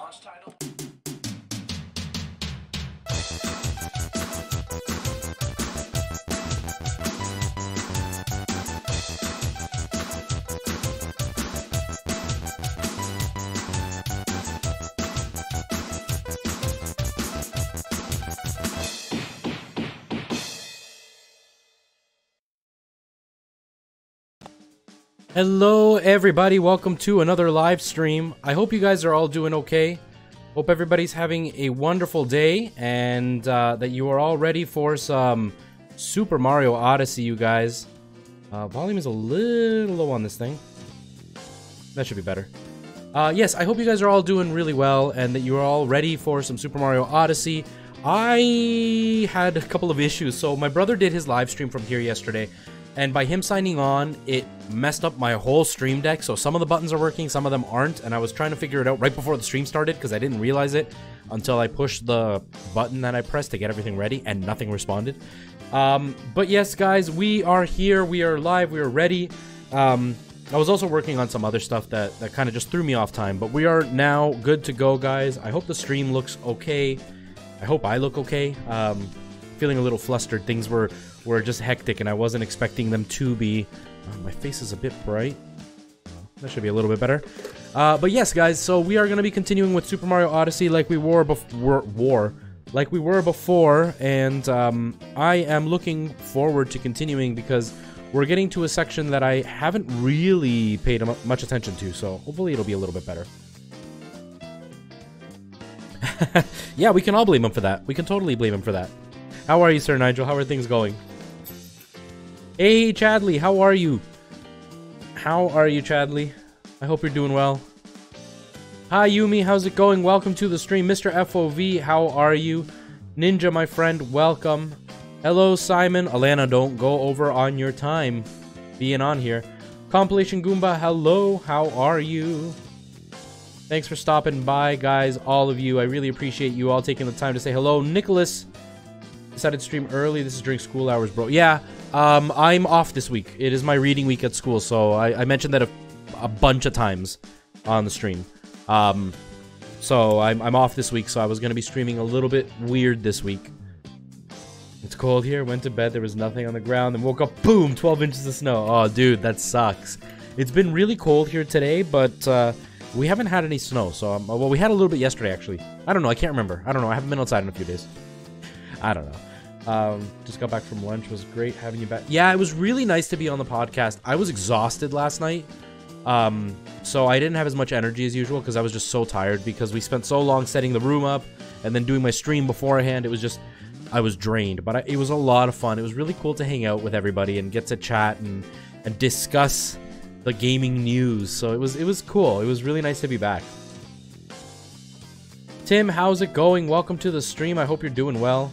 launch title. Hello everybody, welcome to another live stream. I hope you guys are all doing okay. Hope everybody's having a wonderful day and that you are all ready for some Super Mario Odyssey, you guys. Volume is a little low on this thing. That should be better. Yes, I hope you guys are all doing really well and that you are all ready for some Super Mario Odyssey. I had a couple of issues. So my brother did his live stream from here yesterday. And by him signing on, it messed up my whole stream deck. So some of the buttons are working, some of them aren't. And I was trying to figure it out right before the stream started because I didn't realize it until I pushed the button that I pressed to get everything ready and nothing responded. But yes, guys, we are here. We are live. We are ready. I was also working on some other stuff that kind of just threw me off time. But we are now good to go, guys. I hope the stream looks okay. I hope I look okay. Feeling a little flustered. Things were just hectic and I wasn't expecting them to be. My face is a bit bright. That should be a little bit better. But yes, guys, so we are going to be continuing with Super Mario Odyssey like we were before. And I am looking forward to continuing because we're getting to a section that I haven't really paid much attention to. So hopefully it'll be a little bit better. Yeah, we can all blame him for that. We can totally blame him for that. How are you, Sir Nigel? How are things going? Hey, Chadley, how are you? How are you, Chadley? I hope you're doing well. Hi, Yumi, how's it going? Welcome to the stream. Mr. FOV, how are you? Ninja, my friend, welcome. Hello, Simon. Alana, don't go over on your time being on here. Compilation Goomba, hello, how are you? Thanks for stopping by, guys, all of you. I really appreciate you all taking the time to say hello. Nicholas decided to stream early. This is during school hours, bro. Yeah, I'm off this week. It is my reading week at school, so I mentioned that a bunch of times on the stream. So I'm off this week, so I was going to be streaming a little bit weird this week. It's cold here. Went to bed. There was nothing on the ground. Then woke up. Boom! 12 inches of snow. Oh, dude, that sucks. It's been really cold here today, but we haven't had any snow. So, well, we had a little bit yesterday, actually. I don't know. I can't remember. I don't know. I haven't been outside in a few days. I don't know. Just got back from lunch. It was great having you back. Yeah, it was really nice to be on the podcast. I was exhausted last night. So I didn't have as much energy as usual because I was just so tired because we spent so long setting the room up and then doing my stream beforehand. It was just, I was drained, but it was a lot of fun. It was really cool to hang out with everybody and get to chat and discuss the gaming news. So it was cool. It was really nice to be back. Tim, how's it going? Welcome to the stream. I hope you're doing well.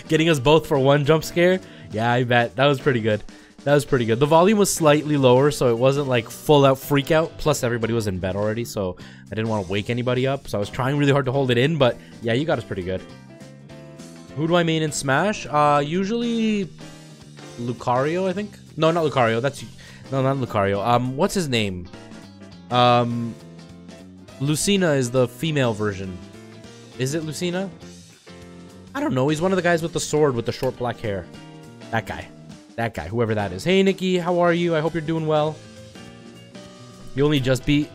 Getting us both for one jump scare? Yeah, I bet. That was pretty good. That was pretty good. The volume was slightly lower, so it wasn't like full out freak out. Plus, everybody was in bed already, so I didn't want to wake anybody up. So I was trying really hard to hold it in, but yeah, you got us pretty good. Who do I main in Smash? Usually Lucario, I think. No, not Lucario. No, not Lucario. What's his name? Lucina is the female version. Is it Lucina? I don't know. He's one of the guys with the sword with the short black hair. That guy. That guy. Whoever that is. Hey, Nikki. How are you? I hope you're doing well. You only just beat...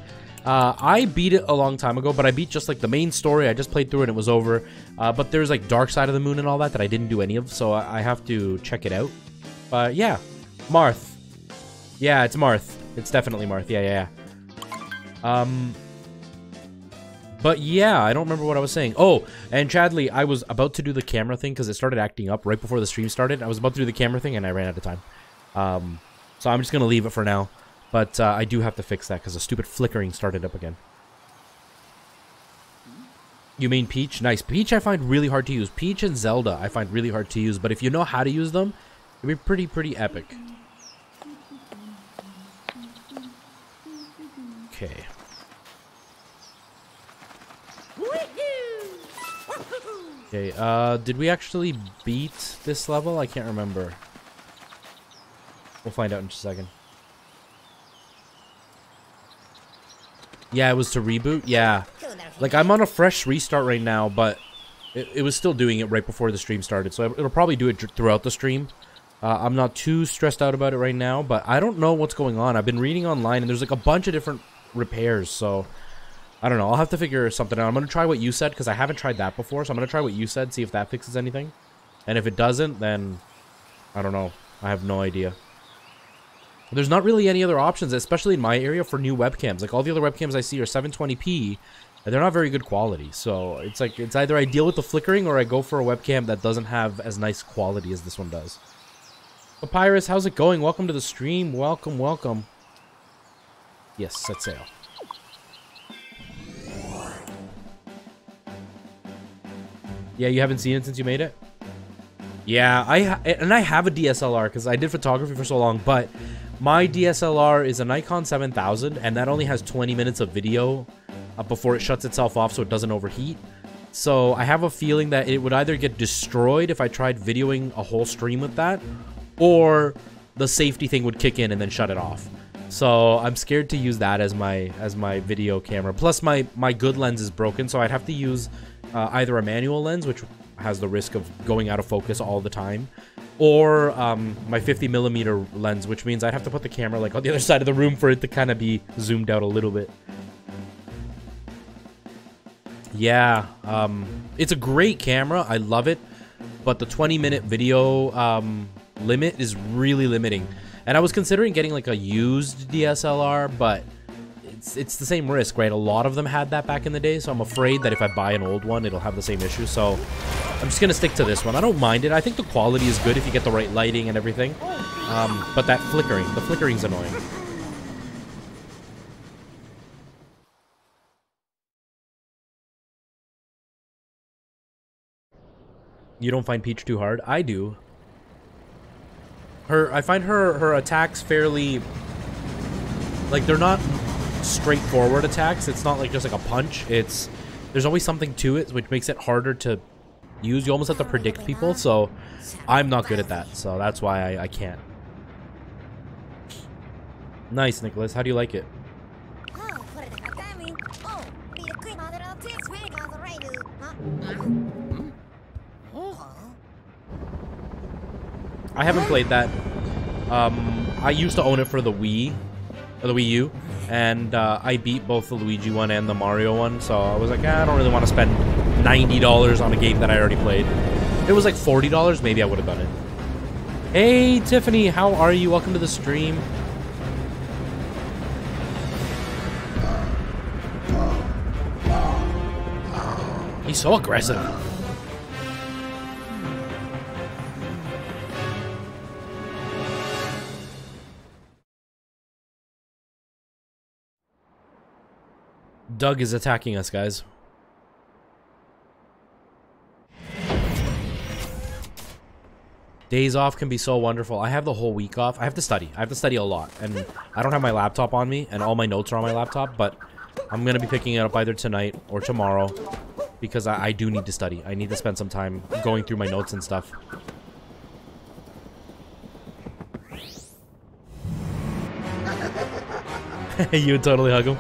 I beat it a long time ago, but I beat just like the main story. I just played through it and it was over. But there's like Dark Side of the Moon and all that I didn't do any of, so I have to check it out. But yeah. Marth. Yeah, it's Marth. It's definitely Marth. Yeah. But yeah, I don't remember what I was saying. Oh, and Chadley, I was about to do the camera thing because it started acting up right before the stream started. I was about to do the camera thing and I ran out of time. So I'm just going to leave it for now. But I do have to fix that because the stupid flickering started up again. You mean Peach? Nice. Peach I find really hard to use. Peach and Zelda I find really hard to use. But if you know how to use them, it'd be pretty epic. Okay. Okay, did we actually beat this level? I can't remember. We'll find out in just a second. Yeah, it was to reboot. Yeah. Like, I'm on a fresh restart right now, but it was still doing it right before the stream started. So it'll probably do it throughout the stream. I'm not too stressed out about it right now, but I don't know what's going on. I've been reading online, and there's like a bunch of different repairs, so I don't know. I'll have to figure something out. I'm going to try what you said, because I haven't tried that before, so I'm going to try what you said, see if that fixes anything. And if it doesn't, then I don't know. I have no idea. There's not really any other options, especially in my area, for new webcams. Like, all the other webcams I see are 720p, and they're not very good quality. So it's like, it's either I deal with the flickering, or I go for a webcam that doesn't have as nice quality as this one does. Papyrus, how's it going? Welcome to the stream. Welcome, welcome. Yes, set sail. Yeah, you haven't seen it since you made it? Yeah, I have a DSLR, because I did photography for so long, but my DSLR is a Nikon 7000, and that only has 20 minutes of video before it shuts itself off so it doesn't overheat. So I have a feeling that it would either get destroyed if I tried videoing a whole stream with that, or the safety thing would kick in and then shut it off. So I'm scared to use that as my video camera. Plus my good lens is broken, so I'd have to use either a manual lens, which has the risk of going out of focus all the time, or my 50mm lens, which means I'd have to put the camera like on the other side of the room for it to kind of be zoomed out a little bit. Yeah, it's a great camera. I love it, but the 20-minute video limit is really limiting. And I was considering getting like a used DSLR, but it's the same risk, right? A lot of them had that back in the day, so I'm afraid that if I buy an old one, it'll have the same issue. So I'm just gonna stick to this one. I don't mind it. I think the quality is good if you get the right lighting and everything. But that the flickering's annoying. You don't find Peach too hard? I do. I find her attacks fairly, like, they're not straightforward attacks. It's not like just like a punch. There's always something to it, which makes it harder to use. You almost have to predict people, so I'm not good at that. So that's why I can't. Nice, Nicholas. How do you like it? I haven't played that. I used to own it for the Wii, or the Wii U, and I beat both the Luigi one and the Mario one, so I was like, I don't really want to spend $90 on a game that I already played. If it was like $40, maybe I would have done it. Hey, Tiffany, how are you? Welcome to the stream. He's so aggressive. Doug is attacking us, guys. Days off can be so wonderful. I have the whole week off. I have to study. I have to study a lot. And I don't have my laptop on me, and all my notes are on my laptop, but I'm going to be picking it up either tonight or tomorrow because I do need to study. I need to spend some time going through my notes and stuff. You would totally hug him.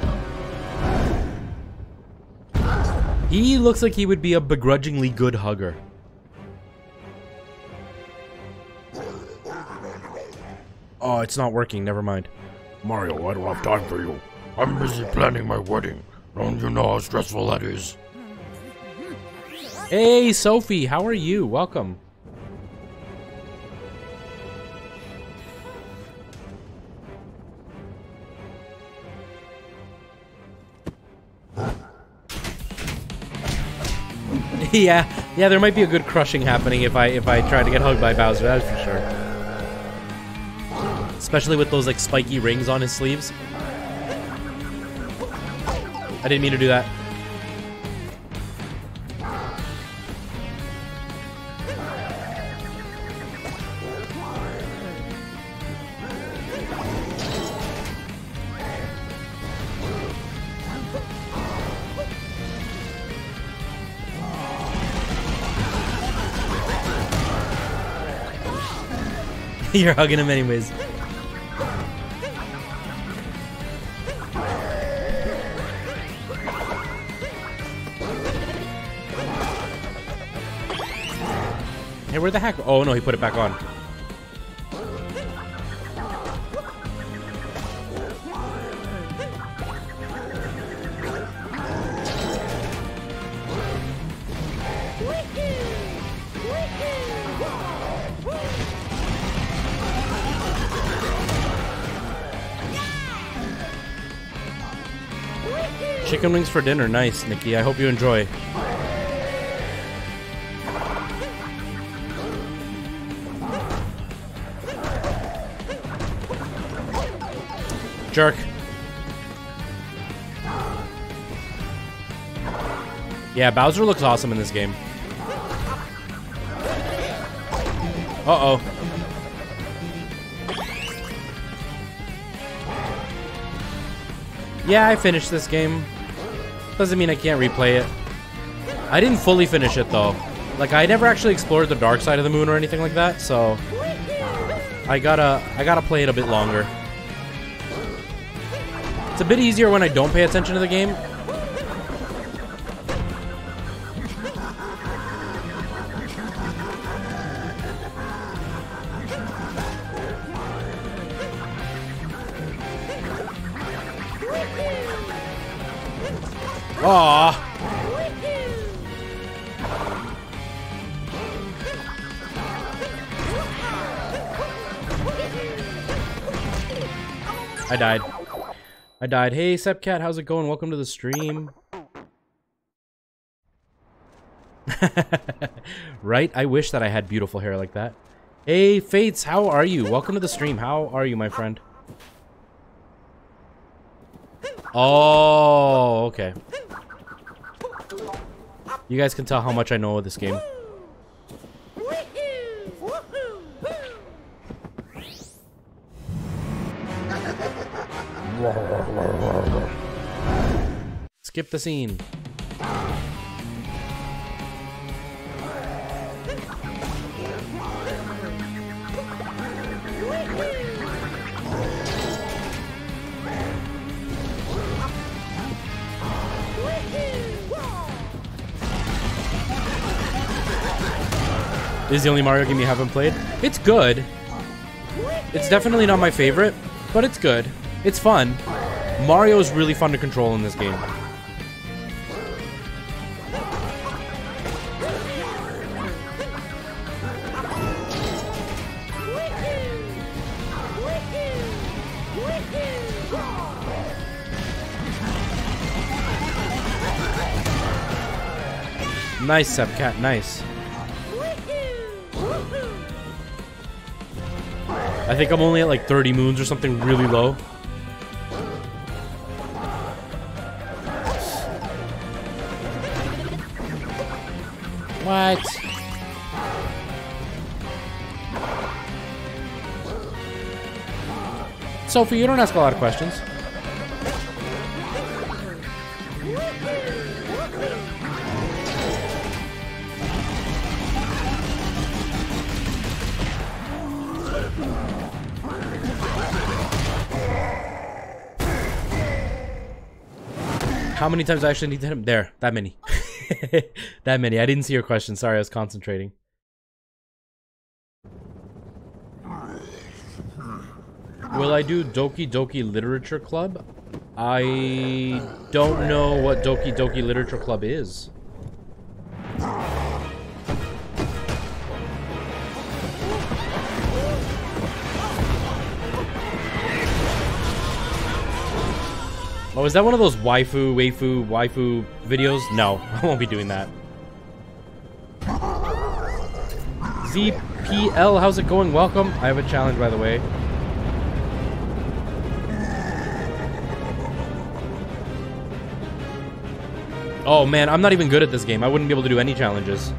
He looks like he would be a begrudgingly good hugger. Oh, it's not working. Never mind. Mario, I don't have time for you. I'm busy planning my wedding. Don't you know how stressful that is? Hey, Sophie. How are you? Welcome. Yeah, there might be a good crushing happening if I try to get hugged by Bowser, that's for sure. Especially with those like spiky rings on his sleeves. I didn't mean to do that. You're hugging him anyways. Hey, where the heck? Oh no, he put it back on. Chicken wings for dinner. Nice, Nikki. I hope you enjoy. Jerk. Yeah, Bowser looks awesome in this game. Uh-oh. Yeah, I finished this game. Doesn't mean I can't replay it. I didn't fully finish it, though. Like, I never actually explored the dark side of the moon or anything like that, so... I gotta play it a bit longer. It's a bit easier when I don't pay attention to the game. Aww. I died. I died. Hey, Sepcat, how's it going? Welcome to the stream. Right? I wish that I had beautiful hair like that. Hey, Fates, how are you? Welcome to the stream. How are you, my friend? Oh, okay. You guys can tell how much I know of this game. Skip the scene. This is the only Mario game you haven't played? It's good. It's definitely not my favorite, but it's good. It's fun. Mario is really fun to control in this game. Nice, Sepcat, nice. I think I'm only at like 30 moons or something really low. What? Sophie, you don't ask a lot of questions. How many times I actually need to hit him? There, that many. That many. I didn't see your question. Sorry, I was concentrating. Will I do Doki Doki Literature Club? I don't know what Doki Doki Literature Club is. Oh, is that one of those waifu videos? No, I won't be doing that. ZPL, how's it going? Welcome. I have a challenge, by the way. Oh man, I'm not even good at this game. I wouldn't be able to do any challenges.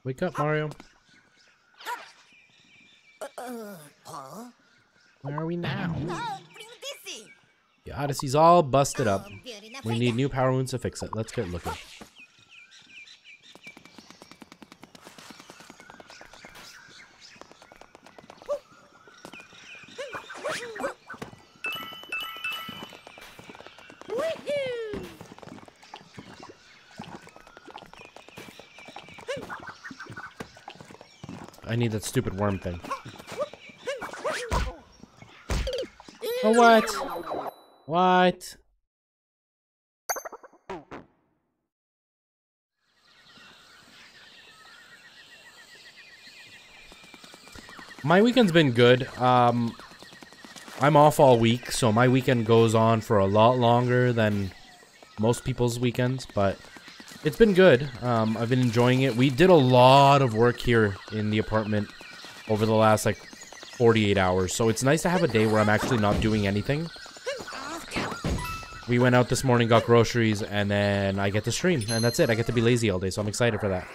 Wake up, Mario. Where are we now? The Odyssey's all busted up. We need new power moons to fix it. Let's get looking. I need that stupid worm thing. Oh, what? What? My weekend's been good. I'm off all week, so my weekend goes on for a lot longer than most people's weekends, but it's been good. I've been enjoying it. We did a lot of work here in the apartment over the last, like, 48 hours, so it's nice to have a day where I'm actually not doing anything. We went out this morning, got groceries, and then I get to stream, and that's it. I get to be lazy all day, so I'm excited for that.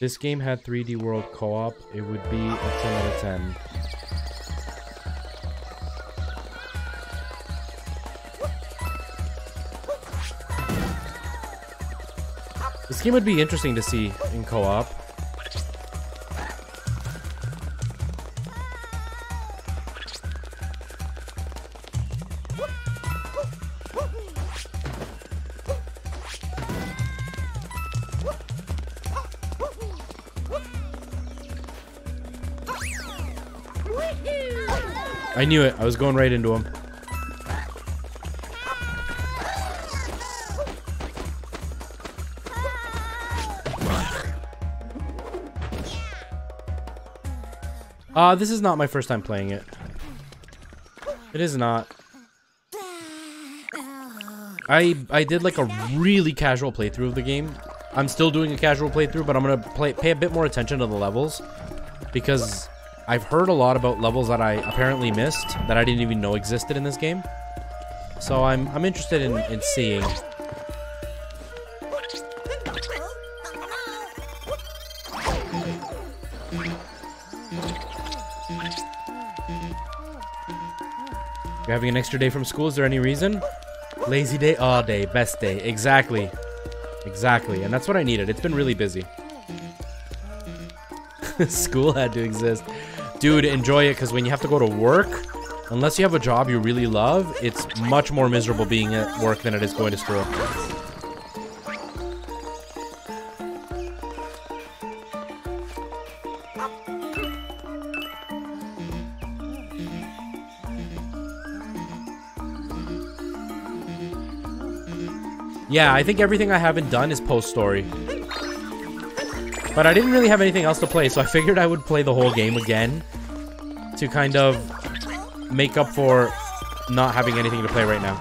This game had 3D World co-op, it would be a 10 out of 10. This game would be interesting to see in co-op. I knew it. I was going right into him. This is not my first time playing it. It is not. I did like a really casual playthrough of the game. I'm still doing a casual playthrough, but I'm gonna pay a bit more attention to the levels because I've heard a lot about levels that I apparently missed that I didn't even know existed in this game. So I'm interested in seeing. You're having an extra day from school, is there any reason? Lazy day, all day, best day. Exactly. Exactly, and that's what I needed. It's been really busy. School had to exist. Dude, enjoy it, because when you have to go to work, unless you have a job you really love, it's much more miserable being at work than it is going to school. Yeah, I think everything I haven't done is post-story. But I didn't really have anything else to play, so I figured I would play the whole game again to kind of make up for not having anything to play right now.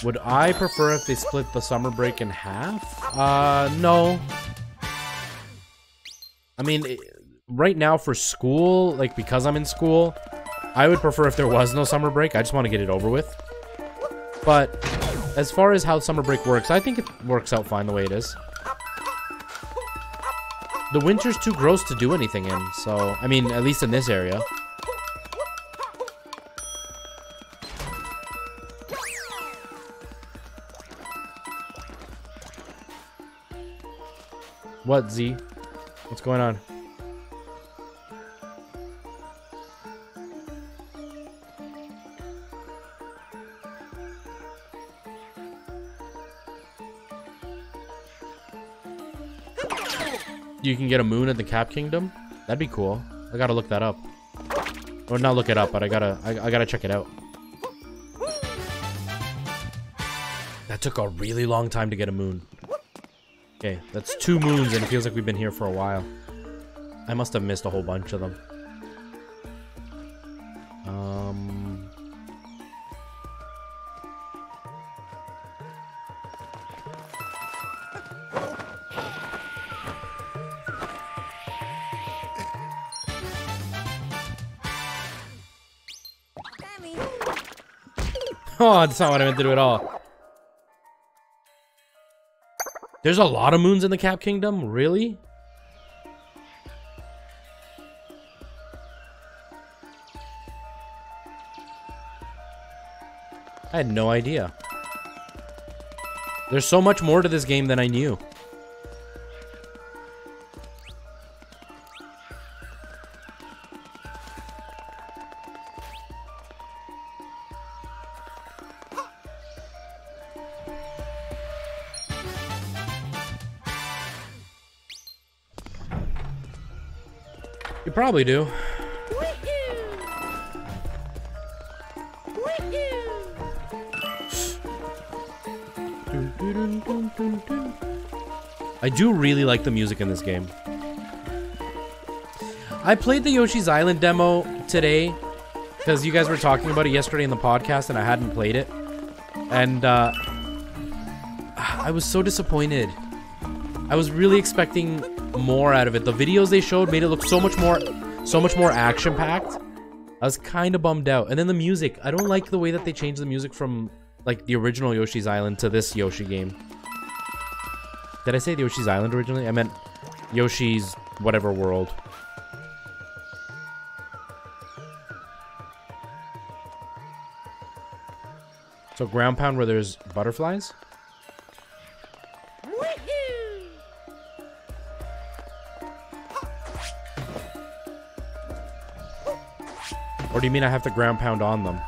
Would I prefer if they split the summer break in half? No. I mean, right now for school, like because I'm in school, I would prefer if there was no summer break. I just want to get it over with. But as far as how summer break works, I think it works out fine the way it is. The winter's too gross to do anything in, so, I mean, at least in this area. What, Z? What's going on? You can get a moon at the Cap Kingdom? That'd be cool. I gotta look that up. Or not look it up, but I gotta check it out. That took a really long time to get a moon. Okay, that's 2 moons and it feels like we've been here for a while. I must have missed a whole bunch of them. Oh, that's not what I meant to do at all. There's a lot of moons in the Cap Kingdom? Really? I had no idea. There's so much more to this game than I knew. You probably do. I do really like the music in this game. I played the Yoshi's Island demo today because you guys were talking about it yesterday in the podcast and I hadn't played it. And I was so disappointed. I was really expecting more out of it. The videos they showed made it look so much more action-packed. I was kind of bummed out. And then the music. I don't like the way that they changed the music from like the original Yoshi's Island to this Yoshi game. Did I say the Yoshi's Island originally? I meant Yoshi's whatever world. So ground pound where there's butterflies? Or do you mean I have to ground pound on them?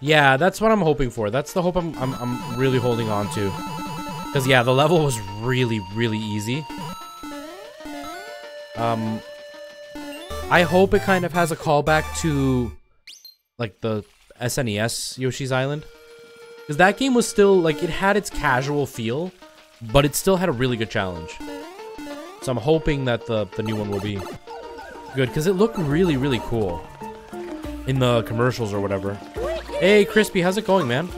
Yeah, that's what I'm hoping for. That's the hope I'm really holding on to. Because yeah, the level was really, really easy. I hope it kind of has a callback to like the SNES Yoshi's Island. Because that game was still, like, it had its casual feel, but it still had a really good challenge. So I'm hoping that the new one will be good, because it looked really, really cool in the commercials or whatever. Hey, Crispy, how's it going, man?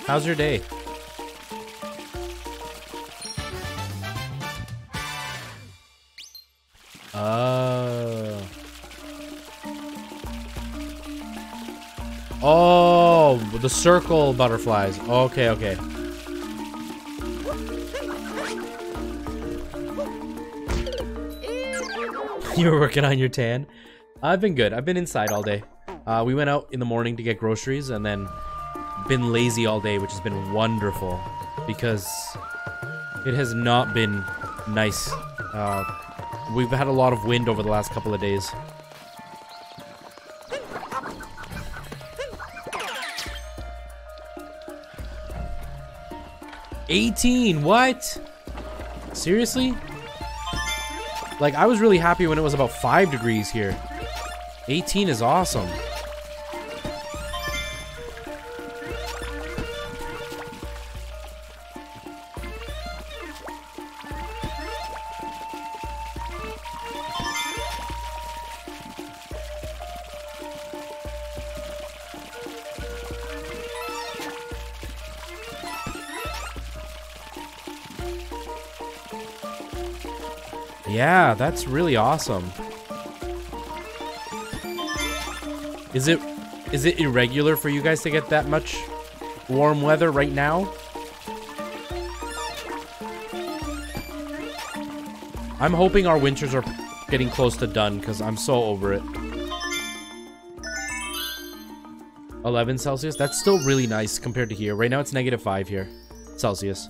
How's your day? Oh, the circle butterflies. Okay, okay. You were working on your tan? I've been good. I've been inside all day. We went out in the morning to get groceries and then been lazy all day, which has been wonderful because it has not been nice. We've had a lot of wind over the last couple of days. $18, what? Seriously? Like, I was really happy when it was about 5 degrees here. 18 is awesome. Yeah, that's really awesome. Is it irregular for you guys to get that much warm weather right now? I'm hoping our winters are getting close to done because I'm so over it. 11 Celsius? That's still really nice compared to here. Right now it's -5 here. Celsius.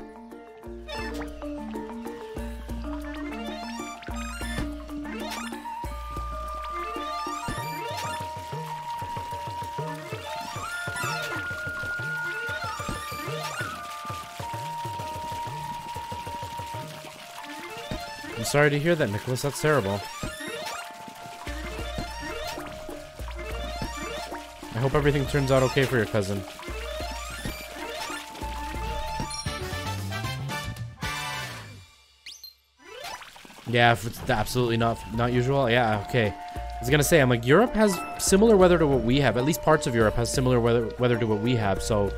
Sorry to hear that, Nicholas. That's terrible. I hope everything turns out okay for your cousin. Yeah, if it's absolutely not usual. Yeah, okay. I was gonna say, I'm like, Europe has similar weather to what we have. At least parts of Europe has similar weather to what we have, so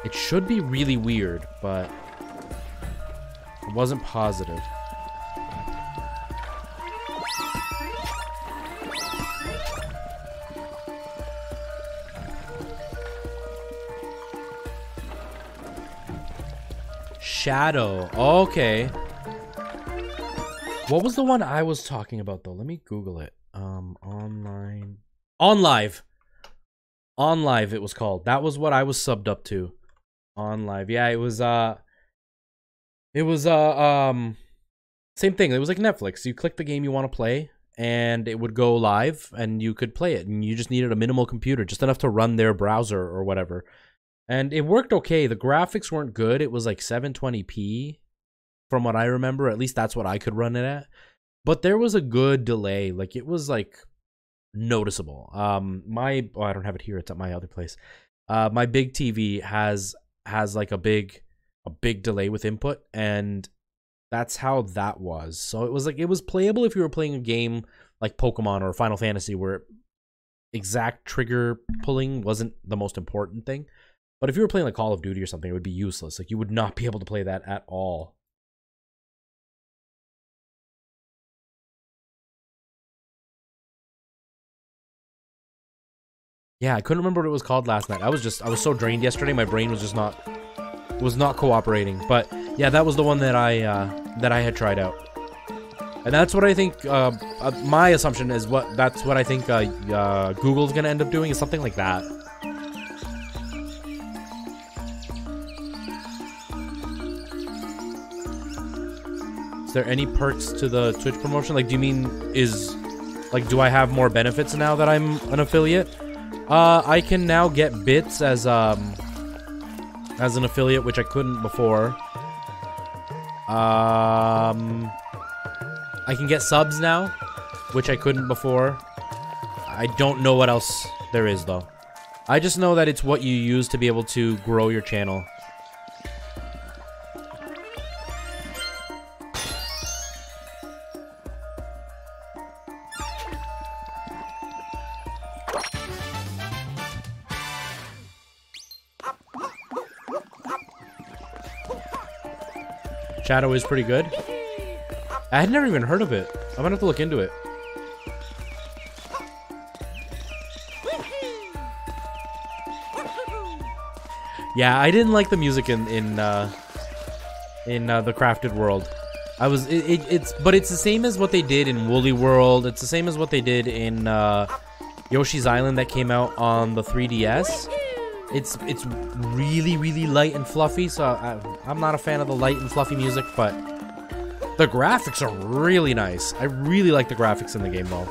it should be really weird, but I wasn't positive. Shadow. Okay. What was the one I was talking about though? Let me Google it. Online. On Live. On Live it was called. That was what I was subbed up to. On Live. Yeah, it was same thing. It was like Netflix. You click the game you want to play and it would go live and you could play it, and you just needed a minimal computer, just enough to run their browser or whatever. And it worked okay. The graphics weren't good. It was like 720p from what I remember. At least that's what I could run it at. But there was a good delay. Like, it was like noticeable. I don't have it here. It's at my other place. My big TV has like a big delay with input, and that's how that was. So it was playable if you were playing a game like Pokemon or Final Fantasy, where exact trigger pulling wasn't the most important thing. But if you were playing like Call of Duty or something, it would be useless. Like, you would not be able to play that at all. Yeah, I couldn't remember what it was called last night. I was so drained yesterday. My brain was just not cooperating. But yeah, that was the one that I had tried out. And that's what I think, my assumption is that's what I think Google's gonna end up doing, is something like that. Is there any perks to the Twitch promotion? Like, do you mean do I have more benefits now that I'm an affiliate? I can now get bits as an affiliate, which I couldn't before. I can get subs now, which I couldn't before. I don't know what else there is, though. I just know that it's what you use to be able to grow your channel. Shadow is pretty good. I had never even heard of it. I'm gonna have to look into it. Yeah, I didn't like the music in the Crafted World. But it's the same as what they did in Woolly World. It's the same as what they did in Yoshi's Island that came out on the 3DS. It's really, really light and fluffy, so I'm not a fan of the light and fluffy music, but the graphics are really nice. I really like the graphics in the game, though.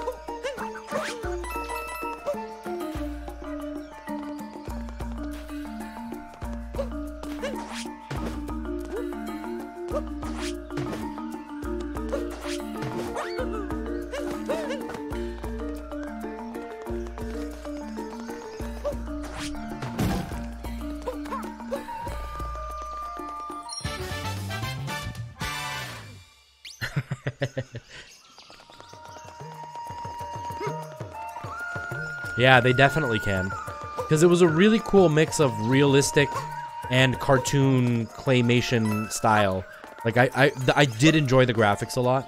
Yeah, they definitely can. Because it was a really cool mix of realistic and cartoon claymation style. Like, I did enjoy the graphics a lot.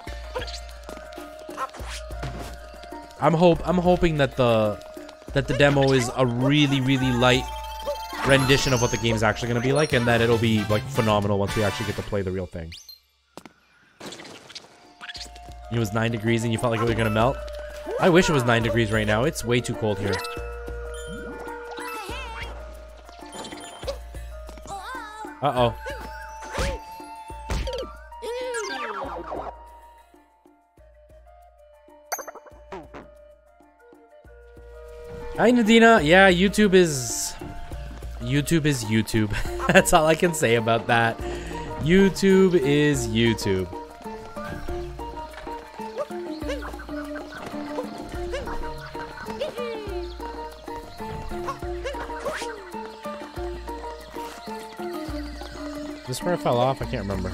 I'm hoping that the demo is a really, really light rendition of what the game's actually going to be like, and that it'll be like phenomenal once we actually get to play the real thing. It was 9 degrees and you felt like it was going to melt? I wish it was 9 degrees right now. It's way too cold here. Uh-oh. Hi, Nadina. Yeah, YouTube is YouTube. That's all I can say about that. YouTube is YouTube. Is this where I fell off? I can't remember.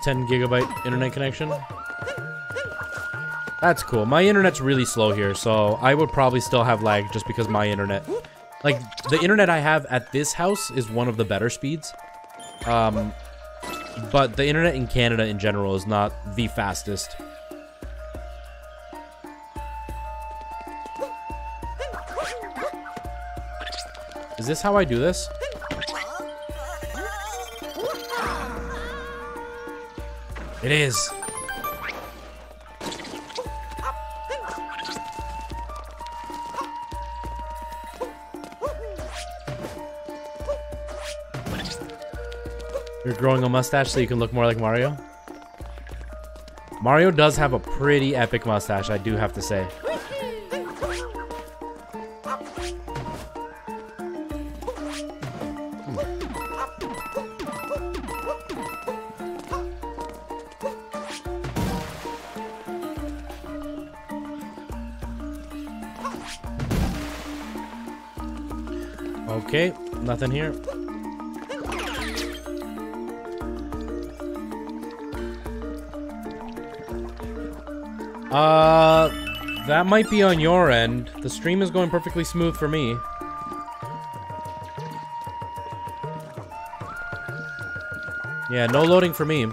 $10 GB internet connection. That's cool. My internet's really slow here, so I would probably still have lag just because my internet Like, the internet I have at this house is one of the better speeds. But the internet in Canada in general is not the fastest. Is this how I do this? It is. You're growing a mustache so you can look more like Mario? Mario does have a pretty epic mustache, I do have to say. Okay, nothing here. That might be on your end. The stream is going perfectly smooth for me. Yeah, no loading for me.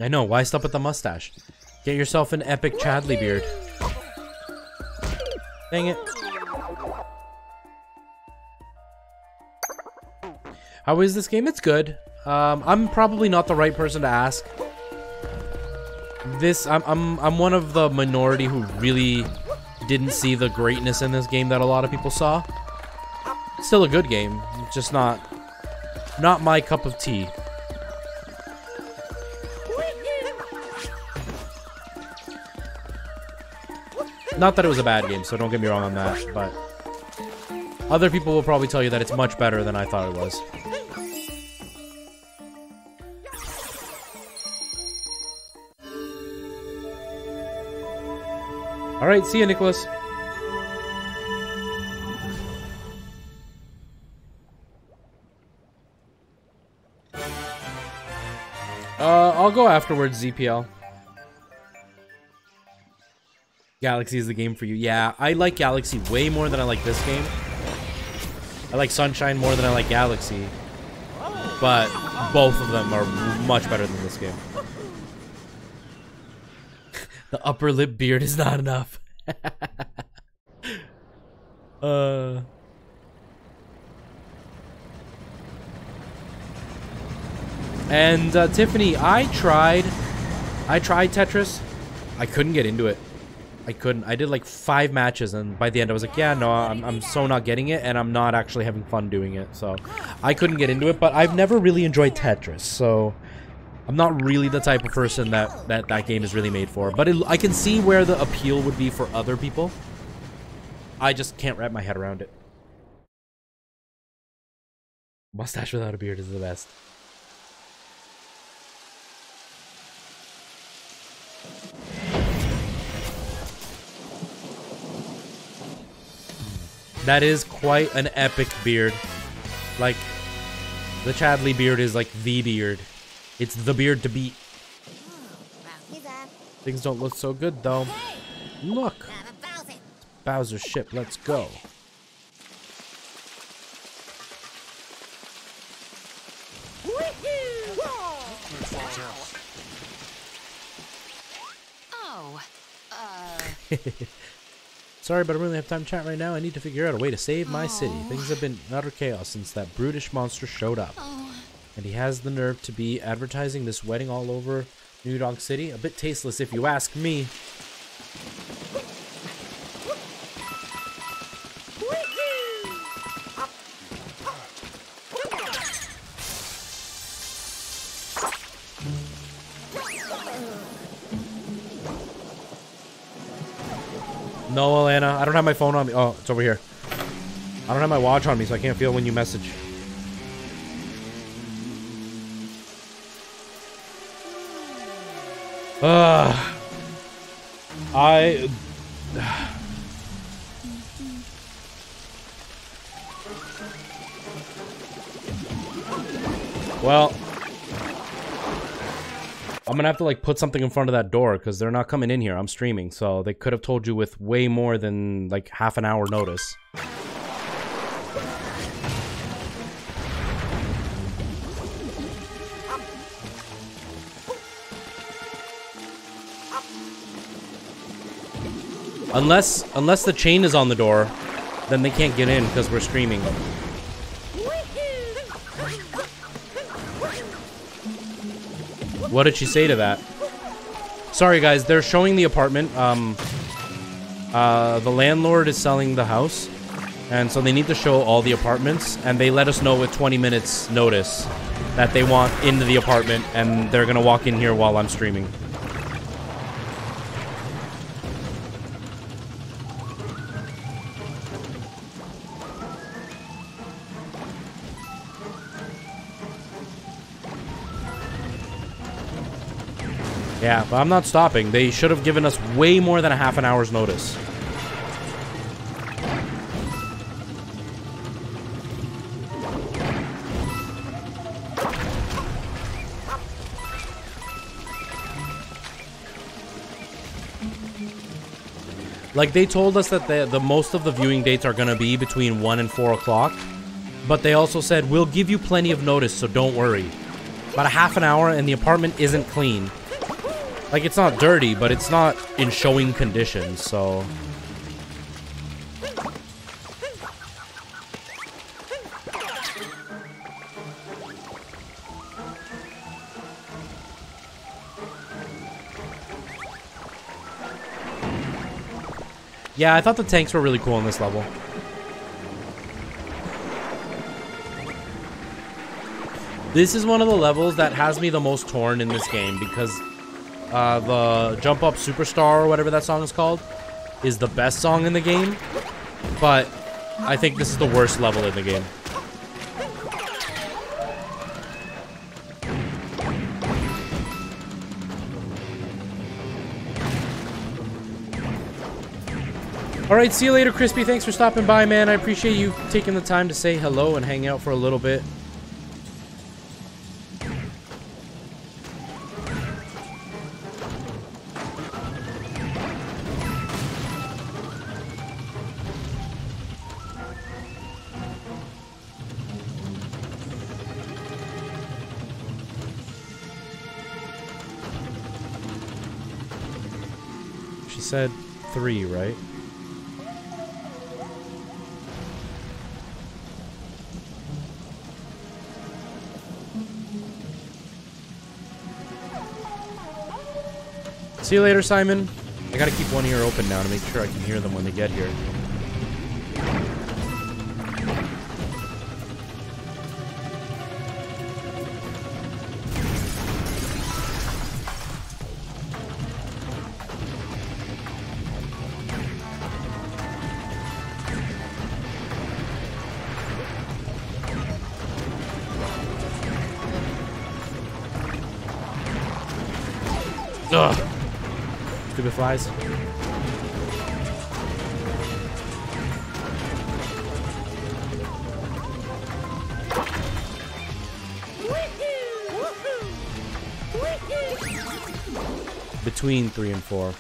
I know, why stop at the mustache? Get yourself an epic Chadley beard. Dang it. How is this game? It's good. I'm probably not the right person to ask. I'm one of the minority who really didn't see the greatness in this game that a lot of people saw. Still a good game, just not my cup of tea. Not that it was a bad game, so don't get me wrong on that, but other people will probably tell you that it's much better than I thought it was. Alright, see ya, Nicholas. I'll go afterwards, ZPL. Galaxy is the game for you. Yeah, I like Galaxy way more than I like this game. I like Sunshine more than I like Galaxy. But both of them are much better than this game. The upper lip beard is not enough. And Tiffany, I tried Tetris. I couldn't get into it. I couldn't. I did like 5 matches, and by the end I was like, yeah, no, I'm so not getting it, and I'm not actually having fun doing it. So I couldn't get into it, but I've never really enjoyed Tetris, so I'm not really the type of person that game is really made for. But I can see where the appeal would be for other people. I just can't wrap my head around it. Mustache without a beard is the best. That is quite an epic beard. Like, the Chadley beard is like the beard. It's the beard to beat. Things don't look so good, though. Look! Bowser's ship, let's go. Sorry, but I don't really have time to chat right now. I need to figure out a way to save my city. Things have been utter chaos since that brutish monster showed up. And he has the nerve to be advertising this wedding all over New Donk City. A bit tasteless if you ask me. No, Alana, I don't have my phone on me. Oh, it's over here. I don't have my watch on me, so I can't feel when you message. Well, I'm gonna have to like put something in front of that door because they're not coming in here. I'm streaming, so they could have told you with way more than like half an hour notice. Unless the chain is on the door, then they can't get in because we're streaming. What did she say to that? Sorry guys, they're showing the apartment. The landlord is selling the house, and so they need to show all the apartments, and they let us know with 20 minutes notice that they want into the apartment, and they're gonna walk in here while I'm streaming. Yeah, but I'm not stopping. They should have given us way more than a half an hour's notice. Like, they told us that the most of the viewing dates are going to be between 1 and 4 o'clock. But they also said, we'll give you plenty of notice, so don't worry. About a half an hour and the apartment isn't clean. Like, it's not dirty, but it's not in showing conditions, so... Yeah, I thought the tanks were really cool in this level. This is one of the levels that has me the most torn in this game because... the Jump Up Superstar, or whatever that song is called, is the best song in the game, but I think this is the worst level in the game. Alright, see you later, Crispy. Thanks for stopping by, man. I appreciate you taking the time to say hello and hang out for a little bit. She said 3, right? See you later, Simon. I gotta keep one ear open now to make sure I can hear them when they get here. Ugh. Stupid flies. Between 3 and 4.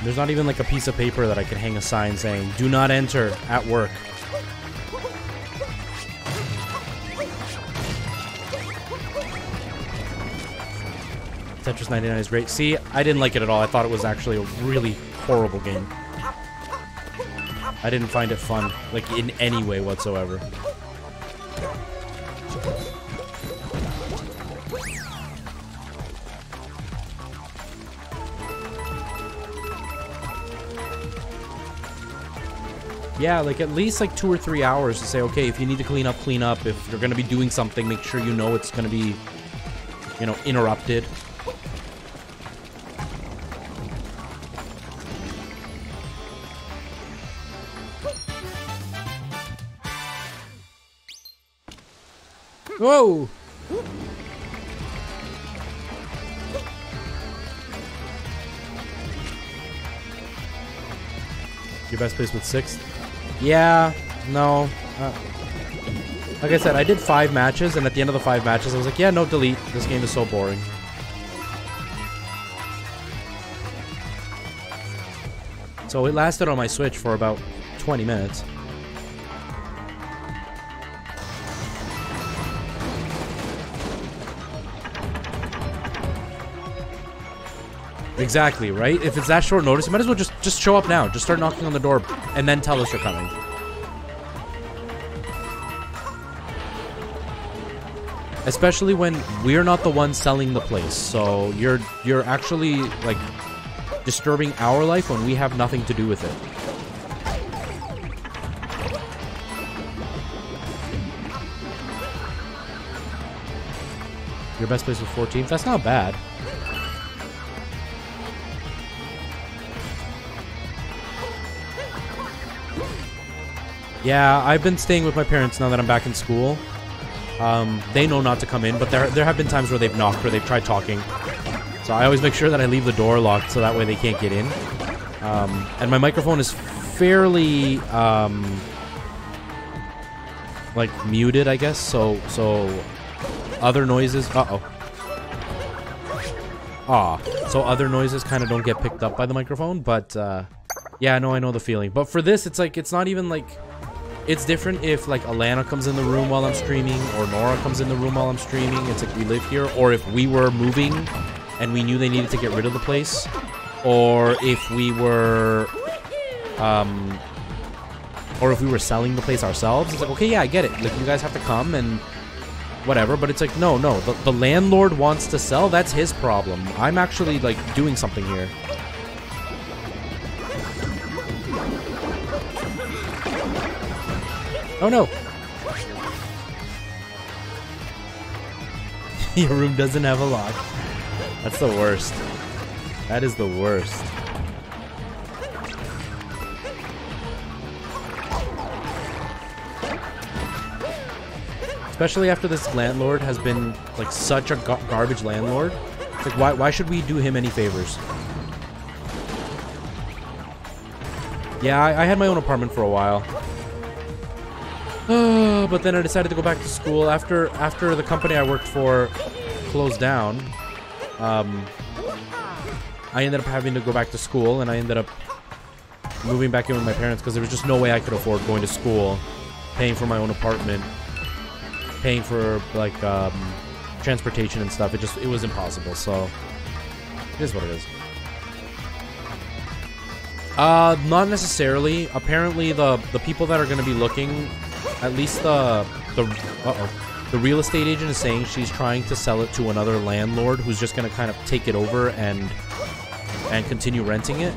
There's not even like a piece of paper that I can hang a sign saying, do not enter at work. Tetris 99 is great. See, I didn't like it at all. I thought it was actually a really horrible game. I didn't find it fun, like in any way whatsoever. Yeah, like at least like 2 or 3 hours to say, okay, if you need to clean up, clean up. If you're going to be doing something, make sure you know it's going to be, you know, interrupted. Whoa! Your best place with 6th? Yeah, no. Like I said, I did 5 matches, and at the end of the 5 matches, I was like, yeah, no, delete. This game is so boring. So it lasted on my Switch for about 20 minutes. Exactly, right? If it's that short notice, you might as well just show up now. Just start knocking on the door and then tell us you're coming. Especially when we're not the ones selling the place. So you're actually like disturbing our life when we have nothing to do with it. Your best place was 14th? That's not bad. Yeah, I've been staying with my parents now that I'm back in school. They know not to come in, but there have been times where they've knocked or they've tried talking. So I always make sure that I leave the door locked so that way they can't get in. And my microphone is fairly, like, muted, I guess. So other noises... Uh-oh. So other noises kind of don't get picked up by the microphone, but, yeah, no, I know the feeling. But for this, it's like, it's not even like... It's different if, like, Alana comes in the room while I'm streaming, or Nora comes in the room while I'm streaming. It's like we live here. Or if we were moving and we knew they needed to get rid of the place. Or if we were... or if we were selling the place ourselves. It's like, okay, yeah, I get it. Like, you guys have to come and whatever. But it's like, no. The landlord wants to sell. That's his problem. I'm actually, like, doing something here. Oh no! Your room doesn't have a lock. That's the worst. That is the worst. Especially after this landlord has been like such a garbage landlord. It's like, why should we do him any favors? Yeah, I had my own apartment for a while. But then I decided to go back to school after the company I worked for closed down. I ended up having to go back to school, and I ended up moving back in with my parents because there was just no way I could afford going to school, paying for my own apartment, paying for like transportation and stuff. It was impossible. So it is what it is. Not necessarily. Apparently, the people that are going to be looking. At least the real estate agent is saying she's trying to sell it to another landlord who's just going to kind of take it over and continue renting it.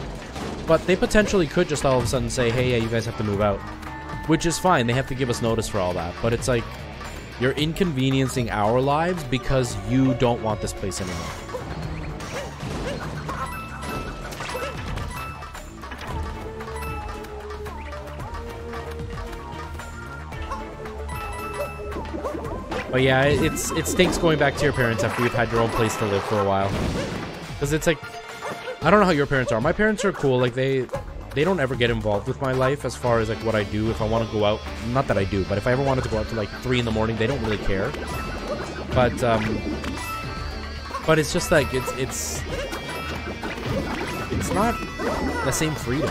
But they potentially could just all of a sudden say, hey, yeah, you guys have to move out. Which is fine. They have to give us notice for all that. But it's like, you're inconveniencing our lives because you don't want this place anymore. But yeah, it stinks going back to your parents after you've had your own place to live for a while. Because it's like, I don't know how your parents are. My parents are cool. Like, they don't ever get involved with my life as far as, like, what I do. If I want to go out, not that I do, but if I ever wanted to go out to, like, 3 in the morning, they don't really care. But it's just, like, it's not the same freedom.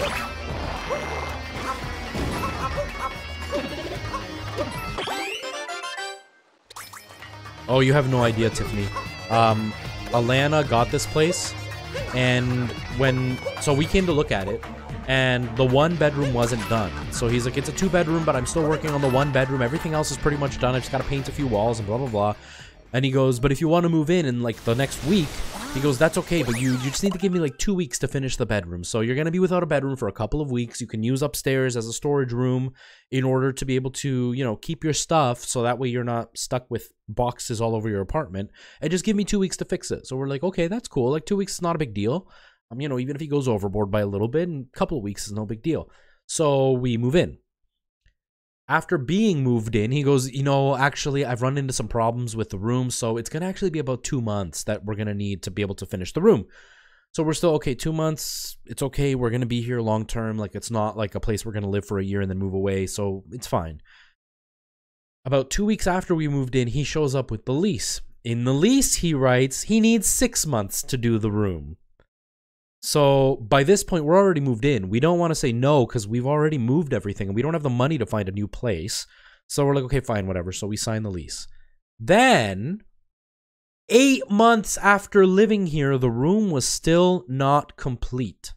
Oh, you have no idea, Tiffany. Alana got this place, and so we came to look at it, and the 1-bedroom wasn't done. So he's like, it's a 2-bedroom, but I'm still working on the 1-bedroom. Everything else is pretty much done. I just gotta paint a few walls and blah, blah, blah. And he goes, but if you want to move in like the next week, he goes, that's okay, but you just need to give me like 2 weeks to finish the bedroom. So you're going to be without a bedroom for a couple of weeks. You can use upstairs as a storage room in order to be able to, you know, keep your stuff. So that way you're not stuck with boxes all over your apartment. And just give me 2 weeks to fix it. So we're like, okay, that's cool. Like 2 weeks is not a big deal. You know, even if he goes overboard by a little bit, and a couple of weeks is no big deal. So we move in. After being moved in, he goes, you know, actually, I've run into some problems with the room, so it's going to actually be about 2 months that we're going to need to be able to finish the room. So we're still, okay, 2 months, it's okay, we're going to be here long term. Like, it's not like a place we're going to live for a year and then move away, so it's fine. About 2 weeks after we moved in, he shows up with the lease. In the lease, he writes, he needs 6 months to do the room. So by this point, we're already moved in. We don't want to say no because we've already moved everything and we don't have the money to find a new place. So we're like, okay, fine, whatever. So we sign the lease. Then, 8 months after living here, the room was still not complete.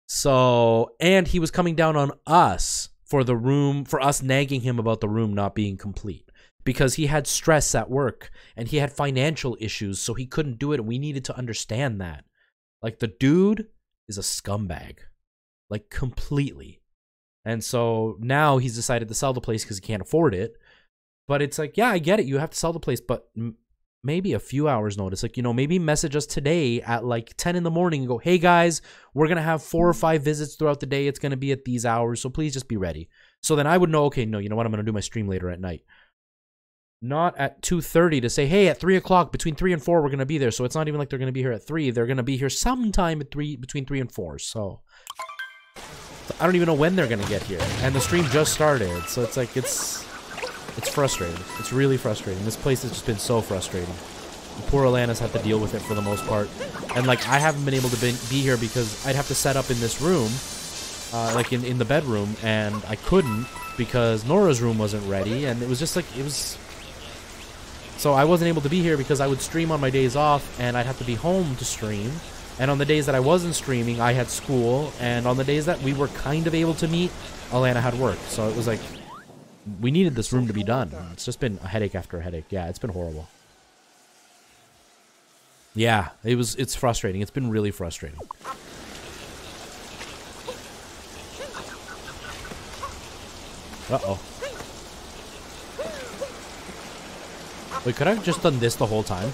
So, and he was coming down on us for the room, for us nagging him about the room not being complete. Because he had stress at work and he had financial issues, so he couldn't do it. And we needed to understand that. Like, the dude is a scumbag. Like, completely. And so now he's decided to sell the place because he can't afford it. But it's like, yeah, I get it. You have to sell the place, but maybe a few hours notice. Like, you know, maybe message us today at like 10 in the morning and go, hey guys, we're going to have 4 or 5 visits throughout the day. It's going to be at these hours. So please just be ready. So then I would know, okay, no, you know what? I'm going to do my stream later at night. Not at 2:30 to say, hey, at 3 o'clock, between 3 and 4, we're going to be there. So it's not even like they're going to be here at 3. They're going to be here sometime at between 3 and 4. So I don't even know when they're going to get here. And the stream just started. So it's like, it's frustrating. It's really frustrating. This place has just been so frustrating. Poor Alana's had to deal with it for the most part. And like, I haven't been able to be here because I'd have to set up in this room, like in the bedroom. And I couldn't because Nora's room wasn't ready. And it was just like, it was... So I wasn't able to be here because I would stream on my days off and I'd have to be home to stream. And on the days that I wasn't streaming, I had school. And on the days that we were kind of able to meet, Alana had work. So it was like, we needed this room to be done. It's just been a headache after a headache. Yeah, it's been horrible. Yeah, it's frustrating. It's been really frustrating. Uh-oh. Wait, could I have just done this the whole time?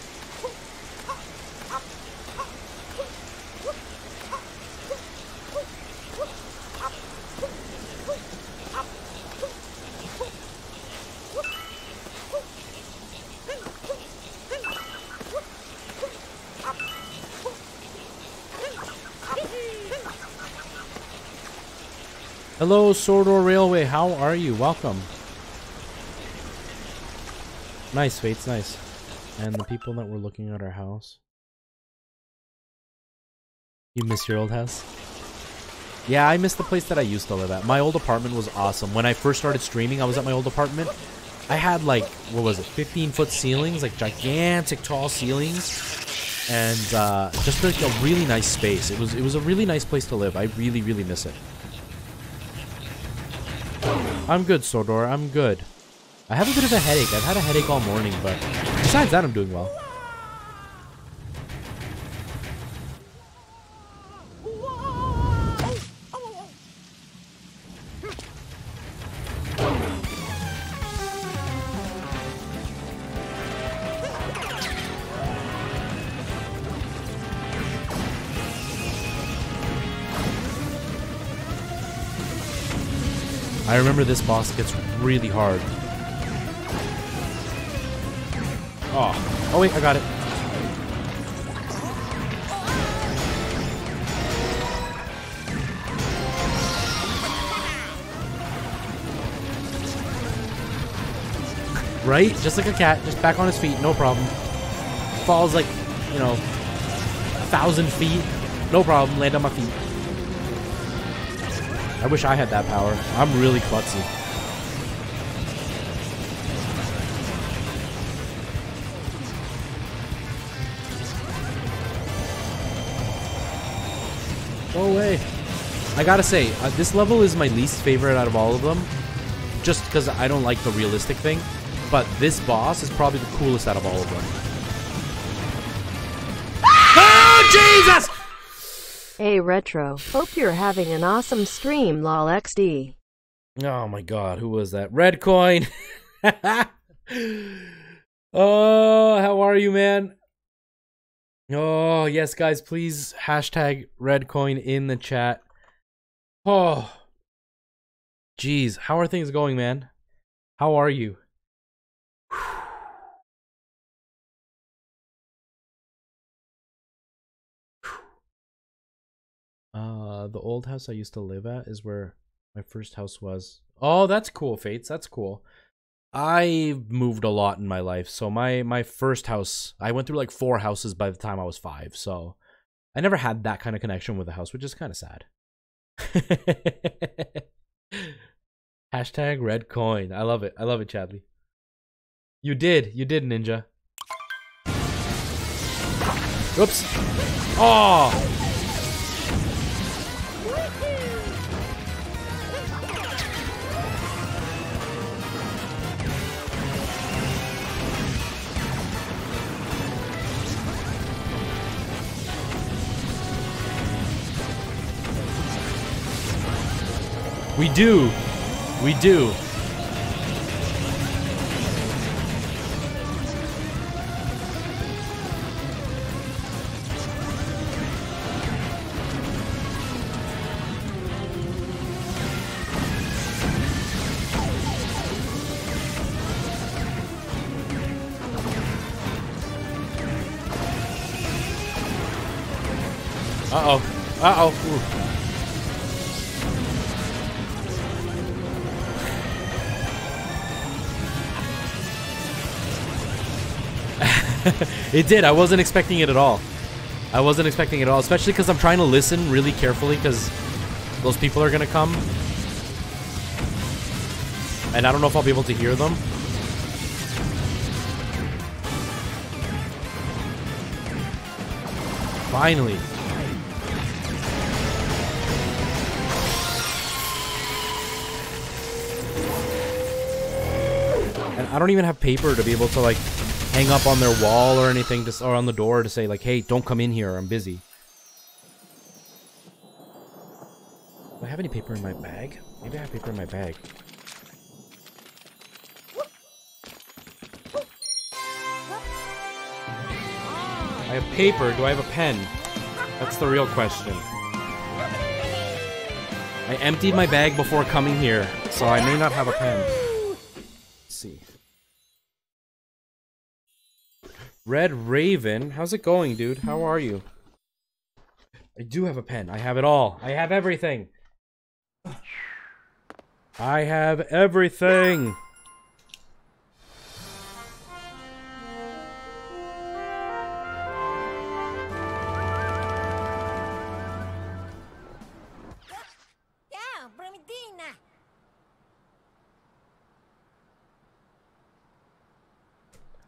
Hello, Sordor Railway. How are you? Welcome. Nice, Fates, nice. And the people that were looking at our house. You miss your old house? Yeah, I miss the place that I used to live at. My old apartment was awesome. When I first started streaming, I was at my old apartment. I had like, what was it, 15-foot ceilings, like gigantic tall ceilings. And just like a really nice space. It was a really nice place to live. I really, really miss it. I'm good, Sordor. I'm good. I have a bit of a headache. I've had a headache all morning, but besides that, I'm doing well. I remember this boss gets really hard. Oh wait, I got it. Right? Just like a cat, just back on his feet, no problem. Falls like, you know, 1,000 feet, no problem, land on my feet. I wish I had that power. I'm really klutzy. Go away. I gotta say, this level is my least favorite out of all of them. Just because I don't like the realistic thing. But this boss is probably the coolest out of all of them. Oh, Jesus! Hey Retro, hope you're having an awesome stream, lol XD. Oh my god, who was that? Red Coin! Oh, how are you, man? Oh, yes, guys, please hashtag Red Coin in the chat. Oh, Jeez, how are things going, man? How are you? The old house I used to live at is where my first house was. Oh, that's cool, Fates. That's cool. I moved a lot in my life. So my first house, I went through like 4 houses by the time I was 5. So I never had that kind of connection with a house, which is kind of sad. Hashtag red coin. I love it. I love it, Chadley. You did, Ninja. Oops. Oh. We do. We do. Uh-oh. Uh-oh. Ooh. It did. I wasn't expecting it at all. I wasn't expecting it at all, especially because I'm trying to listen really carefully because those people are going to come. And I don't know if I'll be able to hear them. Finally. And I don't even have paper to be able to, like, hang up on their wall or anything, or on the door to say, like, hey, don't come in here, I'm busy. Do I have any paper in my bag? Maybe I have paper in my bag. I have paper. Do I have a pen? That's the real question. I emptied my bag before coming here, so I may not have a pen. Let's see. Red Raven, how's it going, dude? How are you? I do have a pen. I have it all. I have everything. I have everything.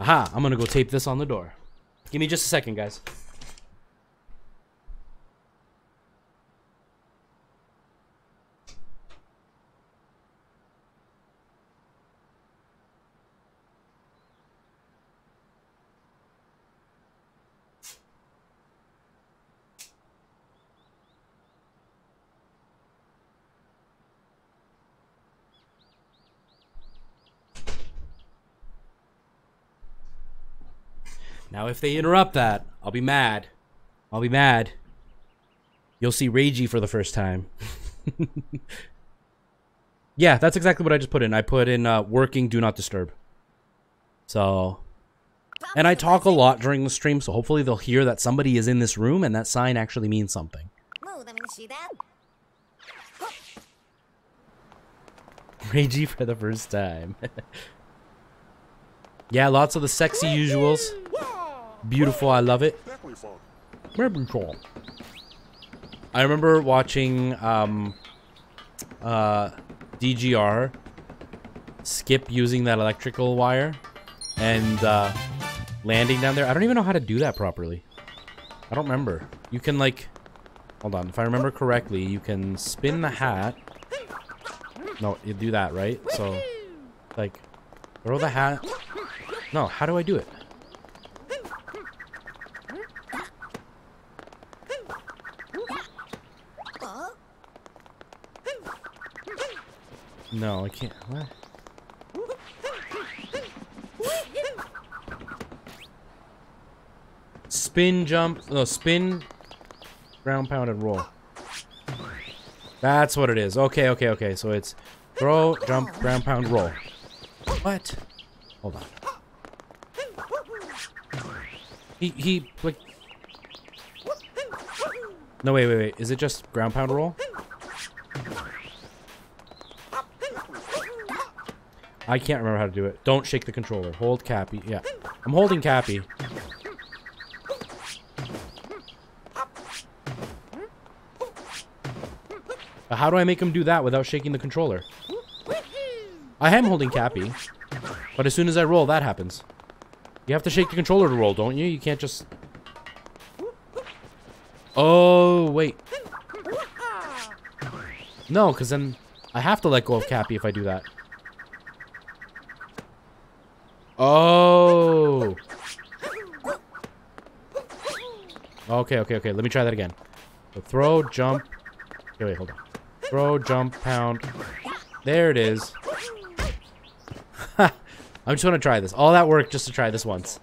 Aha, I'm gonna go tape this on the door. Give me just a second, guys. Now, if they interrupt that, I'll be mad. I'll be mad. You'll see Ragey for the first time. Yeah, that's exactly what I just put in. I put in working, do not disturb. So, and I talk a lot during the stream, so hopefully they'll hear that somebody is in this room and that sign actually means something. Ragey for the first time. Yeah, lots of the sexy usuals. Beautiful, I love it. I remember watching DGR skip using that electrical wire and landing down there. I don't even know how to do that properly. I don't remember. You can, like, hold on, if I remember correctly, you can spin the hat. No, you do that, right? So, like, throw the hat. No, how do I do it? No, I can't. What? Spin, jump. No, spin, ground pound, and roll. That's what it is. Okay, okay, okay. So it's Throw, jump, ground pound, roll. What? Hold on. He like. No, wait. Is it just ground pound roll? I can't remember how to do it. Don't shake the controller. Hold Cappy. Yeah. I'm holding Cappy. But how do I make him do that without shaking the controller? I am holding Cappy. But as soon as I roll, that happens. You have to shake the controller to roll, don't you? You can't just... Oh, wait. No, because then I have to let go of Cappy if I do that. Oh. Okay. Let me try that again. So throw, jump. Okay, wait, hold on. Throw, jump, pound. There it is. I'm just gonna try this. All that work just to try this once.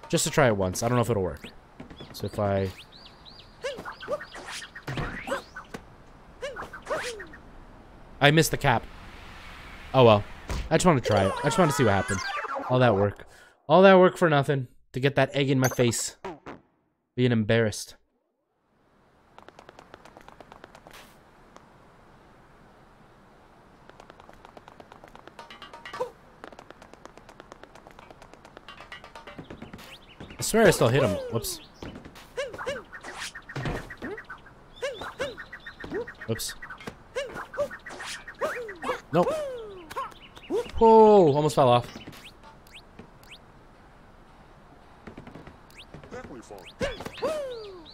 Just to try it once. I don't know if it'll work. So if I... I missed the cap. Oh well. I just want to try it. I just want to see what happened. All that work. All that work for nothing. To get that egg in my face. Being embarrassed. I swear I still hit him. Whoops. Whoops. Nope. Oh, almost fell off.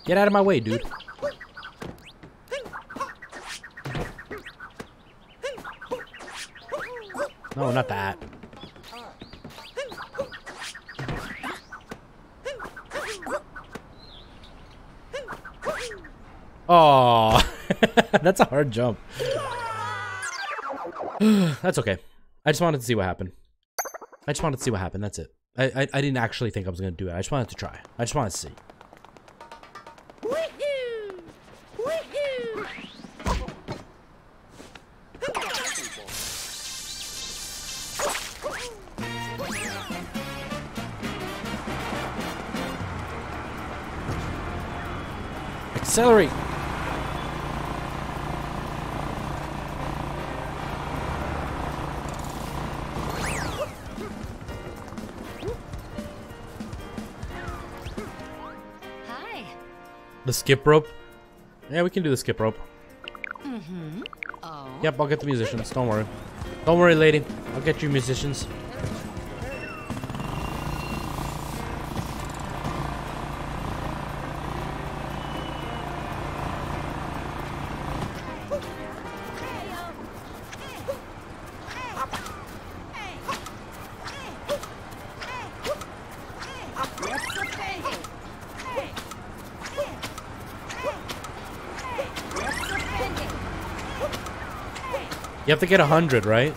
Get out of my way, dude. No, not that. Oh, that's a hard jump. That's okay. I just wanted to see what happened. That's it. I didn't actually think I was going to do it. I just wanted to try. I just wanted to see. Accelerate. Hi. The skip rope? Yeah, we can do the skip rope. Mm-hmm. Oh. Yep, I'll get the musicians. Don't worry. Don't worry, lady. I'll get you musicians. You have to get 100, right?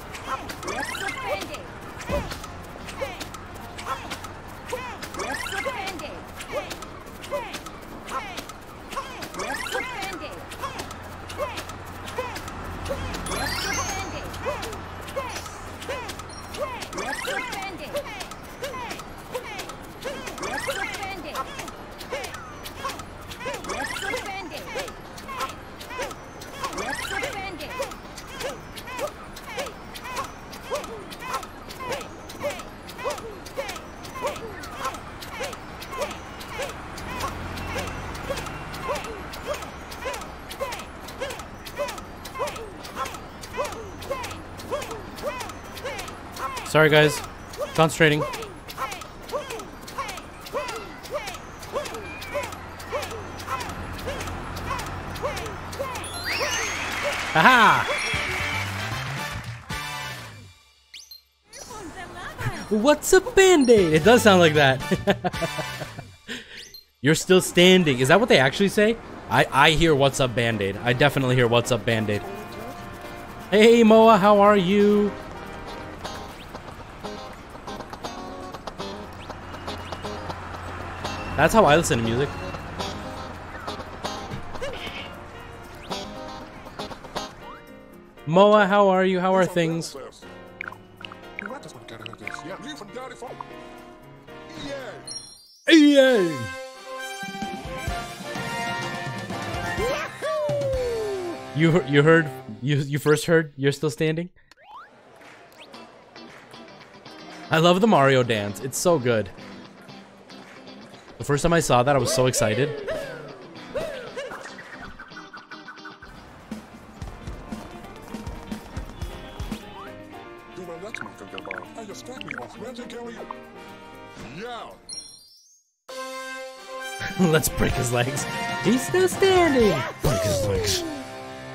Sorry, guys. Concentrating. Aha! What's a band-aid? It does sound like that. You're still standing. Is that what they actually say? I hear what's up band-aid. I definitely hear what's up band-aid. Hey Moa, how are you? That's how I listen to music. Moa, how are you? How are things? Yay! You heard? You first heard? You're still standing? I love the Mario dance. It's so good. The first time I saw that, I was so excited. Let's break his legs. He's still standing. Break his legs.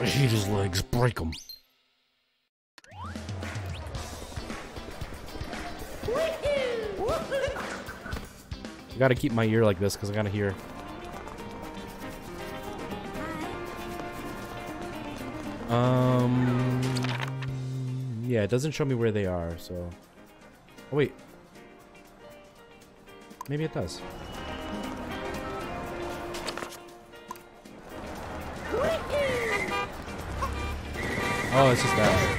I hate his legs. Break them. I gotta keep my ear like this because I gotta hear. Yeah, it doesn't show me where they are, so. Oh, wait. Maybe it does. Oh, it's just that.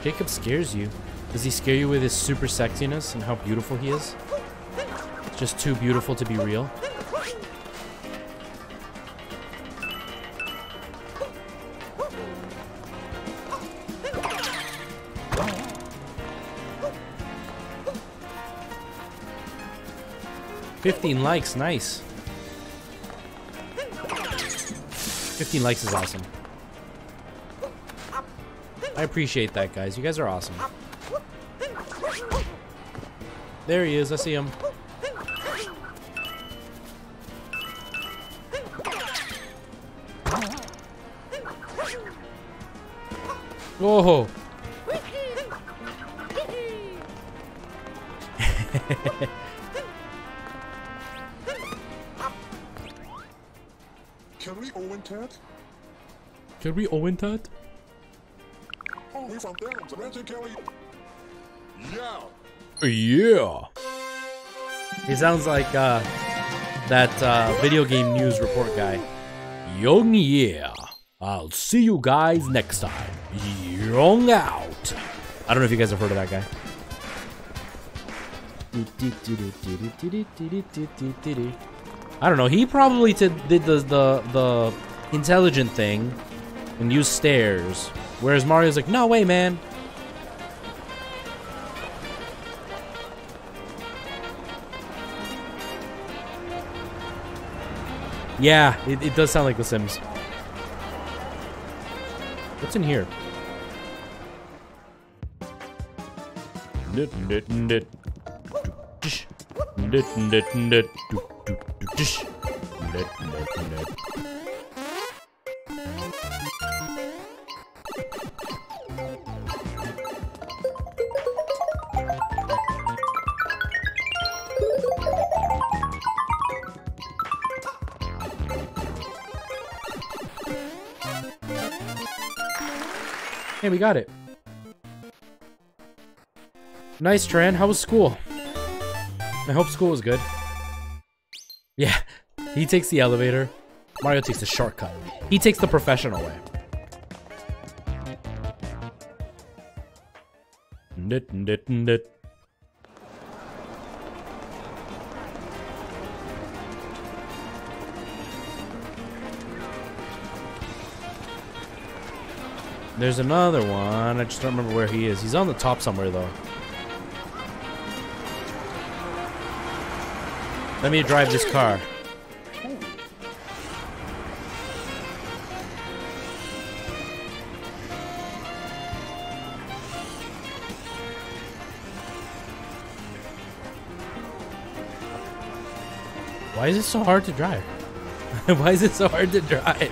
Jacob scares you. Does he scare you with his super sexiness and how beautiful he is? It's just too beautiful to be real. $15 likes, nice. 15 likes is awesome. I appreciate that, guys. You guys are awesome. There he is. I see him. Whoa. Can we Owen Ted? Can we Owen that? Oh, we found them. Magic Kelly. Yeah. Yeah. He sounds like that video game news report guy. Young yeah. I'll see you guys next time. Young out. I don't know if you guys have heard of that guy. I don't know. He probably did the intelligent thing and used stairs, whereas Mario's like, no way, man. Yeah, it does sound like The Sims. What's in here? Hey, we got it. Nice, Tran. How was school? I hope school was good. Yeah, he takes the elevator. Mario takes the shortcut. He takes the professional way. There's another one. I just don't remember where he is. He's on the top somewhere, though. Let me drive this car. Why is it so hard to drive? Why is it so hard to drive?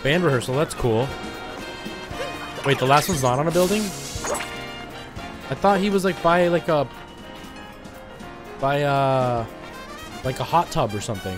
Band rehearsal, that's cool. Wait, the last one's not on a building? I thought he was like by like a hot tub or something.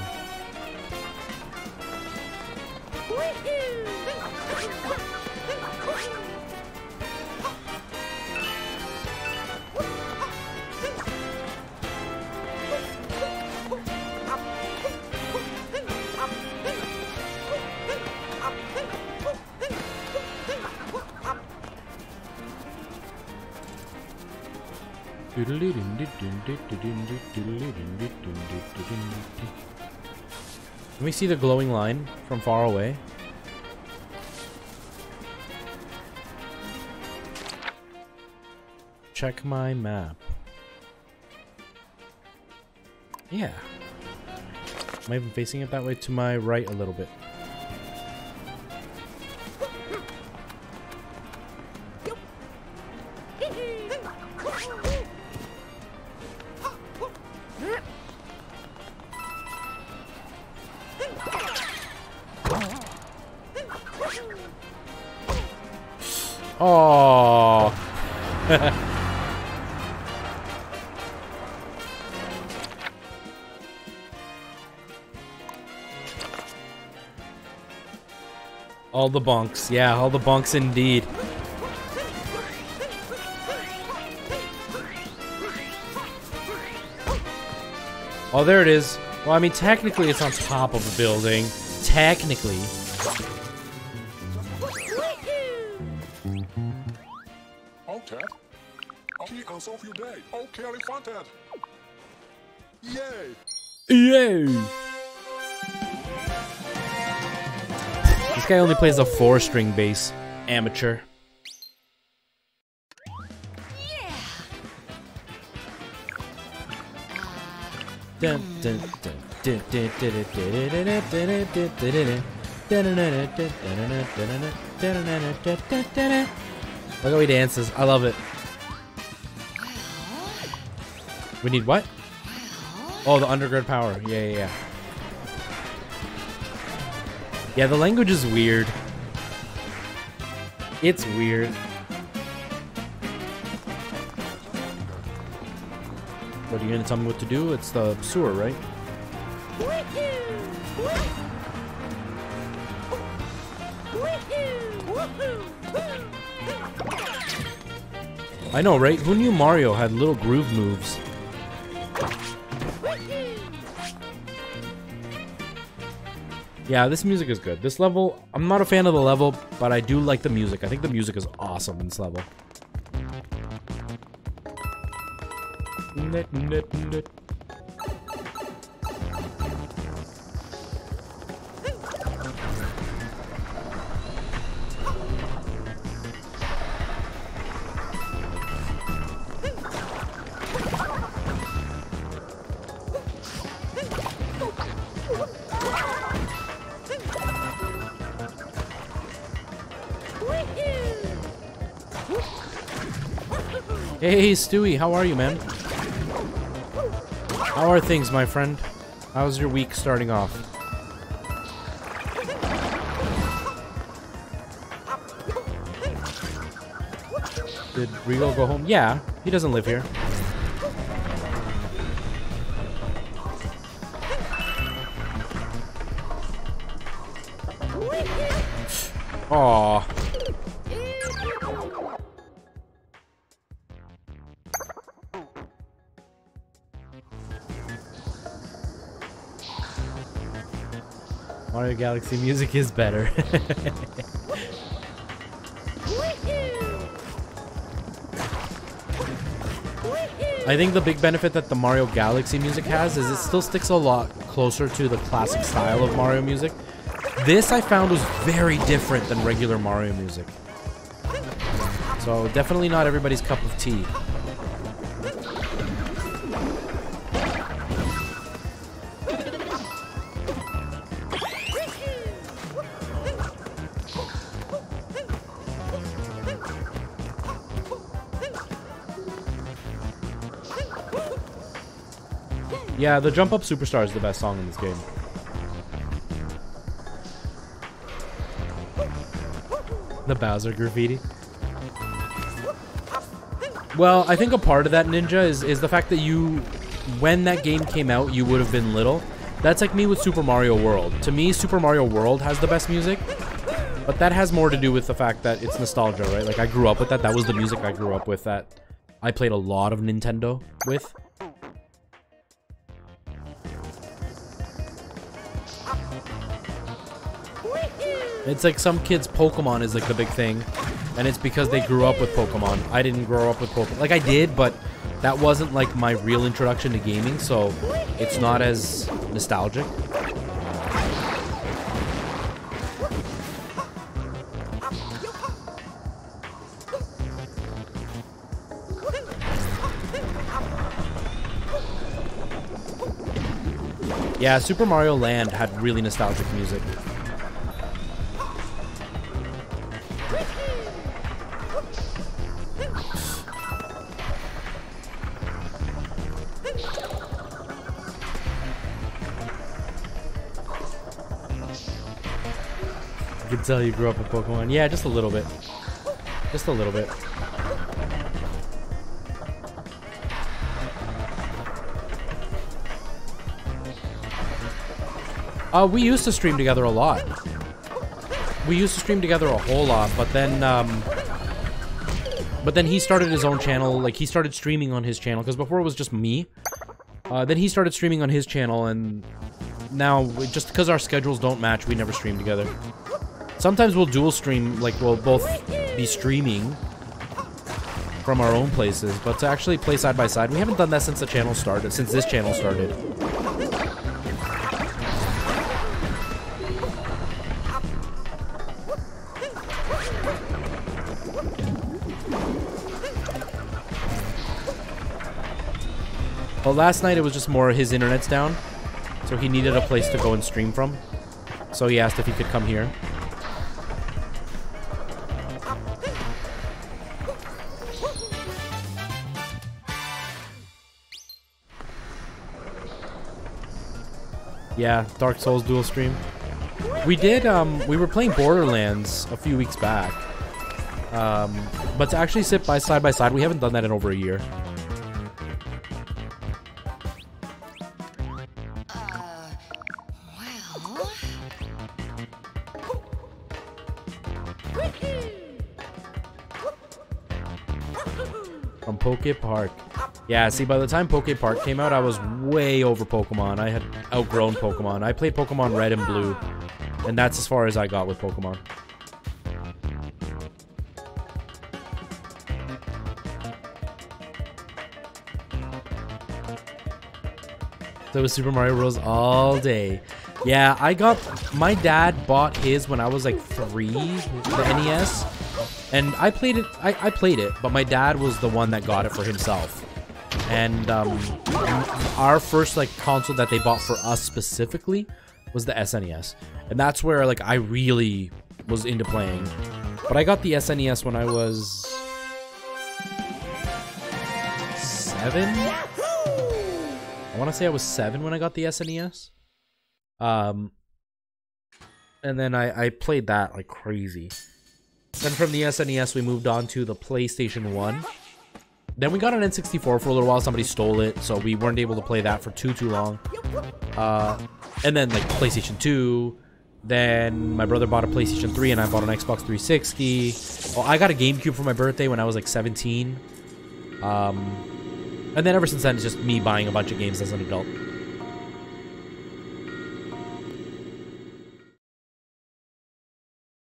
Can we see the glowing line from far away? Check my map. Yeah. Am I even facing it that way? To my right a little bit. Oh. All the bonks. Yeah, all the bonks indeed. Oh, there it is. Well, I mean, technically it's on top of a building. Technically. Oh, Ted. Okay, on so few days. Oh, Kelly fun, Ted. Yay! Yay! This guy only plays a 4-string bass. Amateur. Dun, dun, dun, dun, dun, dun, dun, dun, dun, dun, dun. Look how he dances. I love it. We need what? Oh, the undergird power. Yeah. Yeah, the language is weird. It's weird. What are you gonna tell me what to do? It's the sewer, right? I know, right? Who knew Mario had little groove moves? Yeah, this music is good. This level, I'm not a fan of the level, but I do like the music. I think the music is awesome in this level. Hey, Stewie, how are you, man? How are things, my friend? How's your week starting off? Did Rigo go home? Yeah, he doesn't live here. Aww. Mario Galaxy music is better. I think the big benefit that the Mario Galaxy music has is it still sticks a lot closer to the classic style of Mario music. This I found was very different than regular Mario music. So definitely not everybody's cup of tea. Yeah, the Jump Up Superstar is the best song in this game. The Bowser graffiti. Well, I think a part of that, Ninja, is the fact that you, when that game came out, you would have been little. That's like me with Super Mario World. To me, Super Mario World has the best music, but that has more to do with the fact that it's nostalgia, right? Like, I grew up with that. That was the music I grew up with that I played a lot of Nintendo with. It's like some kids' Pokemon is like the big thing, and it's because they grew up with Pokemon. I didn't grow up with Pokemon. Like, I did, but that wasn't like my real introduction to gaming, so it's not as nostalgic. Yeah, Super Mario Land had really nostalgic music. I can tell you grew up with Pokemon. Yeah, just a little bit. Just a little bit. We used to stream together a lot. We used to stream together a whole lot, but then he started his own channel. Like, he started streaming on his channel, because before it was just me. Then he started streaming on his channel, and now, just because our schedules don't match, we never stream together. Sometimes we'll dual stream, like, we'll both be streaming from our own places, but to actually play side by side, we haven't done that since the channel started, since this channel started. Well, last night it was just more his internet's down, so he needed a place to go and stream from. So he asked if he could come here. Yeah, Dark Souls dual stream. We did, we were playing Borderlands a few weeks back. But to actually sit side by side, we haven't done that in over a year. From Poke Park. Yeah, see, by the time Poke Park came out, I was way over Pokemon. I had outgrown Pokemon. I played Pokemon Red and Blue, and that's as far as I got with Pokemon. So it was Super Mario Bros. All day. Yeah, my dad bought his when I was like 3, the NES. And I played it, I played it, but my dad was the one that got it for himself. And our first like console that they bought for us specifically was the SNES. And that's where like I really was into playing. But I got the SNES when I was 7? I want to say I was 7 when I got the SNES. And then I played that like crazy. Then from the SNES, we moved on to the PlayStation 1. Then we got an N64 for a little while. Somebody stole it, so we weren't able to play that for too long. And then like PlayStation 2. Then my brother bought a PlayStation 3, and I bought an Xbox 360. Oh, I got a GameCube for my birthday when I was like 17. And then ever since then, it's just me buying a bunch of games as an adult.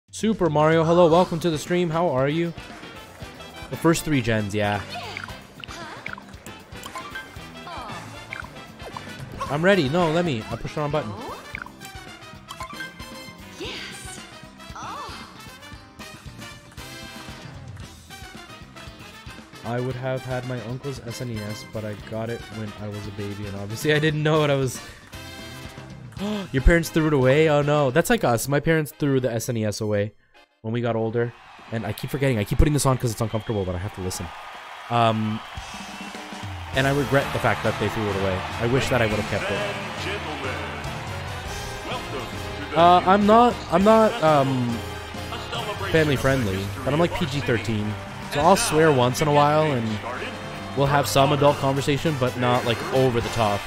Super Mario, hello, welcome to the stream. How are you? The first 3 gens, yeah. I'm ready. No, let me. I pushed the wrong button. Yes. Oh. I would have had my uncle's SNES, but I got it when I was a baby, and obviously I didn't know what I was... Your parents threw it away? Oh no. That's like us. My parents threw the SNES away when we got older. And I keep forgetting. I keep putting this on because it's uncomfortable, but I have to listen. And I regret the fact that they threw it away. I wish that I would have kept it. I'm not family friendly, but I'm like PG-13. So I'll swear once in a while and we'll have some adult conversation, but not like over the top.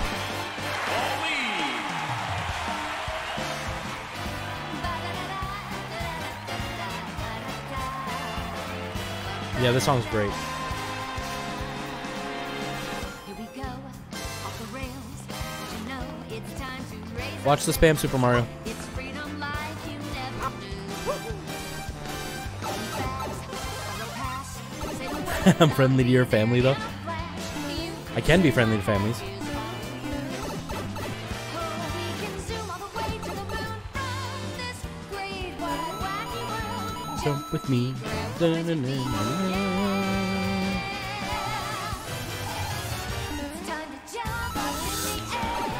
Yeah, this song's great. Watch the spam Super Mario. I'm friendly to your family, though. I can be friendly to families. So with me.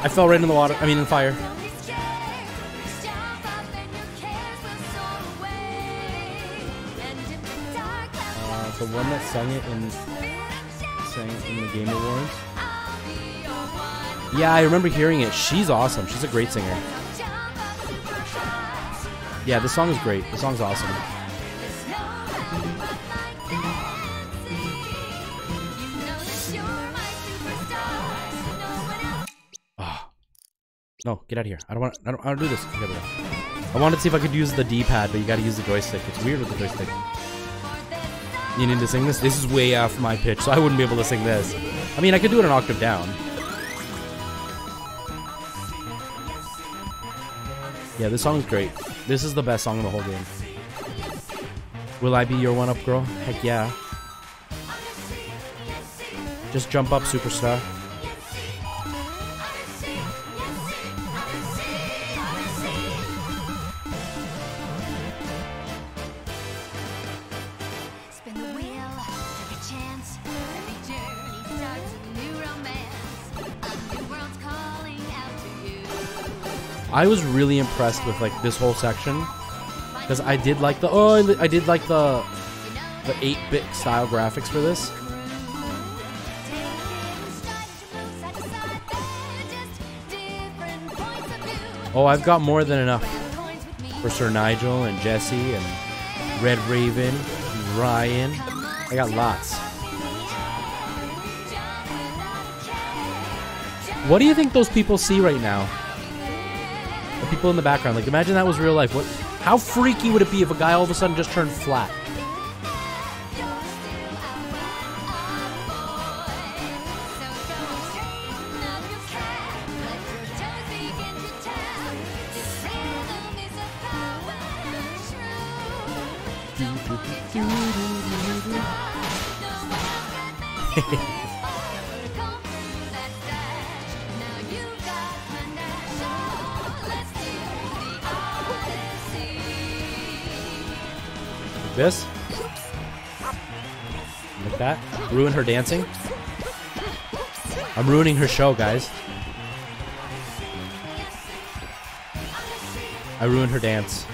I fell right in the water. I mean, in the fire. The one that sang it in the Game Awards. Yeah, I remember hearing it. She's awesome. She's a great singer. Yeah, this song is great. This song's awesome. Oh. No, get out of here. I don't want to do this. I wanted to see if I could use the D-pad, but you gotta use the joystick. It's weird with the joystick. You need to sing this? This is way off my pitch, so I wouldn't be able to sing this. I mean, I could do it an octave down. Yeah, this song is great. This is the best song in the whole game. Will I be your one-up girl? Heck yeah. Just jump up, superstar. I was really impressed with like this whole section because I did like the 8-bit style graphics for this. Oh, I've got more than enough for Sir Nigel and Jesse and Red Raven and Ryan. I got lots. What do you think those people see right now? The people in the background, like imagine that was real life. How freaky would it be if a guy all of a sudden just turned flat? This? Like that? Ruin her dancing? I'm ruining her show, guys. I ruined her dance.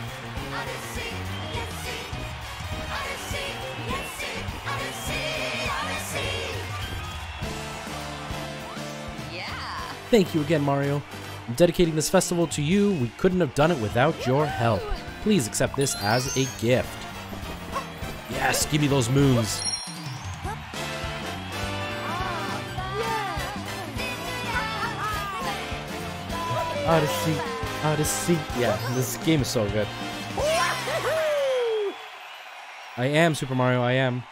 Thank you again, Mario. I'm dedicating this festival to you. We couldn't have done it without your help. Please accept this as a gift. Yes, give me those moons. Odyssey, Odyssey. Yeah, this game is so good. I am Super Mario, I am.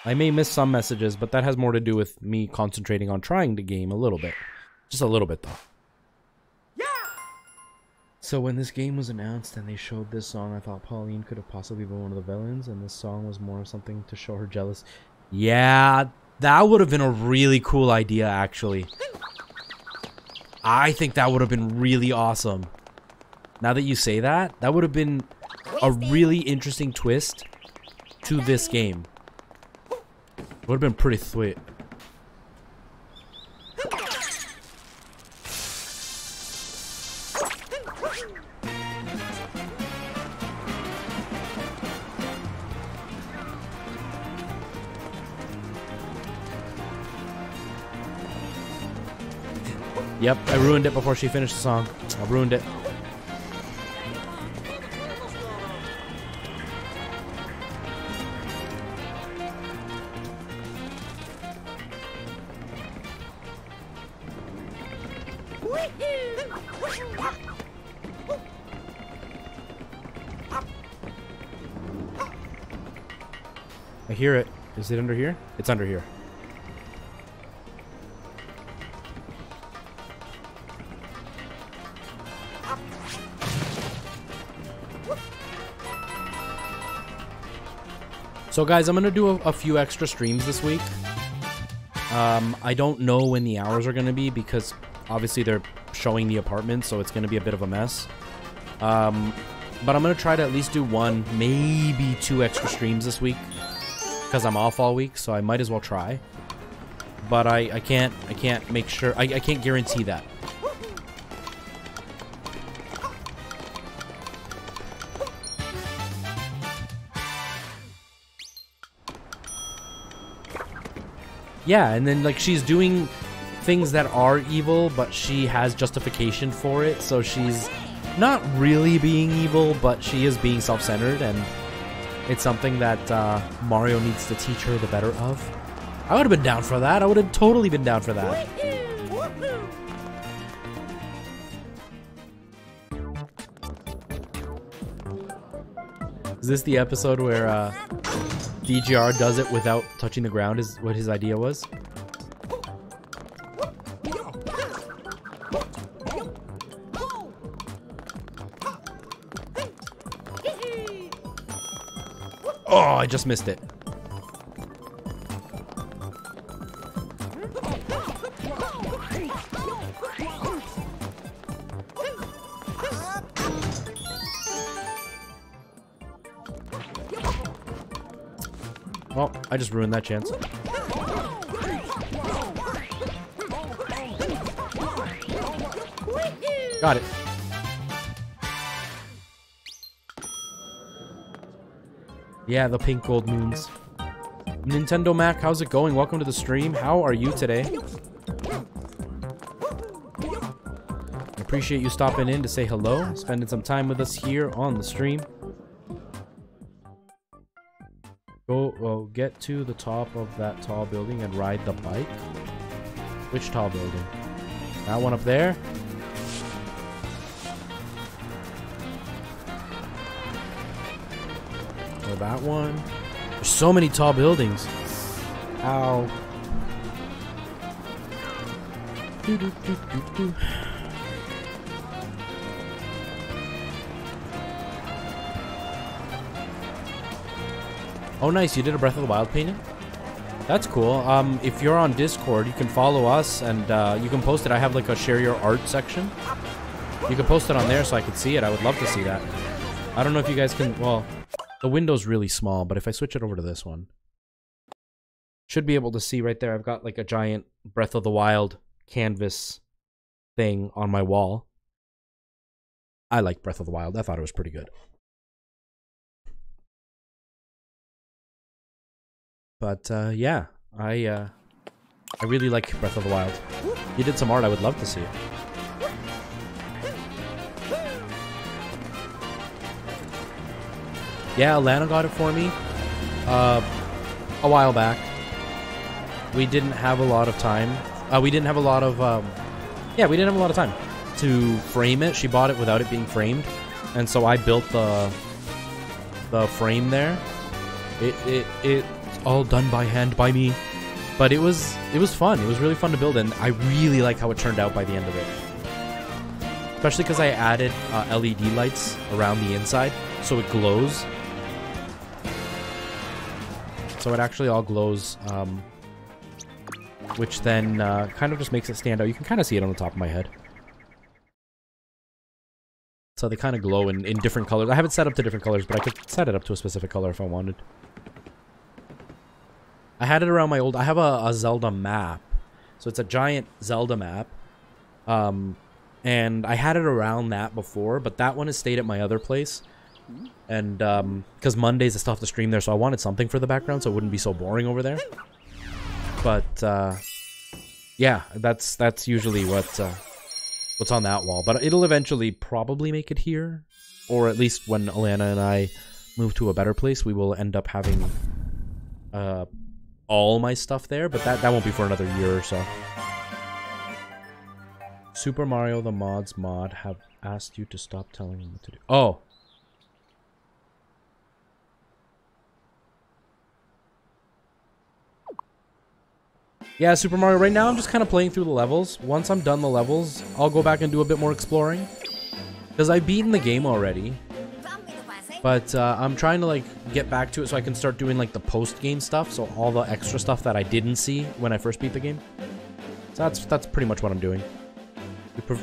I may miss some messages, but that has more to do with me concentrating on trying the game a little bit. Just a little bit, though. So when this game was announced and they showed this song, I thought Pauline could have possibly been one of the villains, and this song was more something to show her jealous. Yeah, that would have been a really cool idea, actually. I think that would have been really awesome. Now that you say that, that would have been a really interesting twist to this game. It would have been pretty sweet. Yep, I ruined it before she finished the song. I ruined it. I hear it. Is it under here? It's under here. So guys, I'm gonna do a few extra streams this week. I don't know when the hours are gonna be because obviously they're showing the apartment, so it's gonna be a bit of a mess. But I'm gonna try to at least do one, maybe 2 extra streams this week because I'm off all week, so I might as well try. But I can't make sure. I can't guarantee that. Yeah, and then like she's doing things that are evil, but she has justification for it, so she's not really being evil, but she is being self-centered, and it's something that Mario needs to teach her the better of. I would have been down for that. I would have totally been down for that. Is this the episode where DGR does it without touching the ground is what his idea was? Oh, I just missed it. Well, I just ruined that chance. Got it. Yeah, the pink gold moons. Nintendo Mac, how's it going? Welcome to the stream. How are you today? I appreciate you stopping in to say hello, spending some time with us here on the stream. Go, get to the top of that tall building and ride the bike. Which tall building? That one up there? Or that one? There's so many tall buildings. Ow. Doo -doo -doo -doo -doo. Oh, nice. You did a Breath of the Wild painting? That's cool. If you're on Discord, you can follow us and you can post it. I have like a share your art section. You can post it on there so I can see it. I would love to see that. I don't know if you guys can... Well, the window's really small, but if I switch it over to this one, should be able to see right there. I've got like a giant Breath of the Wild canvas thing on my wall. I like Breath of the Wild. I thought it was pretty good. But yeah, I really like Breath of the Wild. You did some art, I would love to see it. Yeah, Alana got it for me a while back. We didn't have a lot of time. We didn't have a lot of yeah, we didn't have a lot of time to frame it. She bought it without it being framed, and so I built the frame there. It all done by hand by me, but it was fun. It was really fun to build, and I really like how it turned out by the end of it, especially because I added LED lights around the inside so it glows, so it actually all glows, which then kind of just makes it stand out. You can kind of see it on the top of my head, so they kind of glow in different colors. I have it set up to different colors, but I could set it up to a specific color if I wanted. I had it around my old... I have a Zelda map. So it's a giant Zelda map. And I had it around that before, but that one has stayed at my other place. And, because Mondays I still have to stream there, so I wanted something for the background so it wouldn't be so boring over there. But, yeah, that's usually what what's on that wall. But it'll eventually probably make it here. Or at least when Alana and I move to a better place, we will end up having all my stuff there. But that won't be for another year or so. Super Mario the Mods mod have asked you to stop telling them what to do. Oh. Yeah, Super Mario, right now I'm just kind of playing through the levels. Once I'm done the levels, I'll go back and do a bit more exploring. Because I've beaten the game already. But I'm trying to like get back to it so I can start doing like the post-game stuff. So all the extra stuff that I didn't see when I first beat the game. So that's pretty much what I'm doing.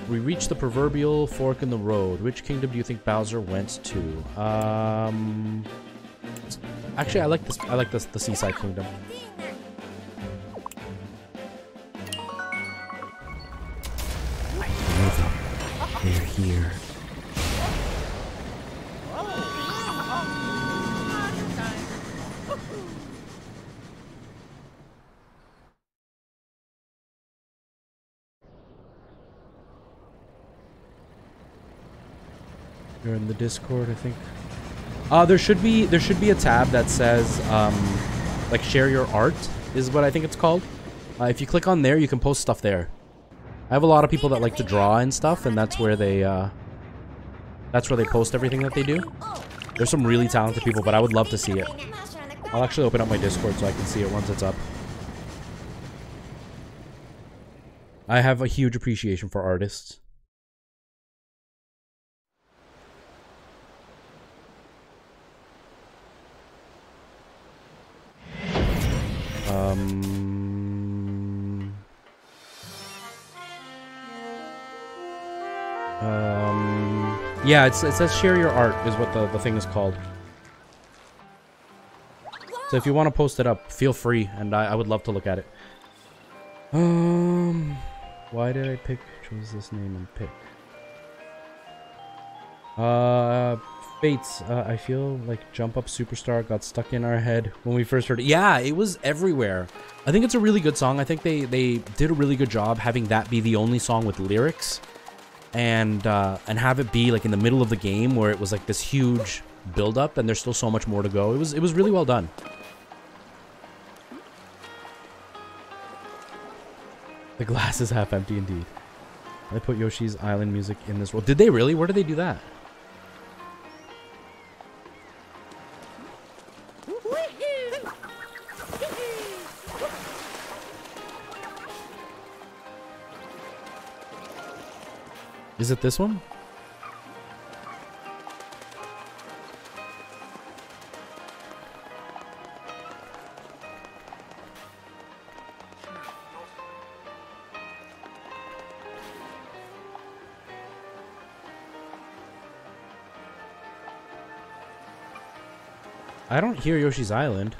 We reached the proverbial fork in the road. Which kingdom do you think Bowser went to? Actually, I like this. I like the Seaside Kingdom. They're here. You're in the Discord, I think. There should be a tab that says like share your art is what I think it's called. If you click on there, you can post stuff there. I have a lot of people that like to draw and stuff, and that's where they post everything that they do. There's some really talented people, but I would love to see it. I'll actually open up my Discord so I can see it once it's up. I have a huge appreciation for artists. Yeah, it says share your art is what the thing is called. So if you want to post it up, feel free, and I would love to look at it. Why did I choose this name and pick? Fates, I feel like Jump Up Superstar got stuck in our head when we first heard it. Yeah, it was everywhere. I think it's a really good song. I think they did a really good job having that be the only song with lyrics. And have it be like in the middle of the game where it was like this huge build up and there's still so much more to go. It was really well done. The glass is half empty indeed. They put Yoshi's Island music in this world. Did they really? Where did they do that? Is it this one? I don't hear Yoshi's Island.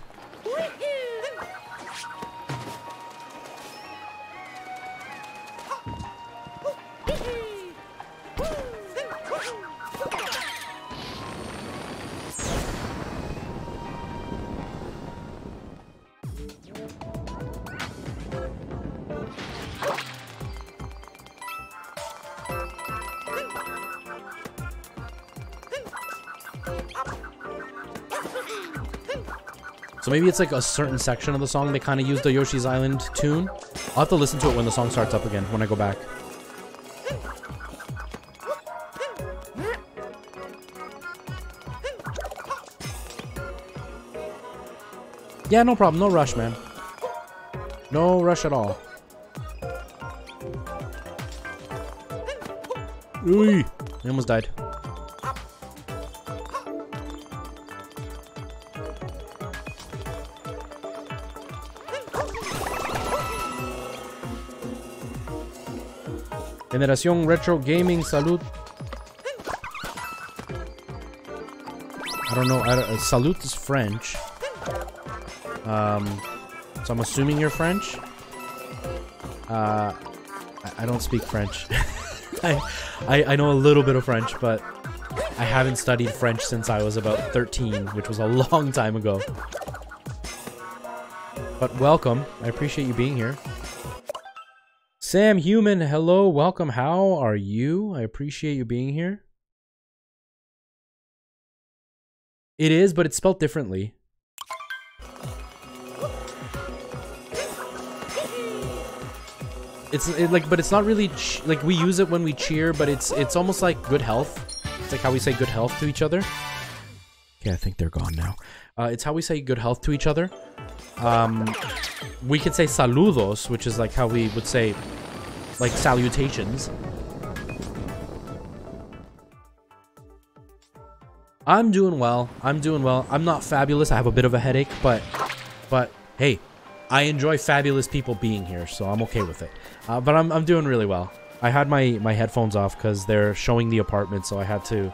So maybe it's like a certain section of the song they kind of used the Yoshi's Island tune. I'll have to listen to it when the song starts up again, when I go back. Yeah, no problem. No rush, man. No rush at all. Ooh, I almost died. Generación Retro Gaming, salud. I don't know. Salute is French. So I'm assuming you're French. I don't speak French. I know a little bit of French, but I haven't studied French since I was about 13, which was a long time ago. But welcome. I appreciate you being here. Sam Human, hello, welcome. How are you? I appreciate you being here. It is, but it's spelled differently. But it's not really like we use it when we cheer, but it's almost like good health. It's like how we say good health to each other. Okay, I think they're gone now. It's how we say good health to each other. We could say saludos, which is like how we would say like salutations. I'm doing well. I'm doing well. I'm not fabulous. I have a bit of a headache, but hey, I enjoy fabulous people being here, so I'm okay with it. But I'm doing really well. I had my headphones off because they're showing the apartment, so I had to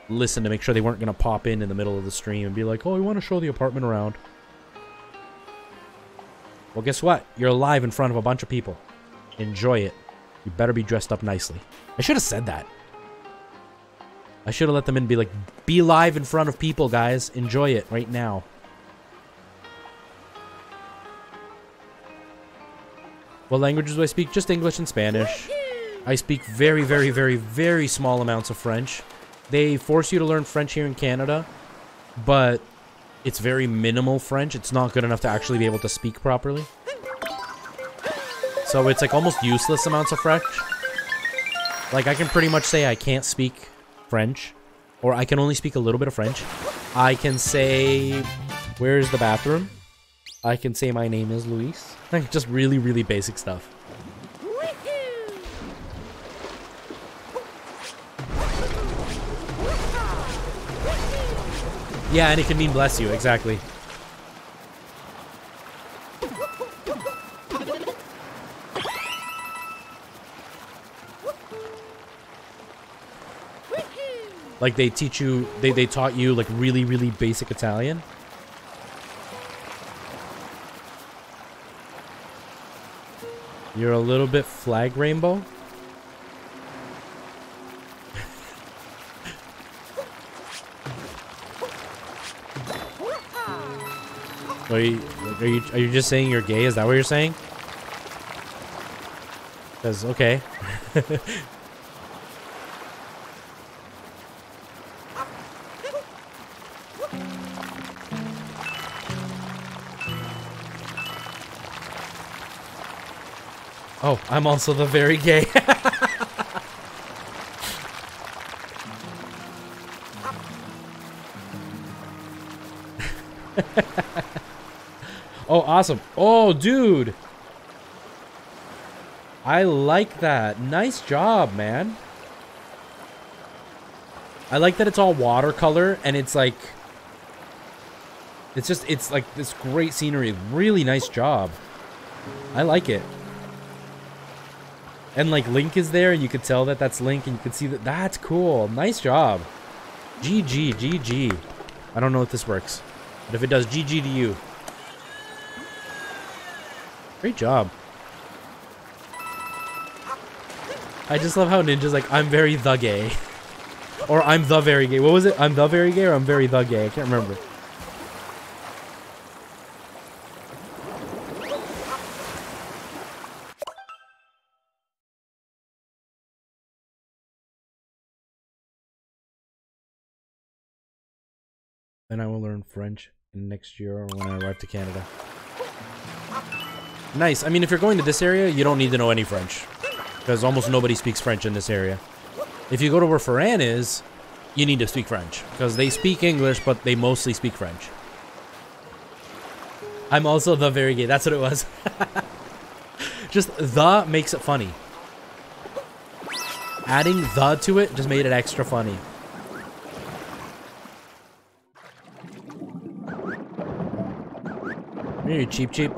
listen to make sure they weren't gonna pop in the middle of the stream and be like, "Oh, we want to show the apartment around." Well, guess what? You're live in front of a bunch of people. Enjoy it. You better be dressed up nicely. I should have said that. I should have let them in and be like, be live in front of people, guys. Enjoy it right now. What languages do I speak? Just English and Spanish. I speak very, very, very, very small amounts of French. They force you to learn French here in Canada, but it's very minimal French. It's not good enough to actually be able to speak properly. So it's like almost useless amounts of French. Like I can pretty much say I can't speak French, or I can only speak a little bit of French. I can say, where's the bathroom? I can say my name is Luis. Like just really, really basic stuff. Yeah, and it can mean bless you, exactly. Like they teach you, they taught you like really, really basic Italian. You're a little bit flag rainbow. Are you just saying you're gay? Is that what you're saying? Because okay. Oh, I'm also the very gay. Oh, awesome. Oh, dude. I like that. Nice job, man. I like that it's all watercolor and it's like... It's like this great scenery. Really nice job. I like it. And like Link is there and you could tell that that's Link and you could see that. That's cool. Nice job. GG, GG. I don't know if this works. But if it does, GG to you. Great job. I just love how Ninja's like, I'm very the gay. Or I'm the very gay. What was it? I'm the very gay or I'm very the gay? I can't remember. Then I will learn French next year or when I arrive to Canada. Nice. I mean, if you're going to this area, you don't need to know any French. Because almost nobody speaks French in this area. If you go to where Ferran is, you need to speak French. Because they speak English, but they mostly speak French. I'm also the very gay. That's what it was. Just the makes it funny. Adding the to it just made it extra funny. Here, you cheap cheap.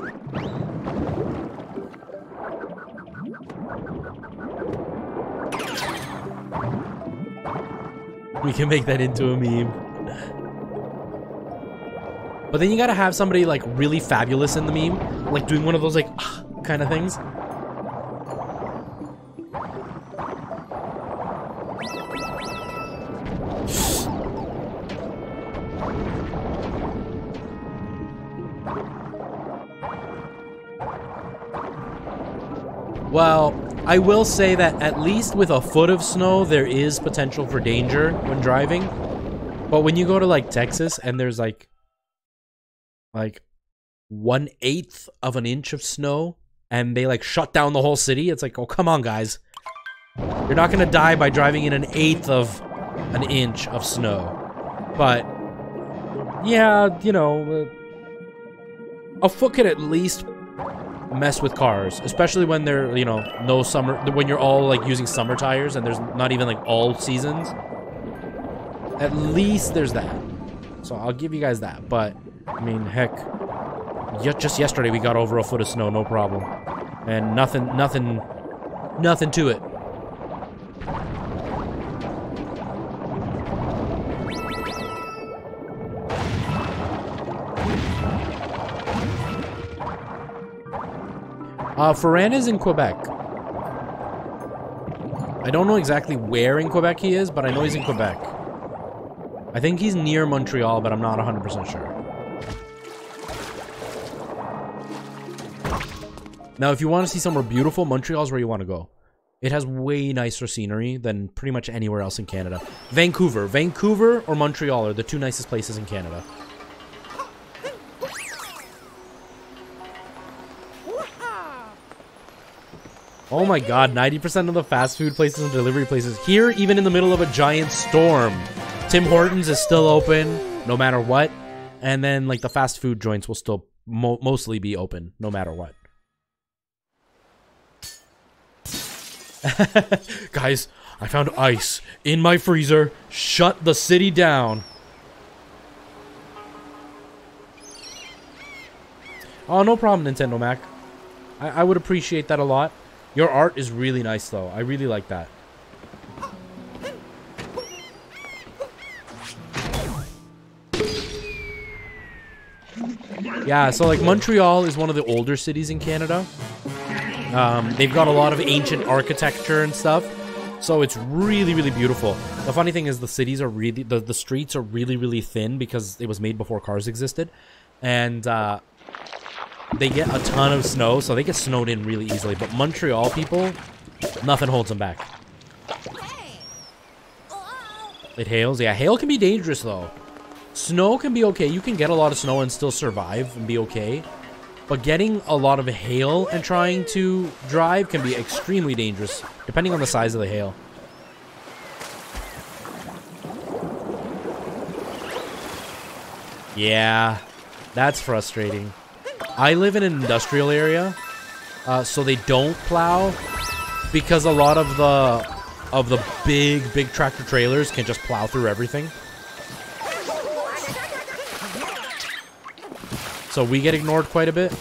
We can make that into a meme. But then you gotta have somebody like really fabulous in the meme, like doing one of those like kind of things. Well, I will say that at least with a foot of snow, there is potential for danger when driving. But when you go to like Texas and there's like 1/8 of an inch of snow and they like shut down the whole city, it's like, oh, come on, guys. You're not gonna die by driving in 1/8 of an inch of snow. But, yeah, you know, a foot could at least mess with cars, especially when they're, you know, no summer, when you're all like using summer tires and there's not even like all seasons. At least there's that. So I'll give you guys that. But I mean, heck, just yesterday we got over a foot of snow, no problem, and nothing to it. Ferran is in Quebec. I don't know exactly where in Quebec he is, but I know he's in Quebec. I think he's near Montreal, but I'm not 100% sure. Now, if you want to see somewhere beautiful, Montreal's where you want to go. It has way nicer scenery than pretty much anywhere else in Canada. Vancouver or Montreal are the two nicest places in Canada. Oh my god, 90% of the fast food places and delivery places here, even in the middle of a giant storm. Tim Hortons is still open, no matter what. And then, like, the fast food joints will still mostly be open, no matter what. Guys, I found ice in my freezer. Shut the city down. Oh, no problem, Nintendo Mac. I would appreciate that a lot. Your art is really nice, though. I really like that. Yeah, so, like, Montreal is one of the older cities in Canada. They've got a lot of ancient architecture and stuff. So it's really, really beautiful. The funny thing is the cities are really... The streets are really, really thin because it was made before cars existed. And, they get a ton of snow, so they get snowed in really easily. But Montreal people, nothing holds them back. It hails? Yeah, hail can be dangerous, though. Snow can be okay. You can get a lot of snow and still survive and be okay. But getting a lot of hail and trying to drive can be extremely dangerous, depending on the size of the hail. Yeah, that's frustrating. I live in an industrial area, so they don't plow because a lot of the big tractor trailers can just plow through everything. So we get ignored quite a bit.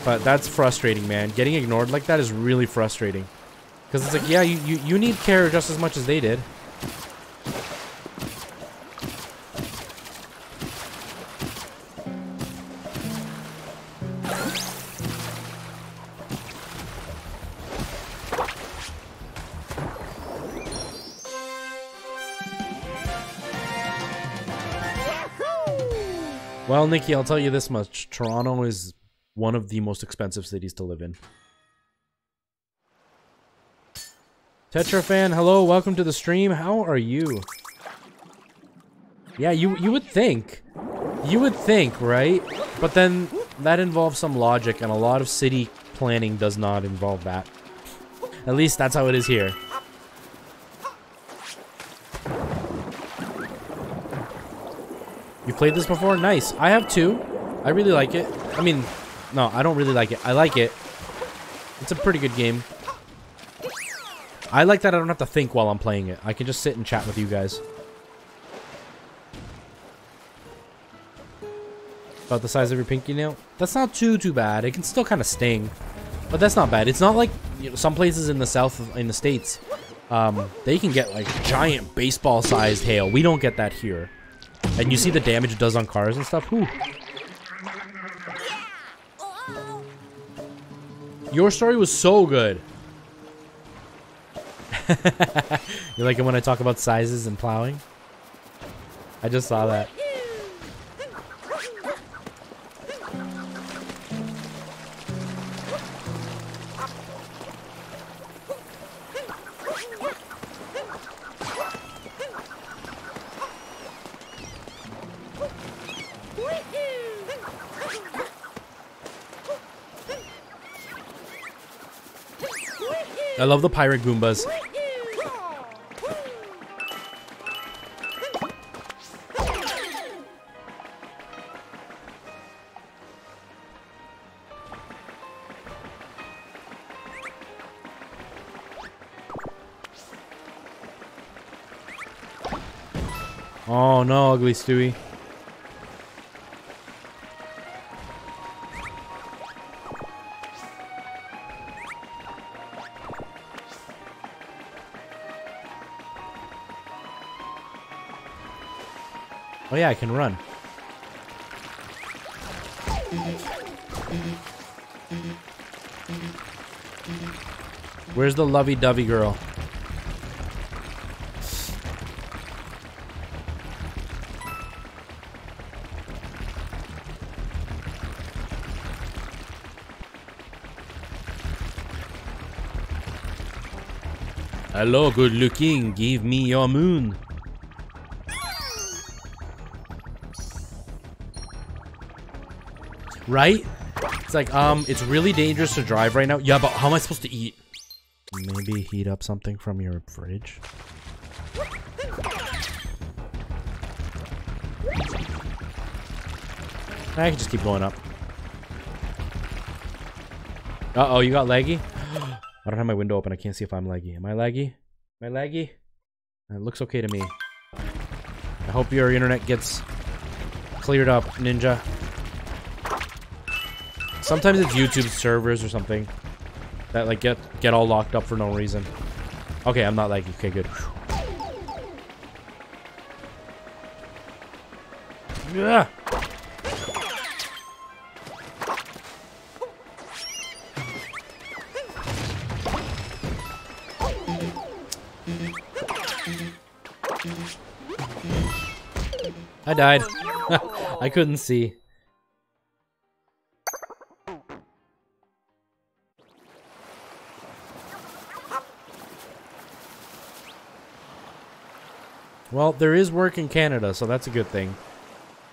But that's frustrating, man. Getting ignored like that is really frustrating. Because it's like, yeah, you need care just as much as they did. Well, Nikki, I'll tell you this much. Toronto is one of the most expensive cities to live in. Tetra fan, hello, welcome to the stream. How are you? Yeah, you would think. You would think, right? But then that involves some logic, and a lot of city planning does not involve that. At least that's how it is here. You played this before? Nice. I have too. I really like it. I mean, no, I don't really like it. I like it. It's a pretty good game. I like that I don't have to think while I'm playing it. I can just sit and chat with you guys. About the size of your pinky nail? That's not too bad. It can still kind of sting. But that's not bad. It's not like, you know, some places in the south, in the States, they can get like giant baseball-sized hail. We don't get that here. And you see the damage it does on cars and stuff? Whew. Your story was so good. You like it when I talk about sizes and plowing? I just saw that. I love the pirate Goombas. Oh no, ugly Stewie. Oh yeah, I can run. Where's the lovey-dovey girl? Hello, good looking. Give me your moon. Right? It's like, it's really dangerous to drive right now. Yeah, but how am I supposed to eat? Maybe heat up something from your fridge? I can just keep going up. Uh-oh, you got laggy? I don't have my window open. I can't see if I'm laggy. Am I laggy? Am I laggy? It looks okay to me. I hope your internet gets cleared up, Ninja. Sometimes it's YouTube servers or something that like get all locked up for no reason. Okay, I'm not laggy. Okay, good. Yeah. I died. I couldn't see. Well, there is work in Canada, so that's a good thing.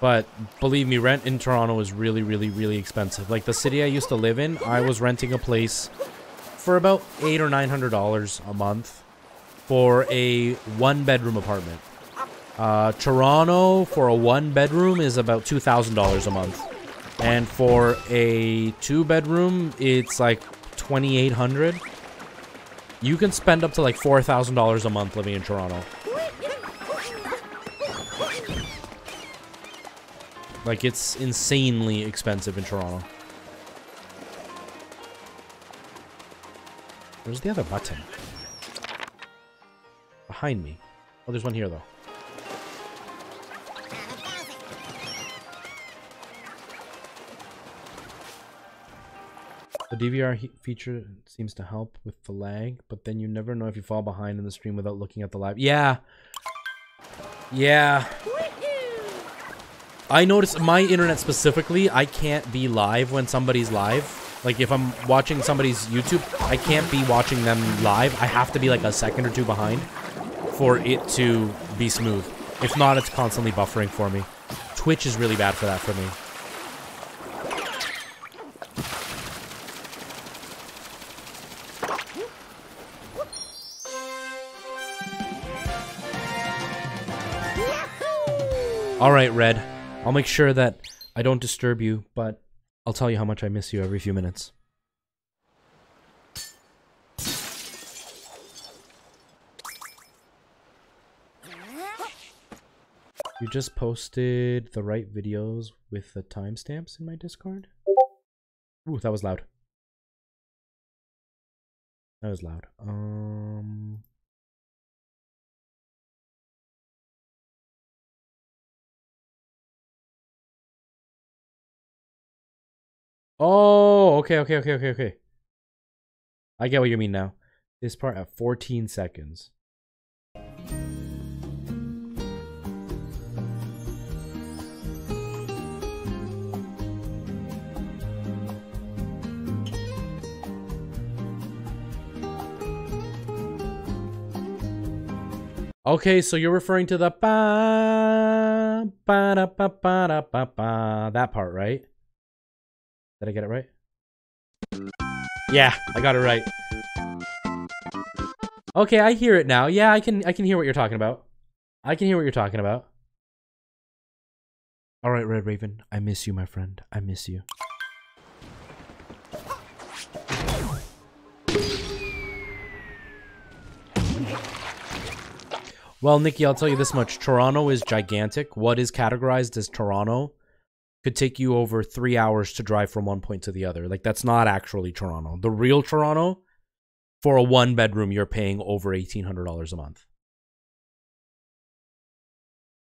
But believe me, rent in Toronto is really, really, really expensive. Like the city I used to live in, I was renting a place for about $800 or $900 a month for a one-bedroom apartment. Toronto for a one-bedroom is about $2,000 a month, and for a two-bedroom, it's like $2,800. You can spend up to like $4,000 a month living in Toronto. Like, it's insanely expensive in Toronto. Where's the other button? Behind me. Oh, there's one here, though. The DVR feature seems to help with the lag, but then you never know if you fall behind in the stream without looking at the live. Yeah. Yeah. I noticed my internet specifically, I can't be live when somebody's live. Like if I'm watching somebody's YouTube, I can't be watching them live. I have to be like a second or two behind for it to be smooth. If not, it's constantly buffering for me. Twitch is really bad for that for me. Alright, Red. I'll make sure that I don't disturb you, but I'll tell you how much I miss you every few minutes. You just posted the right videos with the timestamps in my Discord? Ooh, that was loud. That was loud. Oh, okay. I get what you mean now. This part at 14 seconds. Okay, so you're referring to the ba ba da ba ba da ba ba, that part, right? Did I get it right? Yeah, I got it right. Okay, I hear it now. Yeah, I can hear what you're talking about. I can hear what you're talking about. All right, Red Raven, I miss you, my friend. I miss you. Well, Nikki, I'll tell you this much. Toronto is gigantic. What is categorized as Toronto could take you over 3 hours to drive from one point to the other. Like, that's not actually Toronto. The real Toronto, for a one-bedroom, you're paying over $1,800 a month.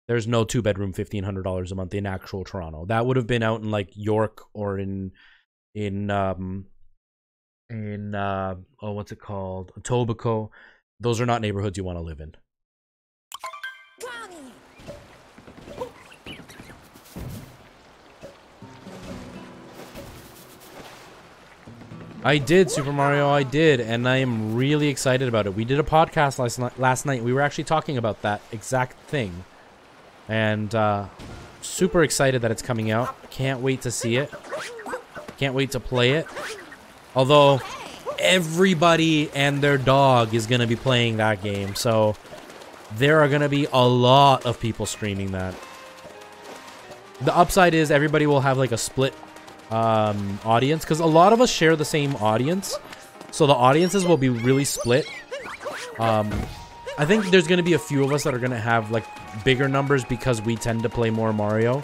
There's no two-bedroom $1,500 a month in actual Toronto. That would have been out in, like, York or in what's it called? Etobicoke. Those are not neighborhoods you want to live in. I did, Super Mario, I did, and I am really excited about it. We did a podcast last night. We were actually talking about that exact thing. And super excited that it's coming out. Can't wait to see it. Can't wait to play it. Although, everybody and their dog is going to be playing that game. So, there are going to be a lot of people streaming that. The upside is everybody will have like a split audience, because a lot of us share the same audience, so the audiences will be really split. I think there's going to be a few of us that are going to have like bigger numbers because we tend to play more Mario,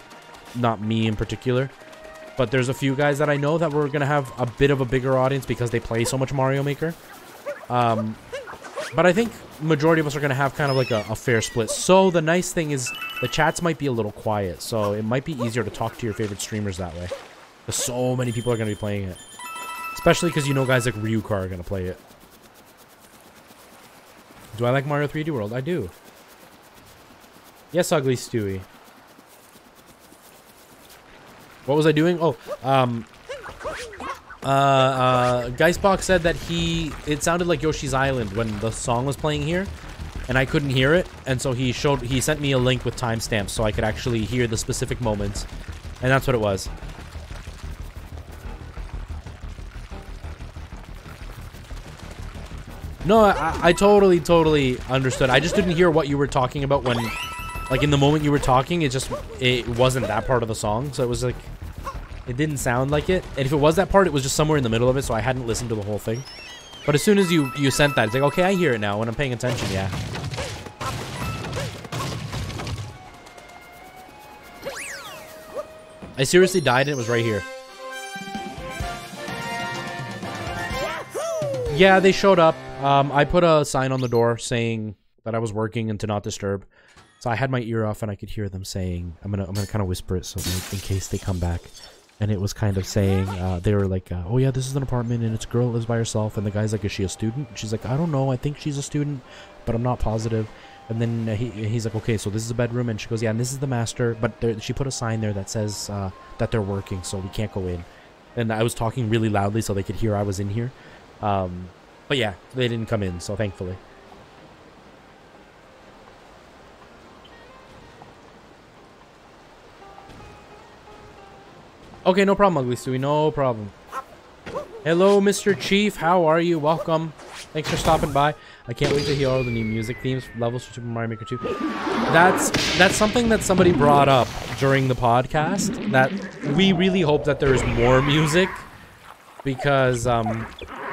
not me in particular, but there's a few guys that I know that we're going to have a bit of a bigger audience because they play so much Mario Maker. But I think majority of us are going to have kind of like a fair split. So the nice thing is the chats might be a little quiet, so it might be easier to talk to your favorite streamers that way. So many people are going to be playing it. Especially because you know guys like Ryuka are going to play it. Do I like Mario 3D World? I do. Yes, Ugly Stewie. What was I doing? Oh, Geistbox said that it sounded like Yoshi's Island when the song was playing here. And I couldn't hear it. And so he sent me a link with timestamps so I could actually hear the specific moments. And that's what it was. No, I totally understood. I just didn't hear what you were talking about when, like, in the moment you were talking, it wasn't that part of the song. So it was like, it didn't sound like it. And if it was that part, it was just somewhere in the middle of it, so I hadn't listened to the whole thing. But as soon as you sent that, it's like, okay, I hear it now when I'm paying attention, yeah. I seriously died and it was right here. Yeah, they showed up. I put a sign on the door saying that I was working and to not disturb. So I had my ear off and I could hear them saying, I'm gonna kind of whisper it so in case they come back. And it was kind of saying, they were like, oh yeah, this is an apartment and it's a girl that lives by herself. And the guy's like, is she a student? And she's like, I don't know. I think she's a student, but I'm not positive. And then he's like, okay, so this is a bedroom. And she goes, yeah, and this is the master. But she put a sign there that says that they're working, so we can't go in. And I was talking really loudly so they could hear I was in here. But yeah, they didn't come in, so thankfully. Okay, no problem, Ugly Stewie, no problem. Hello, Mr. Chief, how are you? Welcome. Thanks for stopping by. I can't wait to hear all the new music themes levels for Super Mario Maker 2. That's something that somebody brought up during the podcast, that we really hope that there is more music, because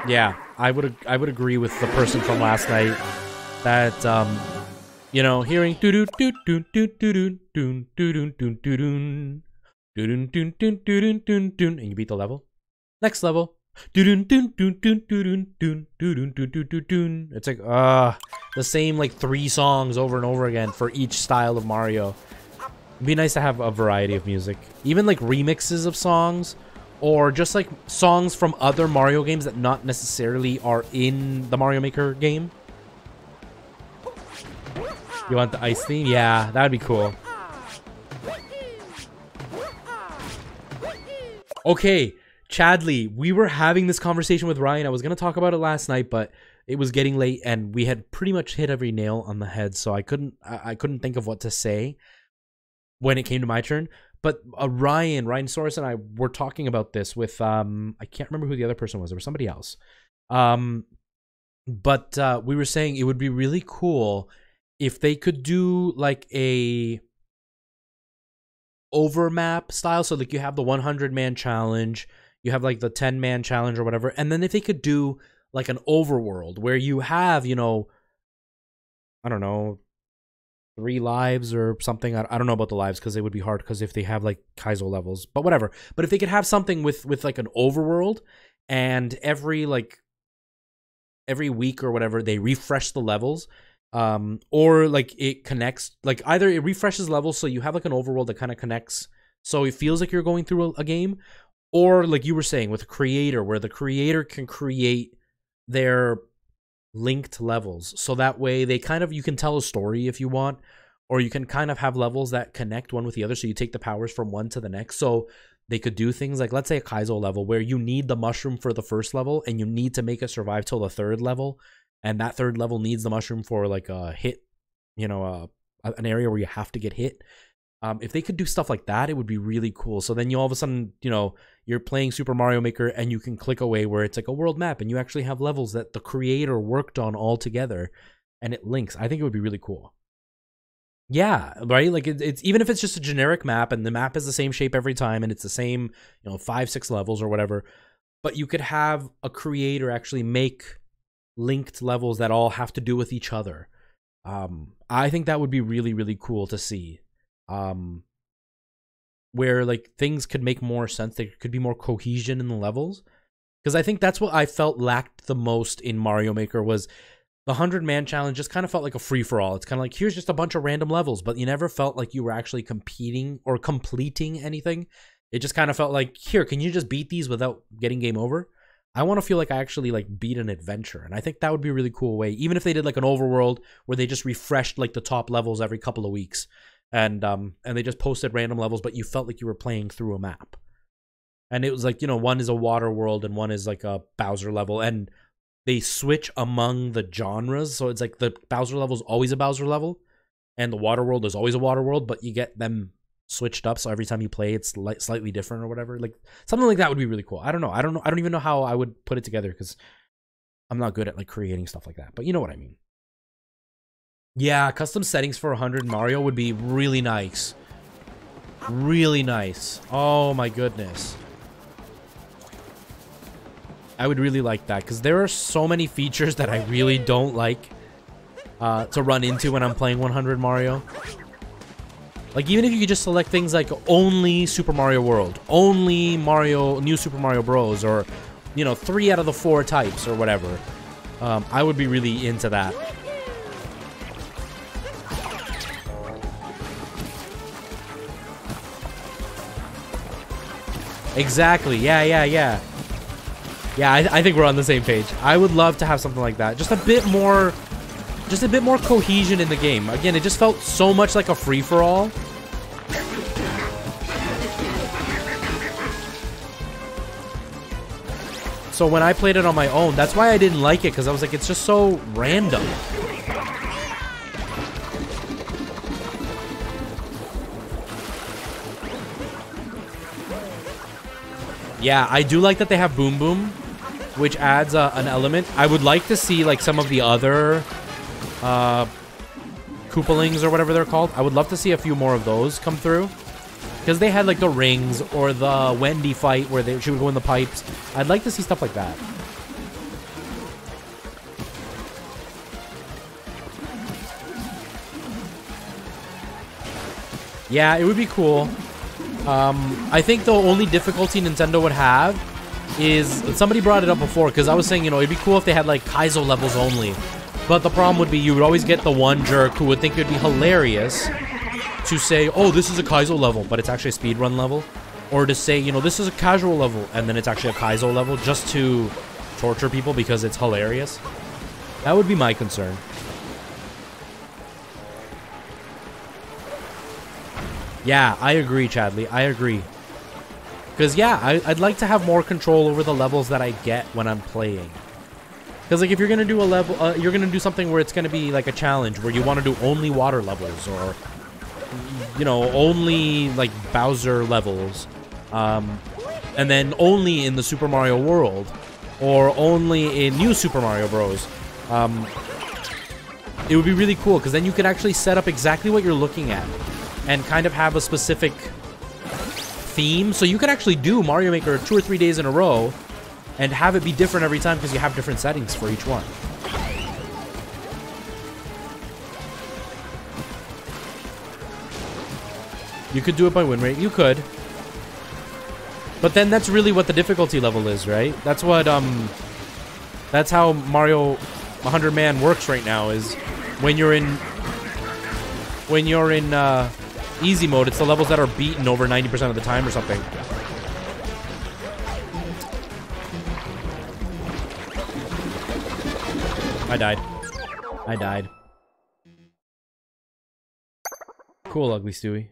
yeah, I would agree with the person from last night that you know, hearing and you beat the level. Next level. It's like the same like 3 songs over and over again for each style of Mario. It'd be nice to have a variety of music. Even like remixes of songs or just like songs from other Mario games that not necessarily are in the Mario Maker game. You want the ice theme? Yeah, that'd be cool. Okay, Chadley, we were having this conversation with Ryan. I was going to talk about it last night, but it was getting late and we had pretty much hit every nail on the head, so I couldn't think of what to say when it came to my turn. But Ryan Soros and I were talking about this with I can't remember who the other person was. There was somebody else. But we were saying it would be really cool if they could do like a overmap style. So like you have the 100-man challenge, you have like the 10-man challenge or whatever. And then if they could do like an overworld where you have, you know, I don't know, 3 lives or something. I don't know about the lives because it would be hard because if they have like Kaizo levels, but whatever. But if they could have something with like an overworld and every week or whatever, they refresh the levels. Or like it connects, like either it refreshes levels so you have like an overworld that kind of connects so it feels like you're going through a game, or like you were saying with a creator where the creator can create their linked levels so that way they kind of, you can tell a story if you want, or you can kind of have levels that connect one with the other so you take the powers from one to the next. So they could do things like, let's say a Kaizo level where you need the mushroom for the first level and you need to make it survive till the 3rd level. And that 3rd level needs the mushroom for like a hit, you know, an area where you have to get hit. If they could do stuff like that, it would be really cool. So then you all of a sudden, you know, you're playing Super Mario Maker and you can click away where it's like a world map and you actually have levels that the creator worked on all together and it links. I think it would be really cool. Yeah, right? Like it's even if it's just a generic map and the map is the same shape every time and it's the same, you know, 5-6 levels or whatever, but you could have a creator actually make linked levels that all have to do with each other. I think that would be really, really cool to see. Where like things could make more sense. There could be more cohesion in the levels. Because I think that's what I felt lacked the most in Mario Maker was the 100-man challenge just kind of felt like a free-for-all. It's kind of like, here's just a bunch of random levels, but you never felt like you were actually competing or completing anything. It just kind of felt like, here, can you just beat these without getting game over? I want to feel like I actually like beat an adventure, and I think that would be a really cool way. Even if they did like an overworld where they just refreshed like the top levels every couple of weeks, and they just posted random levels, but you felt like you were playing through a map. And it was like, you know, one is a water world and one is like a Bowser level, and they switch among the genres. So it's like the Bowser level is always a Bowser level, and the water world is always a water world, but you get them switched up, so every time you play it's like slightly different or whatever. Like something like that would be really cool. I don't know. I don't even know how I would put it together because I'm not good at like creating stuff like that, but you know what I mean. Yeah, custom settings for 100 Mario would be really nice. Really nice. Oh my goodness. I would really like that because there are so many features that I really don't like to run into when I'm playing 100 Mario. Like, even if you could just select things like only Super Mario World, only New Super Mario Bros, or, you know, 3 out of the 4 types or whatever, I would be really into that. Exactly. Yeah. Yeah, I think we're on the same page. I would love to have something like that. Just a bit more cohesion in the game. Again, it just felt so much like a free-for-all. So when I played it on my own, that's why I didn't like it, because I was like, it's just so random. Yeah, I do like that they have Boom Boom, which adds an element. I would like to see like some of the other Koopalings or whatever they're called. I would love to see a few more of those come through. Because they had like the rings or the Wendy fight where she would go in the pipes. I'd like to see stuff like that. Yeah, it would be cool. I think the only difficulty Nintendo would have is, somebody brought it up before, because I was saying, you know, it'd be cool if they had like Kaizo levels only. But the problem would be you would always get the one jerk who would think it would be hilarious to say, oh, this is a Kaizo level, but it's actually a speedrun level. or to say, you know, this is a casual level, and then it's actually a Kaizo level, just to torture people because it's hilarious. That would be my concern. Yeah, I agree, Chadley. I agree. Because, yeah, I'd like to have more control over the levels that I get when I'm playing. Because, like, if you're going to do a level, you're going to do something where it's going to be, like, a challenge, where you want to do only water levels, or, you know, only, like, Bowser levels, and then only in the Super Mario World, or only in New Super Mario Bros. It would be really cool, because then you could actually set up exactly what you're looking at, and kind of have a specific theme. So you could actually do Mario Maker 2 or 3 days in a row and have it be different every time because you have different settings for each one. You could do it by win rate. You could. But then that's really what the difficulty level is, right? That's what, that's how Mario 100 Man works right now, is when you're in easy mode, it's the levels that are beaten over 90% of the time or something. I died. I died. Cool, Ugly Stewie.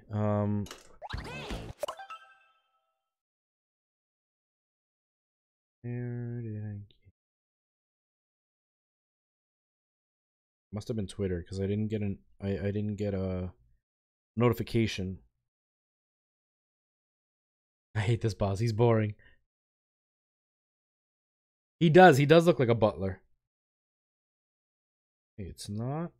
Where did I get... Must have been Twitter, because I didn't get an I didn't get a notification. I hate this boss. He's boring. He does look like a butler. Hey, it's not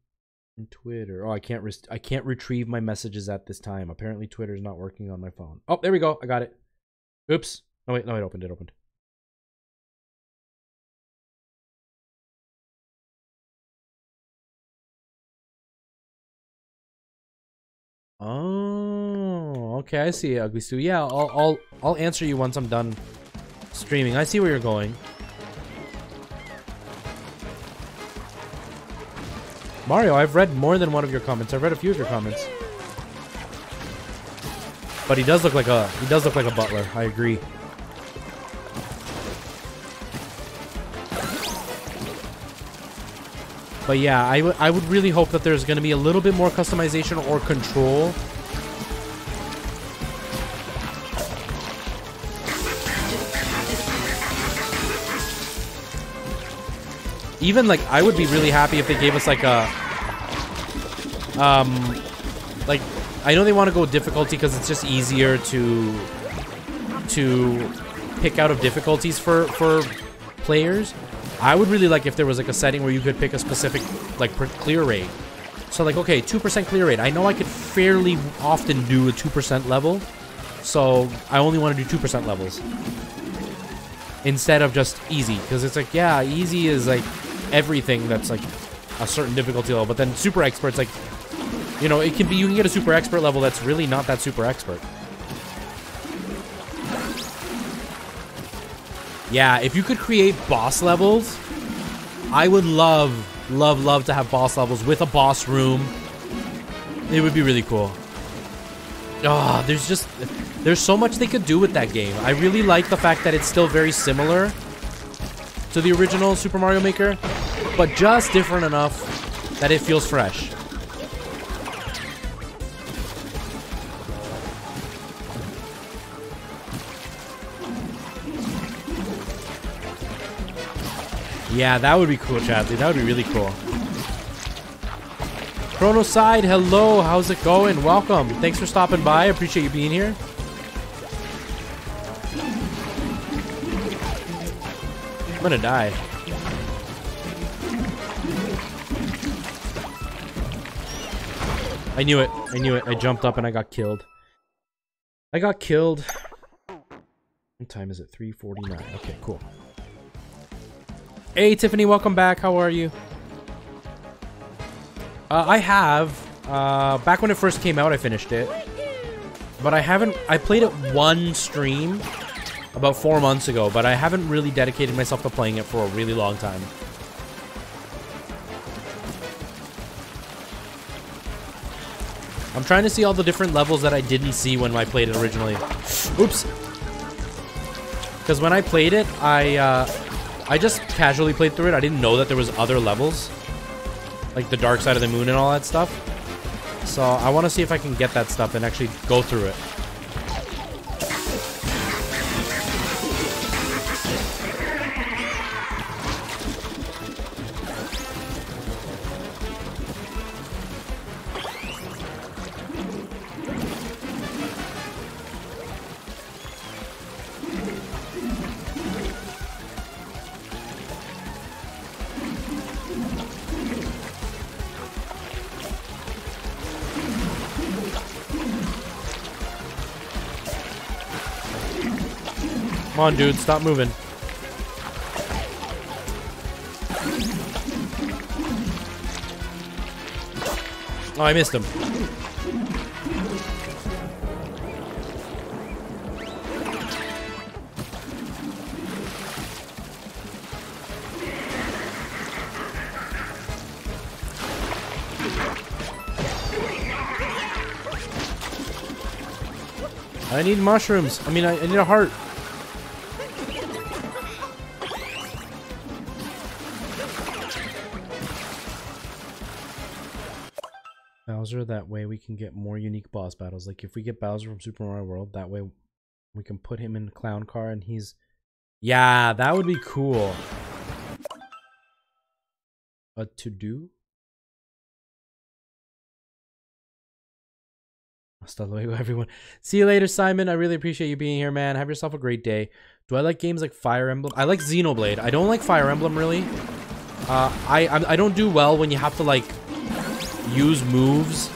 in Twitter. Oh, I can't retrieve my messages at this time. Apparently Twitter's not working on my phone. Oh, there we go. I got it. Oops. Oh wait, no, it opened. Oh, okay, I see it, Ugly Stu. Yeah, I'll answer you once I'm done streaming. I see where you're going. Mario, I've read more than one of your comments. I've read a few of your comments. But he does look like a butler. I agree. But yeah, I would really hope that there's going to be a little bit more customization or control. Even, like, I would be really happy if they gave us, like, a... like, I know they want to go difficulty because it's just easier to pick out of difficulties for players. I would really like if there was, like, a setting where you could pick a specific, like, clear rate. So, like, okay, 2% clear rate. I know I could fairly often do a 2% level, so I only want to do 2% levels instead of just easy, because it's like, yeah, easy is, like, everything that's, like, a certain difficulty level, but then super expert's, like, you know, it can be, you can get a super expert level that's really not that super expert. Yeah, if you could create boss levels, I would love to have boss levels with a boss room. It would be really cool. Oh, there's so much they could do with that game. I really like the fact that it's still very similar to the original Super Mario Maker, but just different enough that it feels fresh. Yeah, that would be cool, Chadley. That would be really cool. Chronoside, hello. How's it going? Welcome. Thanks for stopping by. I appreciate you being here. I'm gonna die. I knew it. I knew it. I jumped up and I got killed. I got killed. What time is it? 3:49. Okay, cool. Hey, Tiffany, welcome back. How are you? I have. Back when it first came out, I finished it. But I haven't... I played it one stream about 4 months ago, but I haven't really dedicated myself to playing it for a really long time. I'm trying to see all the different levels that I didn't see when I played it originally. Oops. Because when I played it, I just casually played through it. I didn't know that there was other levels. Like the dark side of the moon and all that stuff. So I want to see if I can get that stuff and actually go through it. Come on, dude, stop moving. Oh, I missed him. I need mushrooms. I mean, I need a heart. Bowser, that way we can get more unique boss battles. Like if we get Bowser from Super Mario World, that way we can put him in Clown Car and he's... Yeah, that would be cool. A to-do? Hasta luego, everyone. See you later, Simon. I really appreciate you being here, man. Have yourself a great day. Do I like games like Fire Emblem? I like Xenoblade. I don't like Fire Emblem, really. I don't do well when you have to, like, use moves.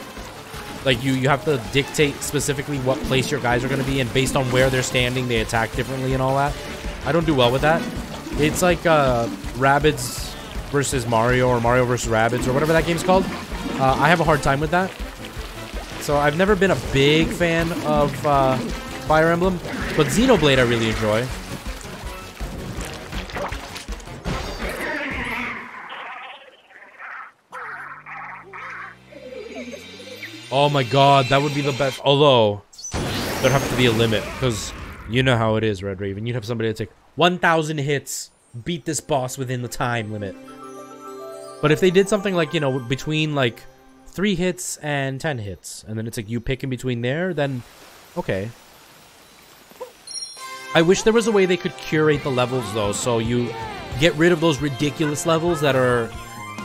Like, you have to dictate specifically what place your guys are going to be, and based on where they're standing, they attack differently and all that. I don't do well with that. It's like Rabbids versus Mario, or Mario versus Rabbids, or whatever that game's called. I have a hard time with that. So I've never been a big fan of Fire Emblem, but Xenoblade I really enjoy. Oh my god, that would be the best. Although, there'd have to be a limit, because you know how it is, Red Raven. You'd have somebody that's like, 1,000 hits, beat this boss within the time limit. But if they did something like, you know, between like 3 hits and 10 hits, and then it's like you pick in between there, then okay. I wish there was a way they could curate the levels, though, so you get rid of those ridiculous levels that are...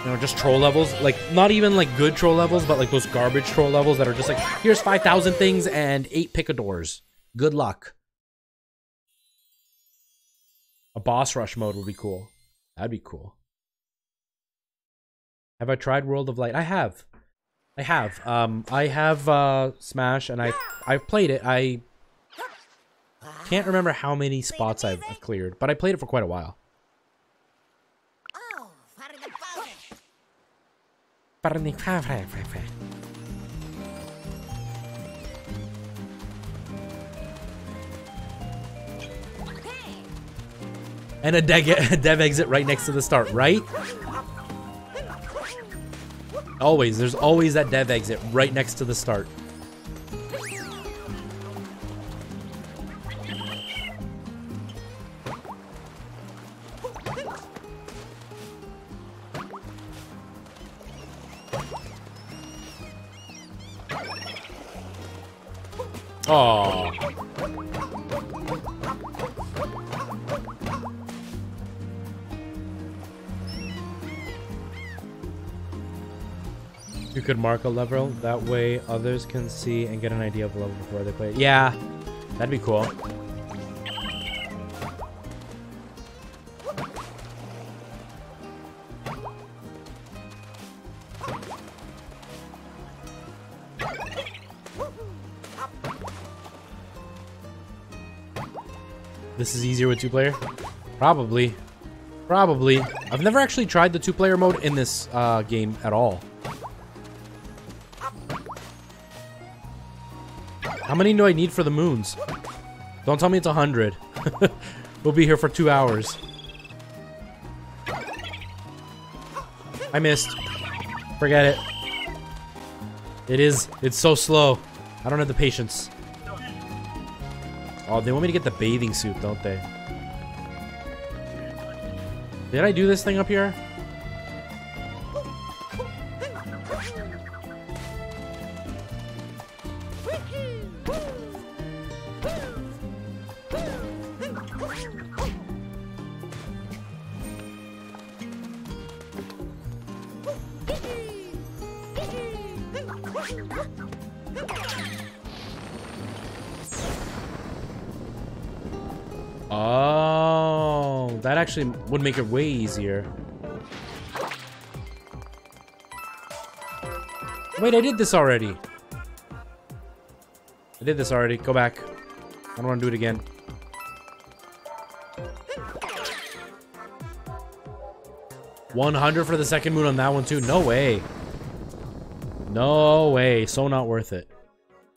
You know, just troll levels. Like, not even, like, good troll levels, but, like, those garbage troll levels that are just like, here's 5,000 things and 8 picadors. Good luck. A boss rush mode would be cool. That'd be cool. Have I tried World of Light? I have. I have Smash, and I've played it. I can't remember how many spots I've cleared, but I played it for quite a while. And a dev exit right next to the start, right? Always, there's always that dev exit right next to the start. Oh. You could mark a level, that way others can see and get an idea of the level before they play it. Yeah, that'd be cool. This is easier with 2-player? Probably. Probably. I've never actually tried the 2-player mode in this game at all. How many do I need for the moons? Don't tell me it's 100. We'll be here for 2 hours. I missed. Forget it. It is. It's so slow. I don't have the patience. Oh, they want me to get the bathing suit, don't they? Did I do this thing up here? Oh, that actually would make it way easier. Wait, I did this already. I did this already. Go back. I don't want to do it again. $100 for the second moon on that one too. No way. No way. So not worth it.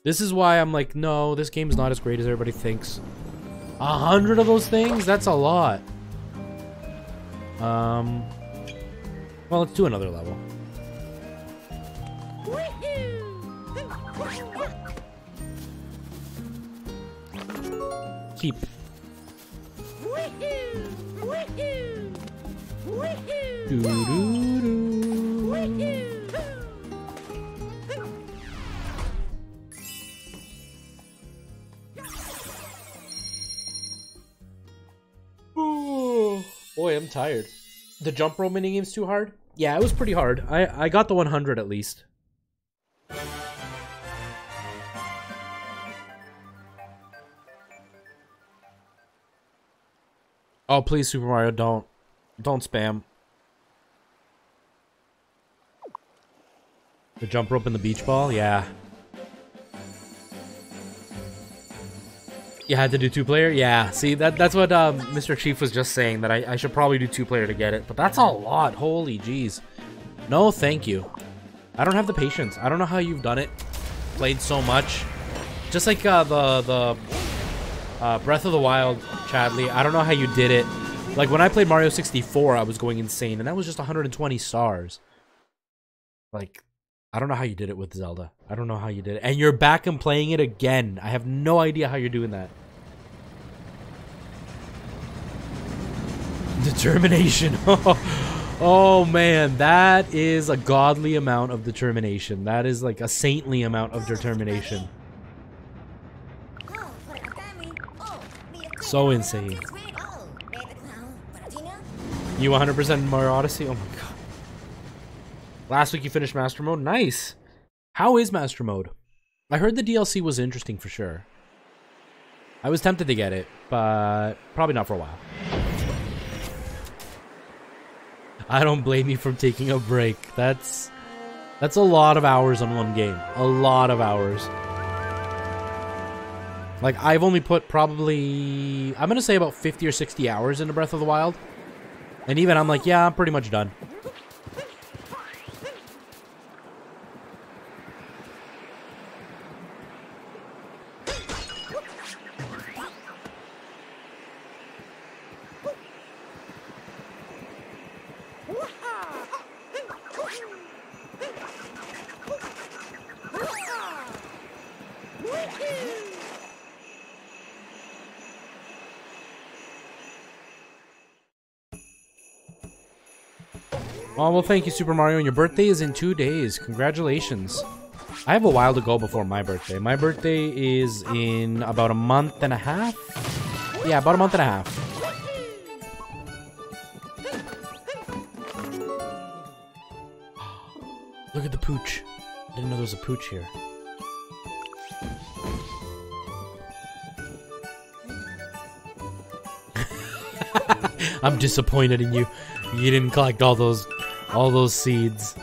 This is why I'm like, no, this game's not as great as everybody thinks. 100 of those things? That's a lot. Well, let's do another level. Keep. Oh, boy, I'm tired. The jump rope minigame's too hard? Yeah, it was pretty hard. I got the 100 at least. Oh, please, Super Mario, don't spam. The jump rope and the beach ball? Yeah. You had to do 2-player? Yeah. See, that's what Mr. Chief was just saying, that I should probably do 2-player to get it. But that's a lot. Holy jeez. No, thank you. I don't have the patience. I don't know how you've done it. Played so much. Just like the Breath of the Wild, Chadley. I don't know how you did it. Like, when I played Mario 64, I was going insane. And that was just 120 stars. Like, I don't know how you did it with Zelda. I don't know how you did it. And you're back and playing it again. I have no idea how you're doing that. Determination. Oh, man. That is a godly amount of determination. That is like a saintly amount of determination. So insane. You 100% Mario Odyssey? Oh my god. Last week you finished Master Mode? Nice! How is Master Mode? I heard the DLC was interesting for sure. I was tempted to get it, but probably not for a while. I don't blame you for taking a break. That's a lot of hours on one game. A lot of hours. Like, I've only put probably, I'm gonna say about 50 or 60 hours into Breath of the Wild. And even I'm like, yeah, I'm pretty much done. Oh, well, thank you, Super Mario, and your birthday is in 2 days. Congratulations. I have a while to go before my birthday. My birthday is in about a month and a half? Yeah, about a month and a half. Look at the pooch. I didn't know there was a pooch here. I'm disappointed in you. You didn't collect all those seeds.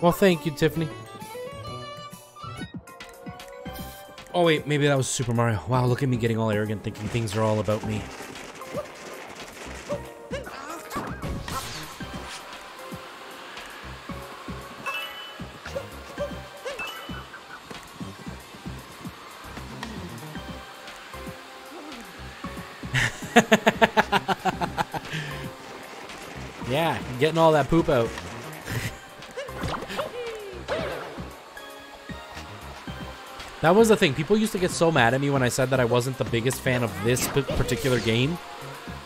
Well, thank you, Tiffany. Oh wait, maybe that was Super Mario. Wow, look at me getting all arrogant, thinking things are all about me. Yeah, getting all that poop out. That was the thing. People used to get so mad at me when I said that I wasn't the biggest fan of this particular game.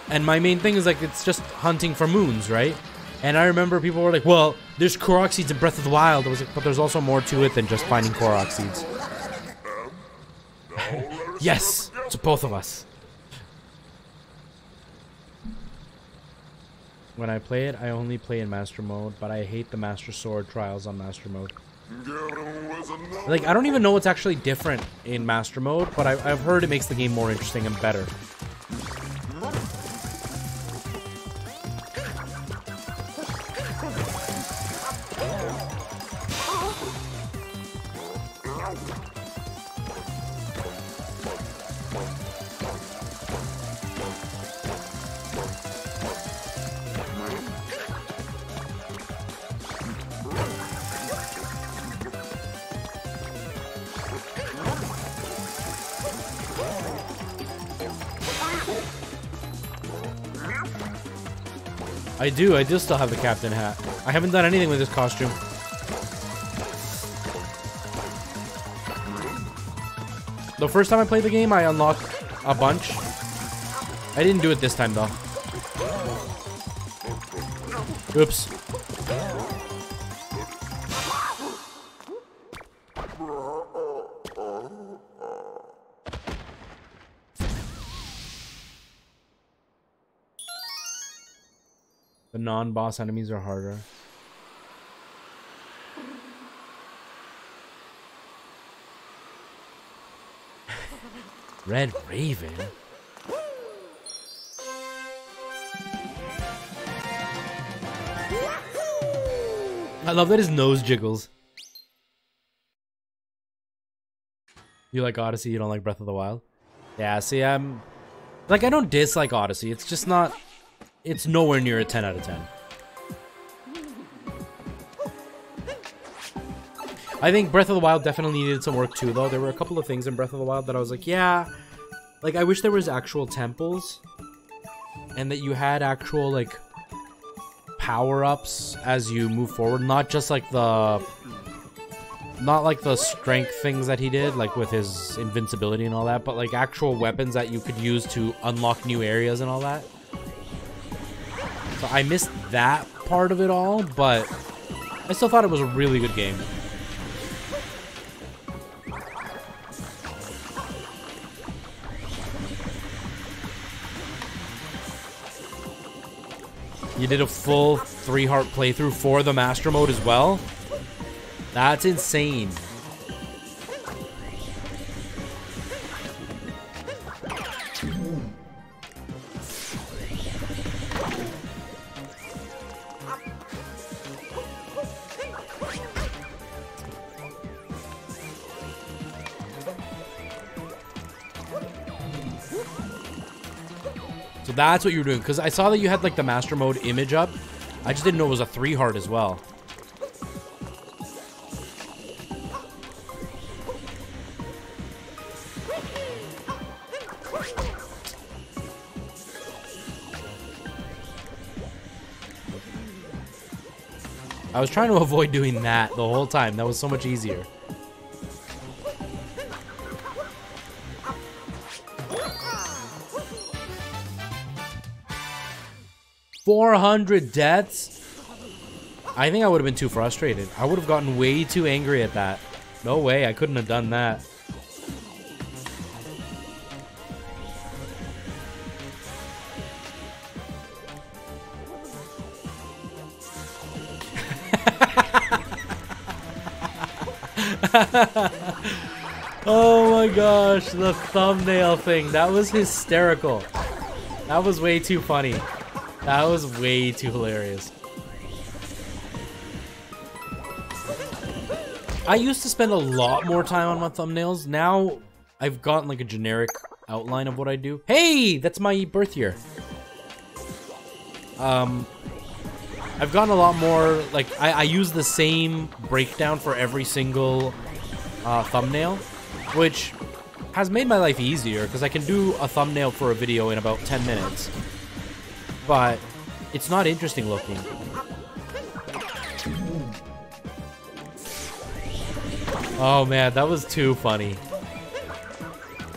And my main thing is, like, it's just hunting for moons, right? And I remember people were like, well, there's Korok seeds in Breath of the Wild. I was like, but there's also more to it than just finding Korok seeds. Yes, to both of us. When I play it, I only play in Master Mode, but I hate the Master Sword trials on Master Mode. Like, I don't even know what's actually different in Master Mode, but I've heard it makes the game more interesting and better. I do still have the captain hat. I haven't done anything with this costume. The first time I played the game, I unlocked a bunch. I didn't do it this time, though. Oops. The non-boss enemies are harder. Red Raven? I love that his nose jiggles. You like Odyssey, you don't like Breath of the Wild? Yeah, see, like, I don't dislike Odyssey, it's just not... It's nowhere near a 10 out of 10. I think Breath of the Wild definitely needed some work too, though. There were a couple of things in Breath of the Wild that I was like, yeah. Like, I wish there was actual temples. And that you had actual, like, power-ups as you move forward. Not just, like, the... Not like the strength things that he did, like with his invincibility and all that. But, like, actual weapons that you could use to unlock new areas and all that. So I missed that part of it all, but I still thought it was a really good game. You did a full 3-heart playthrough for the Master Mode as well? That's insane. So that's what you were doing, because I saw that you had like the Master Mode image up. I just didn't know it was a 3-heart as well. I was trying to avoid doing that the whole time. That was so much easier. $400 deaths? I think I would have been too frustrated. I would have gotten way too angry at that. No way, I couldn't have done that. Oh my gosh, the thumbnail thing. That was hysterical. That was way too funny. That was way too hilarious. I used to spend a lot more time on my thumbnails. Now, I've gotten like a generic outline of what I do. Hey, that's my birth year. I've gotten a lot more, like, I use the same breakdown for every single thumbnail, which has made my life easier because I can do a thumbnail for a video in about 10 minutes. But it's not interesting looking. Oh man, that was too funny.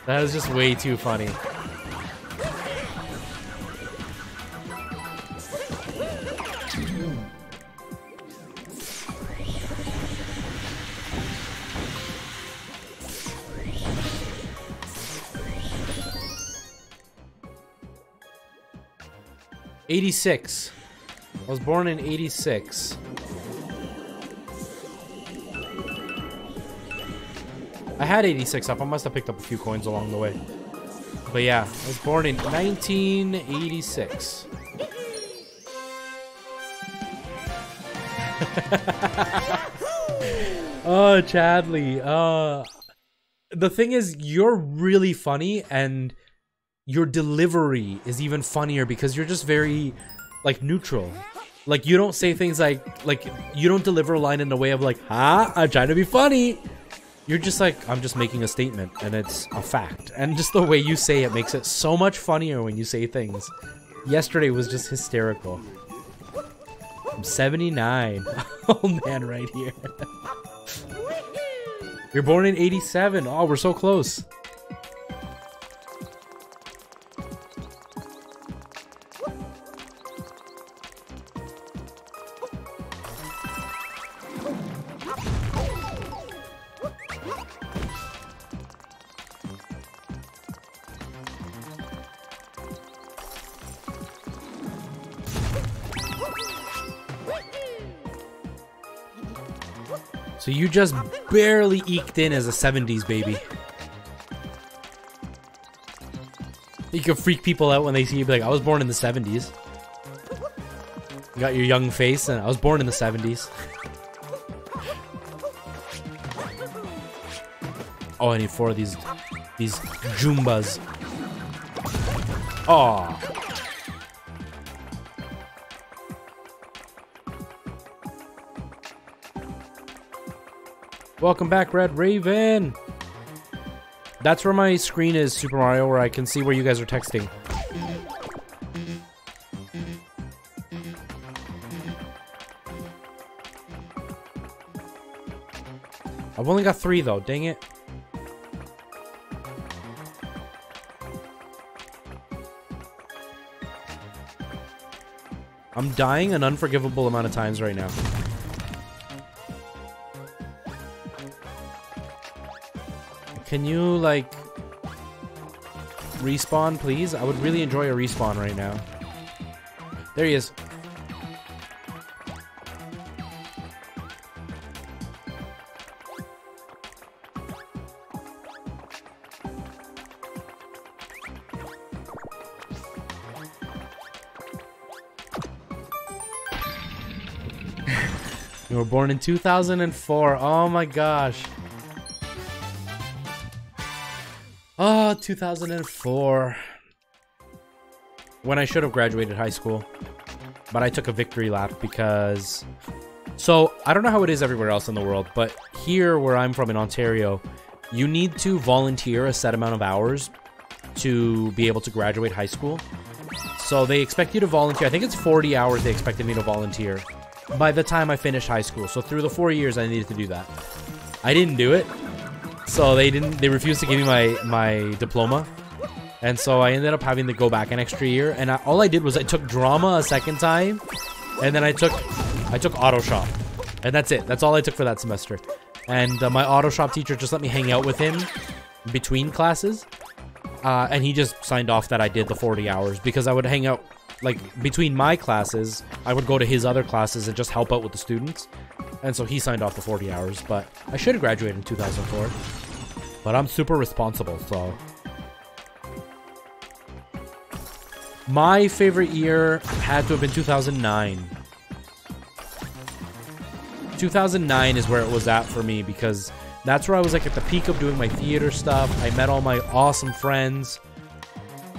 That was just way too funny. '86. I was born in '86. I had 86 up. I must have picked up a few coins along the way. But yeah, I was born in 1986. Oh, Chadley. The thing is, you're really funny, and your delivery is even funnier because you're just very, like, neutral. Like, you don't say things like, you don't deliver a line in a way of like, I'm trying to be funny. You're just like, I'm just making a statement, and it's a fact. And just the way you say it makes it so much funnier when you say things. Yesterday was just hysterical. I'm 79. Oh man, right here. You're born in 87. Oh, we're so close. So you just barely eked in as a 70s baby. You can freak people out when they see you, be like, I was born in the 70s. You got your young face, and I was born in the 70s. Oh, I need 4 of these Joombas. Oh. Welcome back, Red Raven. That's where my screen is, Super Mario, where I can see where you guys are texting. I've only got 3 though, dang it. I'm dying an unforgivable amount of times right now. Can you, like, respawn, please? I would really enjoy a respawn right now. There he is. You were born in 2004. Oh my gosh. Oh, 2004. When I should have graduated high school. But I took a victory lap because... So, I don't know how it is everywhere else in the world, but here where I'm from in Ontario, you need to volunteer a set amount of hours to be able to graduate high school. So they expect you to volunteer. I think it's 40 hours they expected me to volunteer by the time I finished high school. So through the 4 years, I needed to do that. I didn't do it. So they refused to give me my diploma. And so I ended up having to go back an extra year. And all I did was I took drama a second time. And then I took auto shop. And that's it. That's all I took for that semester. And my auto shop teacher just let me hang out with him between classes. And he just signed off that I did the 40 hours. Because I would hang out, like, between my classes. I would go to his other classes and just help out with the students. And so he signed off the 40 hours. But I should have graduated in 2004. But I'm super responsible, so... My favorite year had to have been 2009. 2009 is where it was at for me because that's where I was like at the peak of doing my theater stuff. I met all my awesome friends,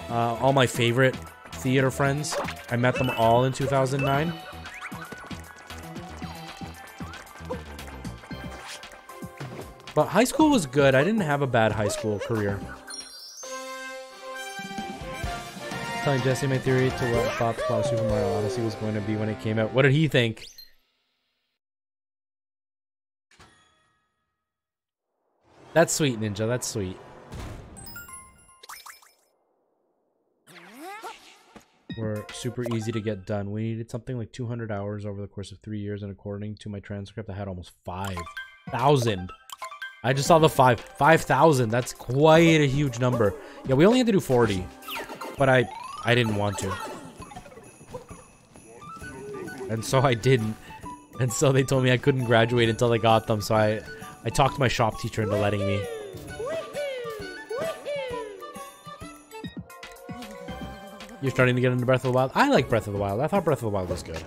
all my favorite theater friends. I met them all in 2009. But high school was good. I didn't have a bad high school career. Telling Jesse my theory to what I thought the plot of Super Mario Odyssey was going to be when it came out. What did he think? That's sweet, Ninja. That's sweet. Were super easy to get done. We needed something like 200 hours over the course of 3 years, and according to my transcript, I had almost 5,000. I just saw the 5,000. That's quite a huge number. Yeah, we only had to do 40, but I didn't want to, and so I didn't. And so they told me I couldn't graduate until I got them. So I talked my shop teacher into letting me. You're starting to get into Breath of the Wild? I like Breath of the Wild. I thought Breath of the Wild was good.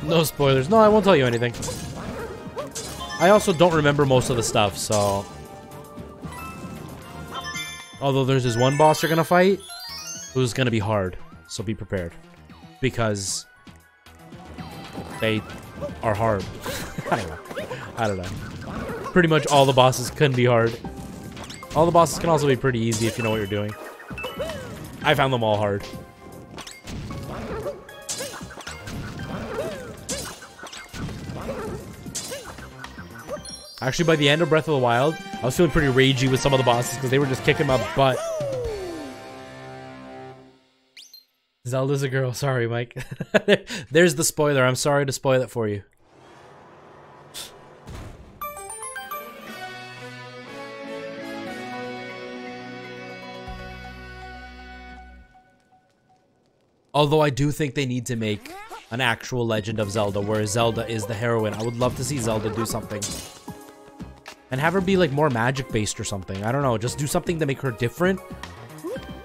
No spoilers. No, I won't tell you anything. I also don't remember most of the stuff, so... Although there's this one boss you're gonna fight, who's gonna be hard. So be prepared. Because... they are hard. I don't know. Pretty much all the bosses can be hard. All the bosses can also be pretty easy if you know what you're doing. I found them all hard. Actually, by the end of Breath of the Wild, I was feeling pretty ragey with some of the bosses because they were just kicking my butt. Zelda's a girl. Sorry, Mike. There's the spoiler. I'm sorry to spoil it for you. Although I do think they need to make an actual Legend of Zelda where Zelda is the heroine. I would love to see Zelda do something. And have her be like more magic based or something. I don't know. Just do something to make her different.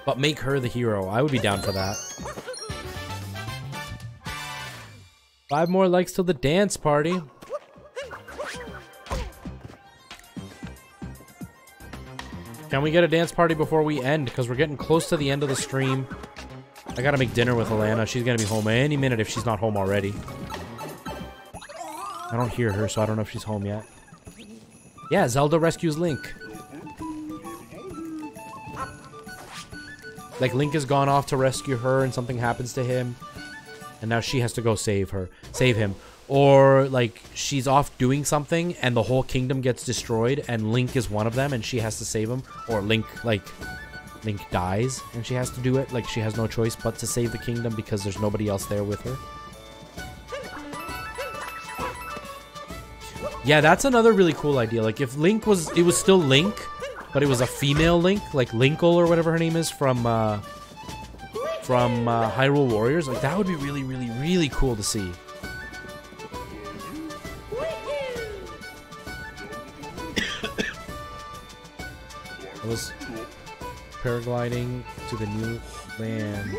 But make her the hero. I would be down for that. 5 more likes till the dance party. Can we get a dance party before we end? Because we're getting close to the end of the stream. I gotta make dinner with Alana. She's gonna be home any minute if she's not home already. I don't hear her, so I don't know if she's home yet. Yeah, Zelda rescues Link. Like, Link has gone off to rescue her and something happens to him. And now she has to go save him. Or, like, she's off doing something and the whole kingdom gets destroyed and Link is one of them and she has to save him. Or Link dies and she has to do it. Like, she has no choice but to save the kingdom because there's nobody else there with her. Yeah, that's another really cool idea. Like, if Link was... It was still Link, but it was a female Link. Like, Linkle or whatever her name is from Hyrule Warriors. Like, that would be really, really, really cool to see. I was paragliding to the new land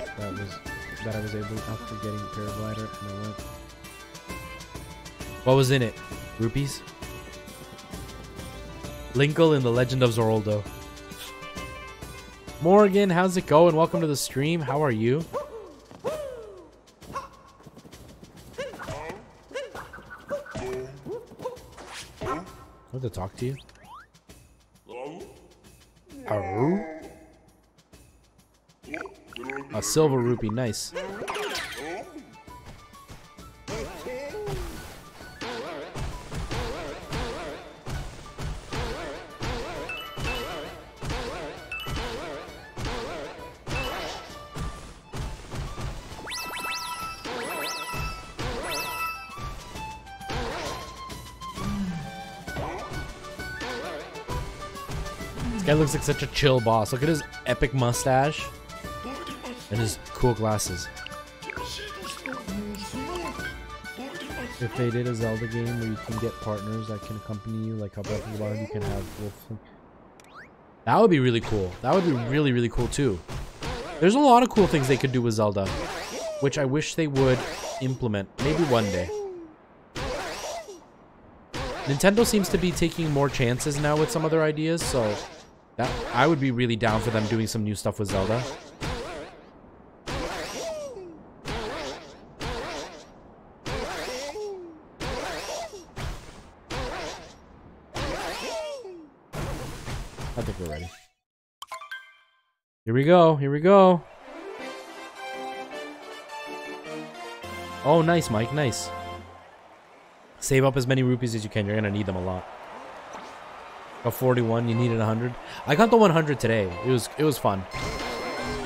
that I was able after getting a paraglider, and I went... What was in it? Rupees? Linkle in the Legend of Zoroldo. Morgan, how's it going? Welcome to the stream. How are you? I want to talk to you. A silver rupee, nice. This guy looks like such a chill boss. Look at his epic mustache and his cool glasses. If they did a Zelda game where you can get partners that can accompany you, like how Breath of the Wild, you can have Wolf. That would be really cool. That would be really, really cool too. There's a lot of cool things they could do with Zelda, which I wish they would implement. Maybe one day. Nintendo seems to be taking more chances now with some of their ideas, so that I would be really down for them doing some new stuff with Zelda. I think we're ready. Here we go. Here we go. Oh, nice, Mike. Nice. Save up as many rupees as you can. You're going to need them a lot. Got 41. You needed 100. I got the 100 today. It was fun.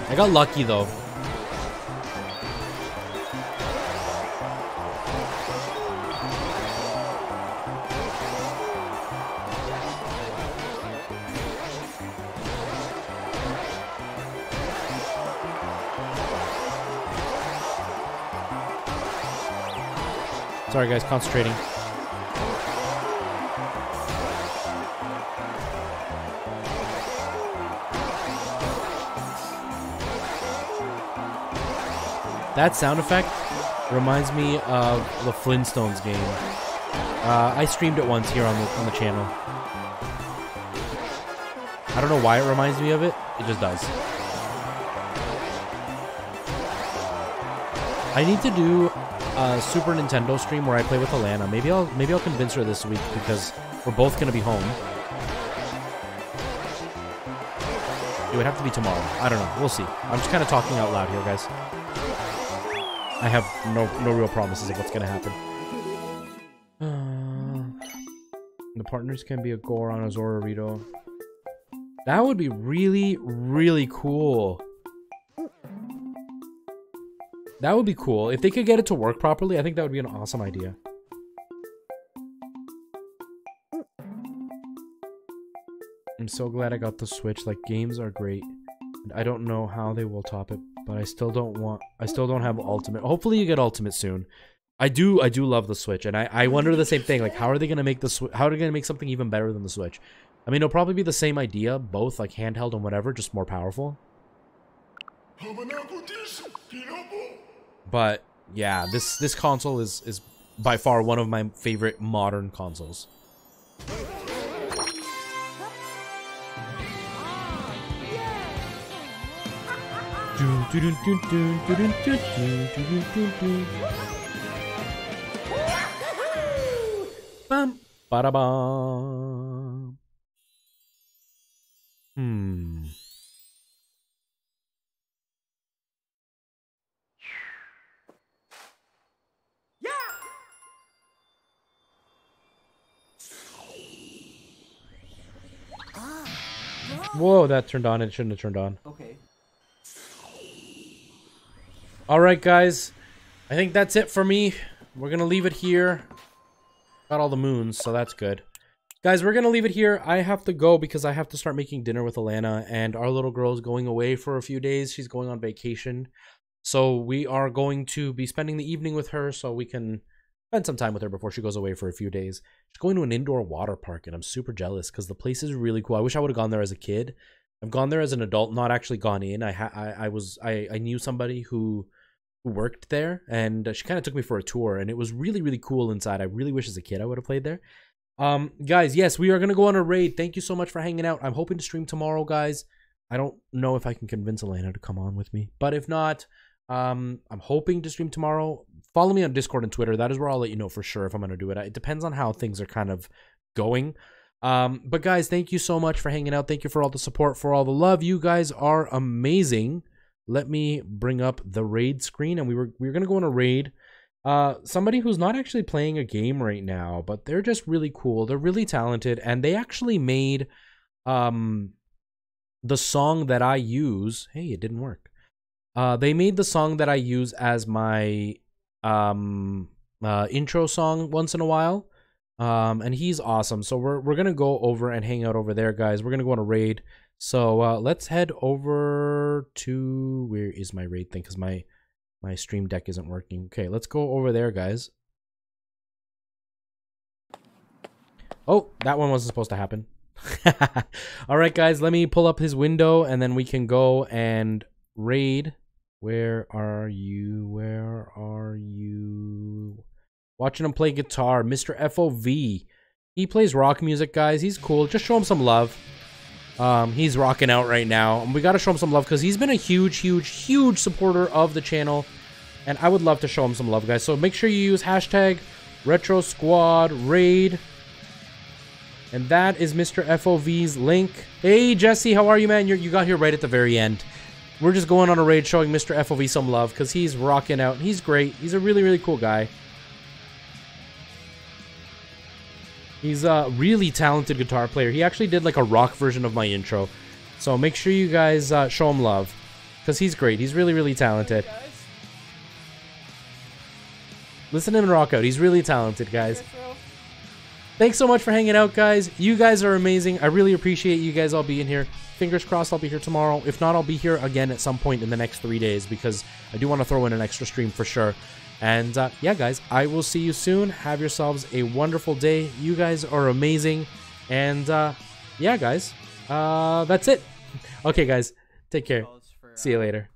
I got lucky, though. Sorry, guys, concentrating. That sound effect reminds me of the Flintstones game. I streamed it once here on the channel. I don't know why it reminds me of it. It just does. I need to do a Super Nintendo stream where I play with Alana. Maybe I'll convince her this week because we're both gonna be home. It would have to be tomorrow. I don't know. We'll see. I'm just kind of talking out loud here, guys. I have no real promises of what's gonna happen. The partners can be a Goron, a Zororito. That would be really, really cool. That would be cool. If they could get it to work properly, I think that would be an awesome idea. I'm so glad I got the Switch. Like, games are great. I don't know how they will top it, but I still don't have Ultimate. Hopefully you get Ultimate soon. I do love the Switch, and I wonder the same thing. Like, how are they gonna make how are they gonna make something even better than the Switch? I mean, it'll probably be the same idea, both like handheld and whatever, just more powerful. But yeah, this console is by far one of my favorite modern consoles. Bum, bada bum. Whoa, that turned on. It shouldn't have turned on. Okay. Alright, guys. I think that's it for me. We're gonna leave it here. Got all the moons, so that's good. Guys, we're gonna leave it here. I have to go because I have to start making dinner with Alana, and our little girl's going away for a few days. She's going on vacation. So we are going to be spending the evening with her so we can spend some time with her before she goes away for a few days. She's going to an indoor water park, and I'm super jealous because the place is really cool. I wish I would have gone there as a kid. I've gone there as an adult, not actually gone in. I knew somebody who worked there, and she kind of took me for a tour, and it was really, really cool inside. I really wish as a kid I would have played there. Guys, yes, we are going to go on a raid. Thank you so much for hanging out. I'm hoping to stream tomorrow, guys. I don't know if I can convince Elena to come on with me, but if not, I'm hoping to stream tomorrow. Follow me on Discord and Twitter. That is where I'll let you know for sure if I'm going to do it. It depends on how things are kind of going. But guys, thank you so much for hanging out. Thank you for all the support, for all the love. You guys are amazing. Let me bring up the raid screen, and we were going to go on a raid. Somebody who's not actually playing a game right now, but they're just really cool. They're really talented, and they actually made the song that I use. Hey, it didn't work. They made the song that I use as my intro song once in a while. And he's awesome. So we're gonna go over and hang out over there, guys. We're gonna go on a raid. So let's head over to, where is my raid thing? Because my stream deck isn't working. Okay, let's go over there, guys. Oh, that one wasn't supposed to happen. All right, guys, let me pull up his window and then we can go and raid. Where are you? Where are you? Watching him play guitar, Mr. FOV. He plays rock music, guys. He's cool. Just show him some love. He's rocking out right now. And we got to show him some love because he's been a huge, huge, huge supporter of the channel. And I would love to show him some love, guys. So make sure you use hashtag Retro Squad Raid. And that is Mr. FOV's link. Hey, Jesse, how are you, man? You got here right at the very end. We're just going on a raid showing Mr. FOV some love because he's rocking out. He's great. He's a really, really cool guy. He's a really talented guitar player. He actually did like a rock version of my intro. So make sure you guys show him love because he's great. He's really, really talented. Listen to him rock out. He's really talented, guys. Thanks so much for hanging out, guys. You guys are amazing. I really appreciate you guys all being here. Fingers crossed I'll be here tomorrow. If not, I'll be here again at some point in the next 3 days because I do want to throw in an extra stream for sure. And yeah, guys, I will see you soon. Have yourselves a wonderful day. You guys are amazing. And yeah, guys, that's it. Okay, guys, take care. See you later.